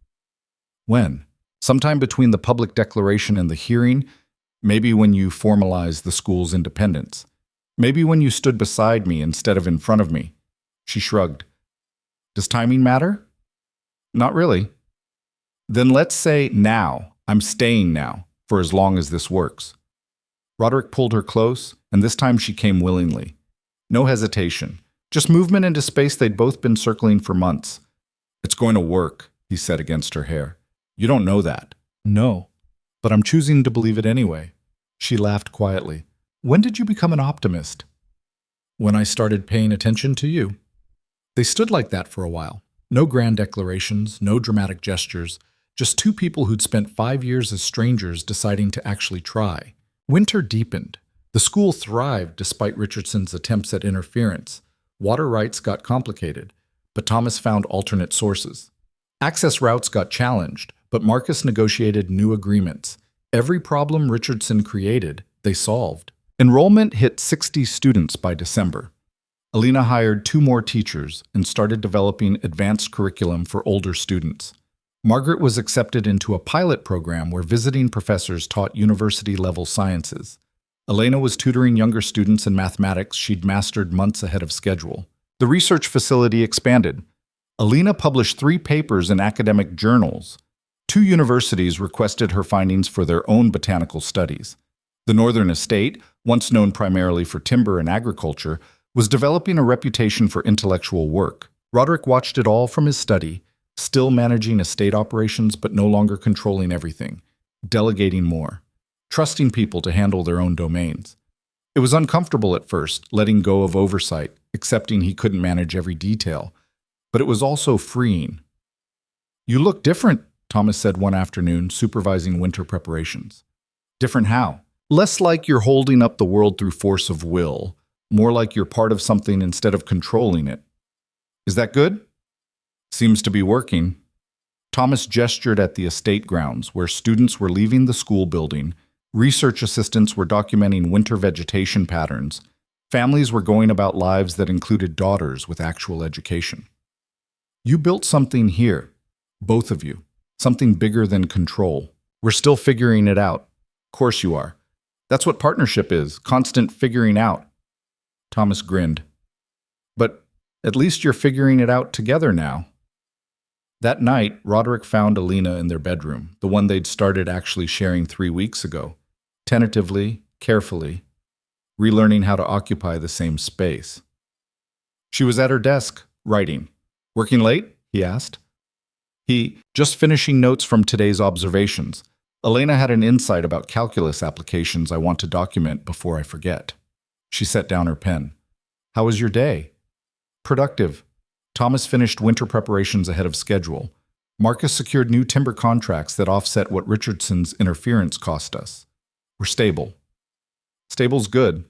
[SPEAKER 1] When? Sometime between the public declaration and the hearing, maybe when you formalized the school's independence. Maybe when you stood beside me instead of in front of me. She shrugged. Does timing matter? Not really. Then let's say now. I'm staying now, for as long as this works. Roderick pulled her close, and this time she came willingly. No hesitation, just movement into space they'd both been circling for months. It's going to work, he said against her hair. You don't know that. No, but I'm choosing to believe it anyway. She laughed quietly. When did you become an optimist? When I started paying attention to you. They stood like that for a while. No grand declarations, no dramatic gestures, just two people who'd spent 5 years as strangers deciding to actually try. Winter deepened. The school thrived despite Richardson's attempts at interference. Water rights got complicated, but Thomas found alternate sources. Access routes got challenged, but Marcus negotiated new agreements. Every problem Richardson created, they solved. Enrollment hit 60 students by December. Alina hired 2 more teachers and started developing advanced curriculum for older students. Margaret was accepted into a pilot program where visiting professors taught university-level sciences. Elena was tutoring younger students in mathematics she'd mastered months ahead of schedule. The research facility expanded. Alina published 3 papers in academic journals. 2 universities requested her findings for their own botanical studies. The Northern Estate, once known primarily for timber and agriculture, was developing a reputation for intellectual work. Roderick watched it all from his study, still managing estate operations but no longer controlling everything, delegating more, trusting people to handle their own domains. It was uncomfortable at first, letting go of oversight, accepting he couldn't manage every detail, but it was also freeing. You look different, Thomas said one afternoon, supervising winter preparations. Different how? Less like you're holding up the world through force of will, more like you're part of something instead of controlling it. Is that good? Seems to be working. Thomas gestured at the estate grounds, where students were leaving the school building, research assistants were documenting winter vegetation patterns, families were going about lives that included daughters with actual education. You built something here, both of you, something bigger than control. We're still figuring it out. Of course you are. That's what partnership is, constant figuring out. Thomas grinned. But at least you're figuring it out together now. That night, Roderick found Alina in their bedroom, the one they'd started actually sharing 3 weeks ago, tentatively, carefully, relearning how to occupy the same space. She was at her desk, writing. Working late? He asked. Just finishing notes from today's observations. Elena had an insight about calculus applications I want to document before I forget. She set down her pen. How was your day? Productive. Thomas finished winter preparations ahead of schedule. Marcus secured new timber contracts that offset what Richardson's interference cost us. We're stable. Stable's good.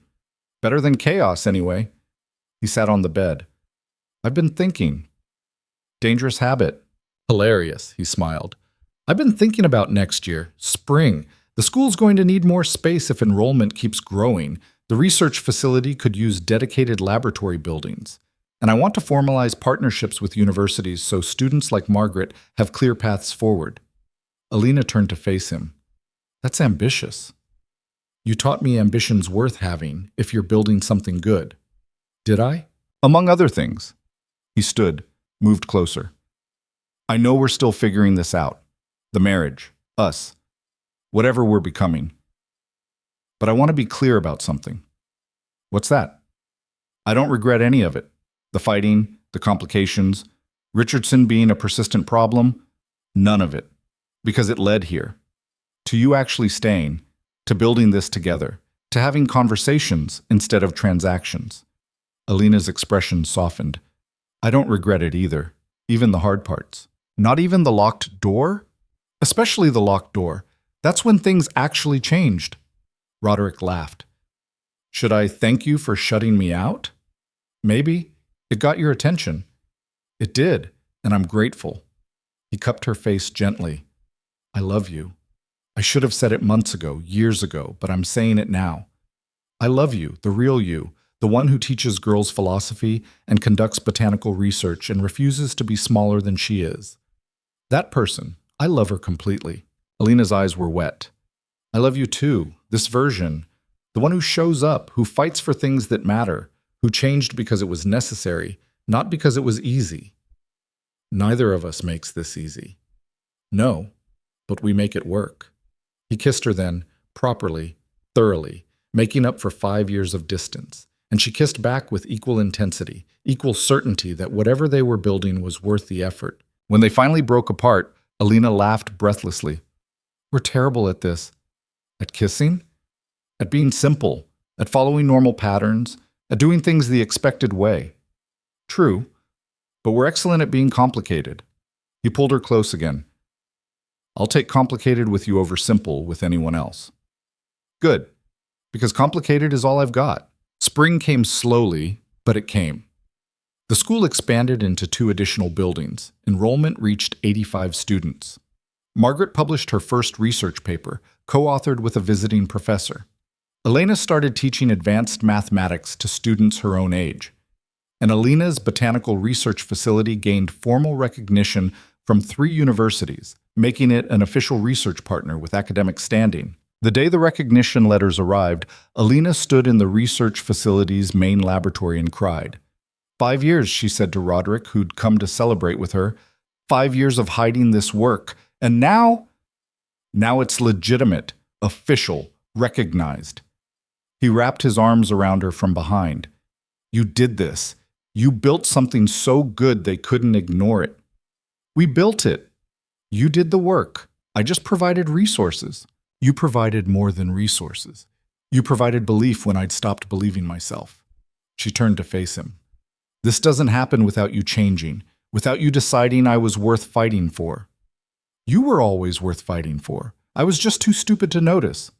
[SPEAKER 1] Better than chaos, anyway. He sat on the bed. I've been thinking. Dangerous habit. Hilarious, he smiled. I've been thinking about next year, spring. The school's going to need more space if enrollment keeps growing. The research facility could use dedicated laboratory buildings. And I want to formalize partnerships with universities so students like Margaret have clear paths forward. Alina turned to face him. That's ambitious. You taught me ambition's worth having if you're building something good. Did I? Among other things. He stood, moved closer. I know we're still figuring this out. The marriage, us, whatever we're becoming. But I want to be clear about something. What's that? I don't regret any of it. The fighting, the complications, Richardson being a persistent problem, none of it. Because it led here. To you actually staying, to building this together, to having conversations instead of transactions. Alina's expression softened. I don't regret it either, even the hard parts. Not even the locked door? Especially the locked door. That's when things actually changed. Roderick laughed. Should I thank you for shutting me out? Maybe. It got your attention. It did, and I'm grateful. He cupped her face gently. I love you. I should have said it months ago, years ago, but I'm saying it now. I love you, the real you, the one who teaches girls philosophy and conducts botanical research and refuses to be smaller than she is. That person, I love her completely. Alina's eyes were wet. I love you too, this version, the one who shows up, who fights for things that matter, who changed because it was necessary, not because it was easy. Neither of us makes this easy. No, but we make it work. He kissed her then, properly, thoroughly, making up for 5 years of distance, and she kissed back with equal intensity, equal certainty that whatever they were building was worth the effort. When they finally broke apart, Alina laughed breathlessly. We're terrible at this. At kissing? At being simple, at following normal patterns, at doing things the expected way. True, but we're excellent at being complicated. He pulled her close again. I'll take complicated with you over simple with anyone else. Good, because complicated is all I've got. Spring came slowly, but it came. The school expanded into 2 additional buildings. Enrollment reached 85 students. Margaret published her first research paper, co-authored with a visiting professor. Elena started teaching advanced mathematics to students her own age. And Alina's botanical research facility gained formal recognition from 3 universities, making it an official research partner with academic standing. The day the recognition letters arrived, Alina stood in the research facility's main laboratory and cried. 5 years, she said to Roderick, who'd come to celebrate with her. 5 years of hiding this work. And now it's legitimate, official, recognized. He wrapped his arms around her from behind. You did this. You built something so good they couldn't ignore it. We built it. You did the work. I just provided resources. You provided more than resources. You provided belief when I'd stopped believing myself. She turned to face him. This doesn't happen without you changing, without you deciding I was worth fighting for. You were always worth fighting for. I was just too stupid to notice.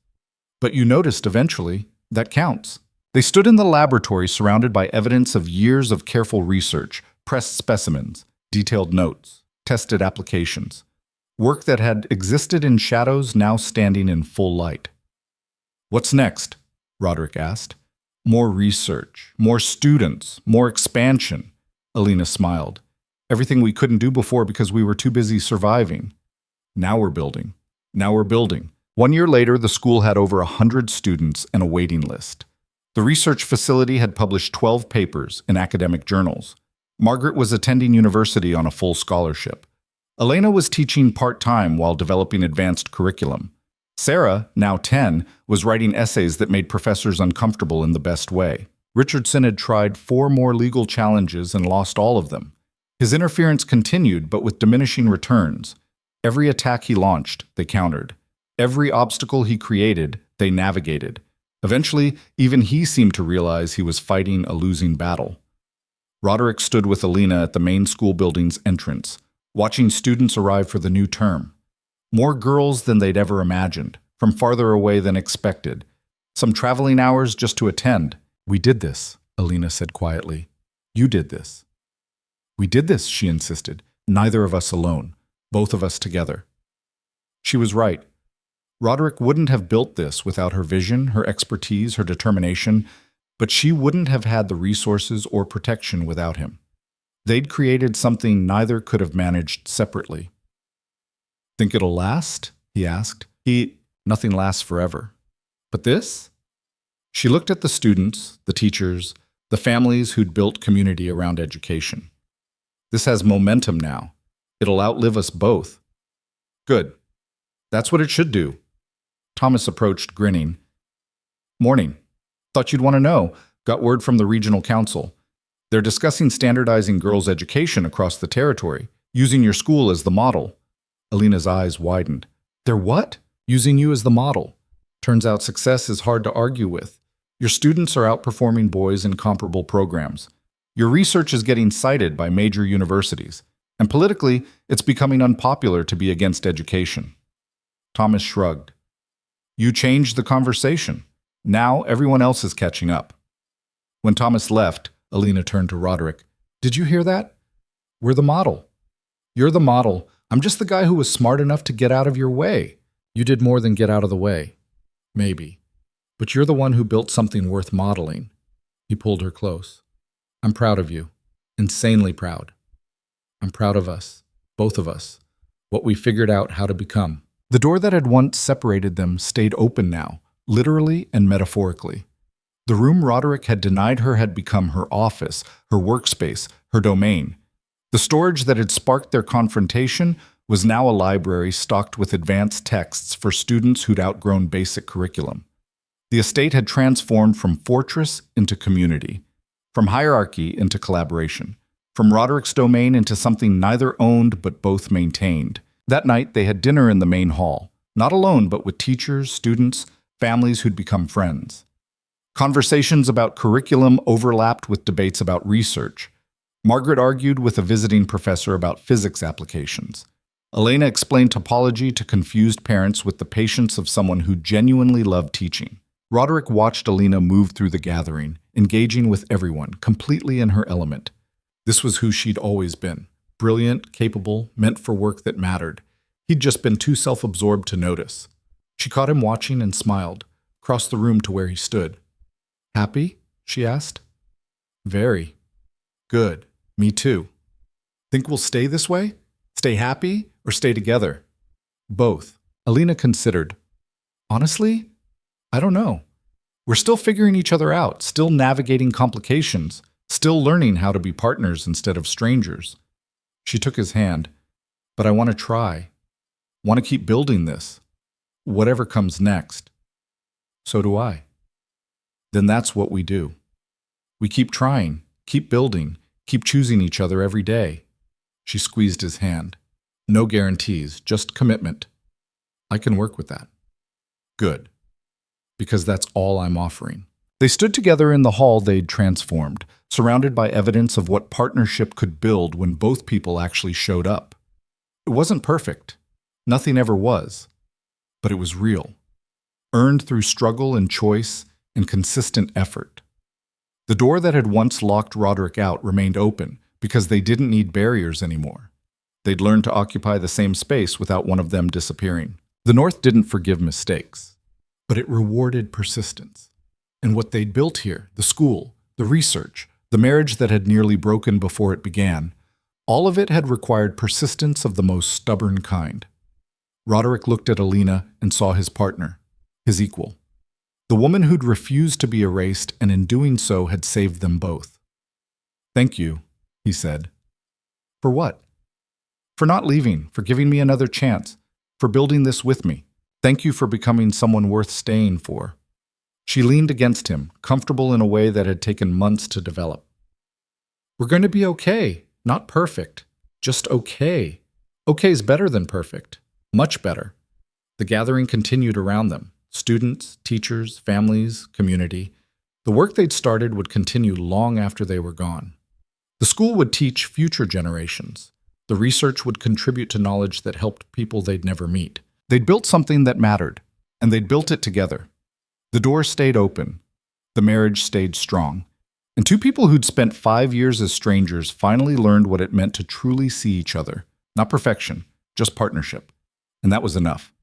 [SPEAKER 1] But you noticed eventually. That counts. They stood in the laboratory surrounded by evidence of years of careful research, pressed specimens, detailed notes, tested applications. Work that had existed in shadows now standing in full light. What's next? Roderick asked. More research, more students, more expansion. Alina smiled. Everything we couldn't do before because we were too busy surviving. Now we're building. Now we're building. 1 year later, the school had over 100 students and a waiting list. The research facility had published 12 papers in academic journals. Margaret was attending university on a full scholarship. Elena was teaching part-time while developing advanced curriculum. Sarah, now 10, was writing essays that made professors uncomfortable in the best way. Richardson had tried 4 more legal challenges and lost all of them. His interference continued, but with diminishing returns. Every attack he launched, they countered. Every obstacle he created, they navigated. Eventually, even he seemed to realize he was fighting a losing battle. Roderick stood with Alina at the main school building's entrance, watching students arrive for the new term. More girls than they'd ever imagined, from farther away than expected. Some traveling hours just to attend. We did this, Alina said quietly. You did this. We did this, she insisted. Neither of us alone. Both of us together. She was right. Roderick wouldn't have built this without her vision, her expertise, her determination, but she wouldn't have had the resources or protection without him. They'd created something neither could have managed separately. Think it'll last? He asked. Nothing lasts forever. But this? She looked at the students, the teachers, the families who'd built community around education. This has momentum now. It'll outlive us both. Good. That's what it should do. Thomas approached, grinning. Morning. Thought you'd want to know. Got word from the regional council. They're discussing standardizing girls' education across the territory, using your school as the model. Alina's eyes widened. They're what? Using you as the model. Turns out success is hard to argue with. Your students are outperforming boys in comparable programs. Your research is getting cited by major universities. And politically, it's becoming unpopular to be against education. Thomas shrugged. You changed the conversation. Now everyone else is catching up. When Thomas left, Alina turned to Roderick. Did you hear that? We're the model. You're the model. I'm just the guy who was smart enough to get out of your way. You did more than get out of the way. Maybe. But you're the one who built something worth modeling. He pulled her close. I'm proud of you. Insanely proud. I'm proud of us. Both of us. What we figured out how to become. The door that had once separated them stayed open now, literally and metaphorically. The room Roderick had denied her had become her office, her workspace, her domain. The storage that had sparked their confrontation was now a library stocked with advanced texts for students who'd outgrown basic curriculum. The estate had transformed from fortress into community, from hierarchy into collaboration, from Roderick's domain into something neither owned but both maintained. That night, they had dinner in the main hall, not alone but with teachers, students, families who'd become friends. Conversations about curriculum overlapped with debates about research. Margaret argued with a visiting professor about physics applications. Elena explained topology to confused parents with the patience of someone who genuinely loved teaching. Roderick watched Alina move through the gathering, engaging with everyone, completely in her element. This was who she'd always been. Brilliant, capable, meant for work that mattered. He'd just been too self-absorbed to notice. She caught him watching and smiled, crossed the room to where he stood. Happy? She asked. Very. Good. Me too. Think we'll stay this way? Stay happy or stay together? Both. Alina considered. Honestly, I don't know. We're still figuring each other out, still navigating complications, still learning how to be partners instead of strangers. She took his hand. But I want to try. Want to keep building this. Whatever comes next. So do I. Then that's what we do. We keep trying, keep building, keep choosing each other every day. She squeezed his hand. No guarantees, just commitment. I can work with that. Good. Because that's all I'm offering. They stood together in the hall they'd transformed, surrounded by evidence of what partnership could build when both people actually showed up. It wasn't perfect. Nothing ever was. But it was real. Earned through struggle and choice and consistent effort. The door that had once locked Roderick out remained open because they didn't need barriers anymore. They'd learned to occupy the same space without one of them disappearing. The North didn't forgive mistakes, but it rewarded persistence. And what they'd built here, the school, the research, the marriage that had nearly broken before it began, all of it had required persistence of the most stubborn kind. Roderick looked at Alina and saw his partner, his equal. The woman who'd refused to be erased and in doing so had saved them both. Thank you, he said. For what? For not leaving, for giving me another chance, for building this with me. Thank you for becoming someone worth staying for. She leaned against him, comfortable in a way that had taken months to develop. We're going to be okay, not perfect, just okay. Okay's better than perfect, much better. The gathering continued around them. Students, teachers, families, community. The work they'd started would continue long after they were gone. The school would teach future generations. The research would contribute to knowledge that helped people they'd never meet. They'd built something that mattered, and they'd built it together. The door stayed open. The marriage stayed strong. And two people who'd spent 5 years as strangers finally learned what it meant to truly see each other. Not perfection, just partnership. And that was enough.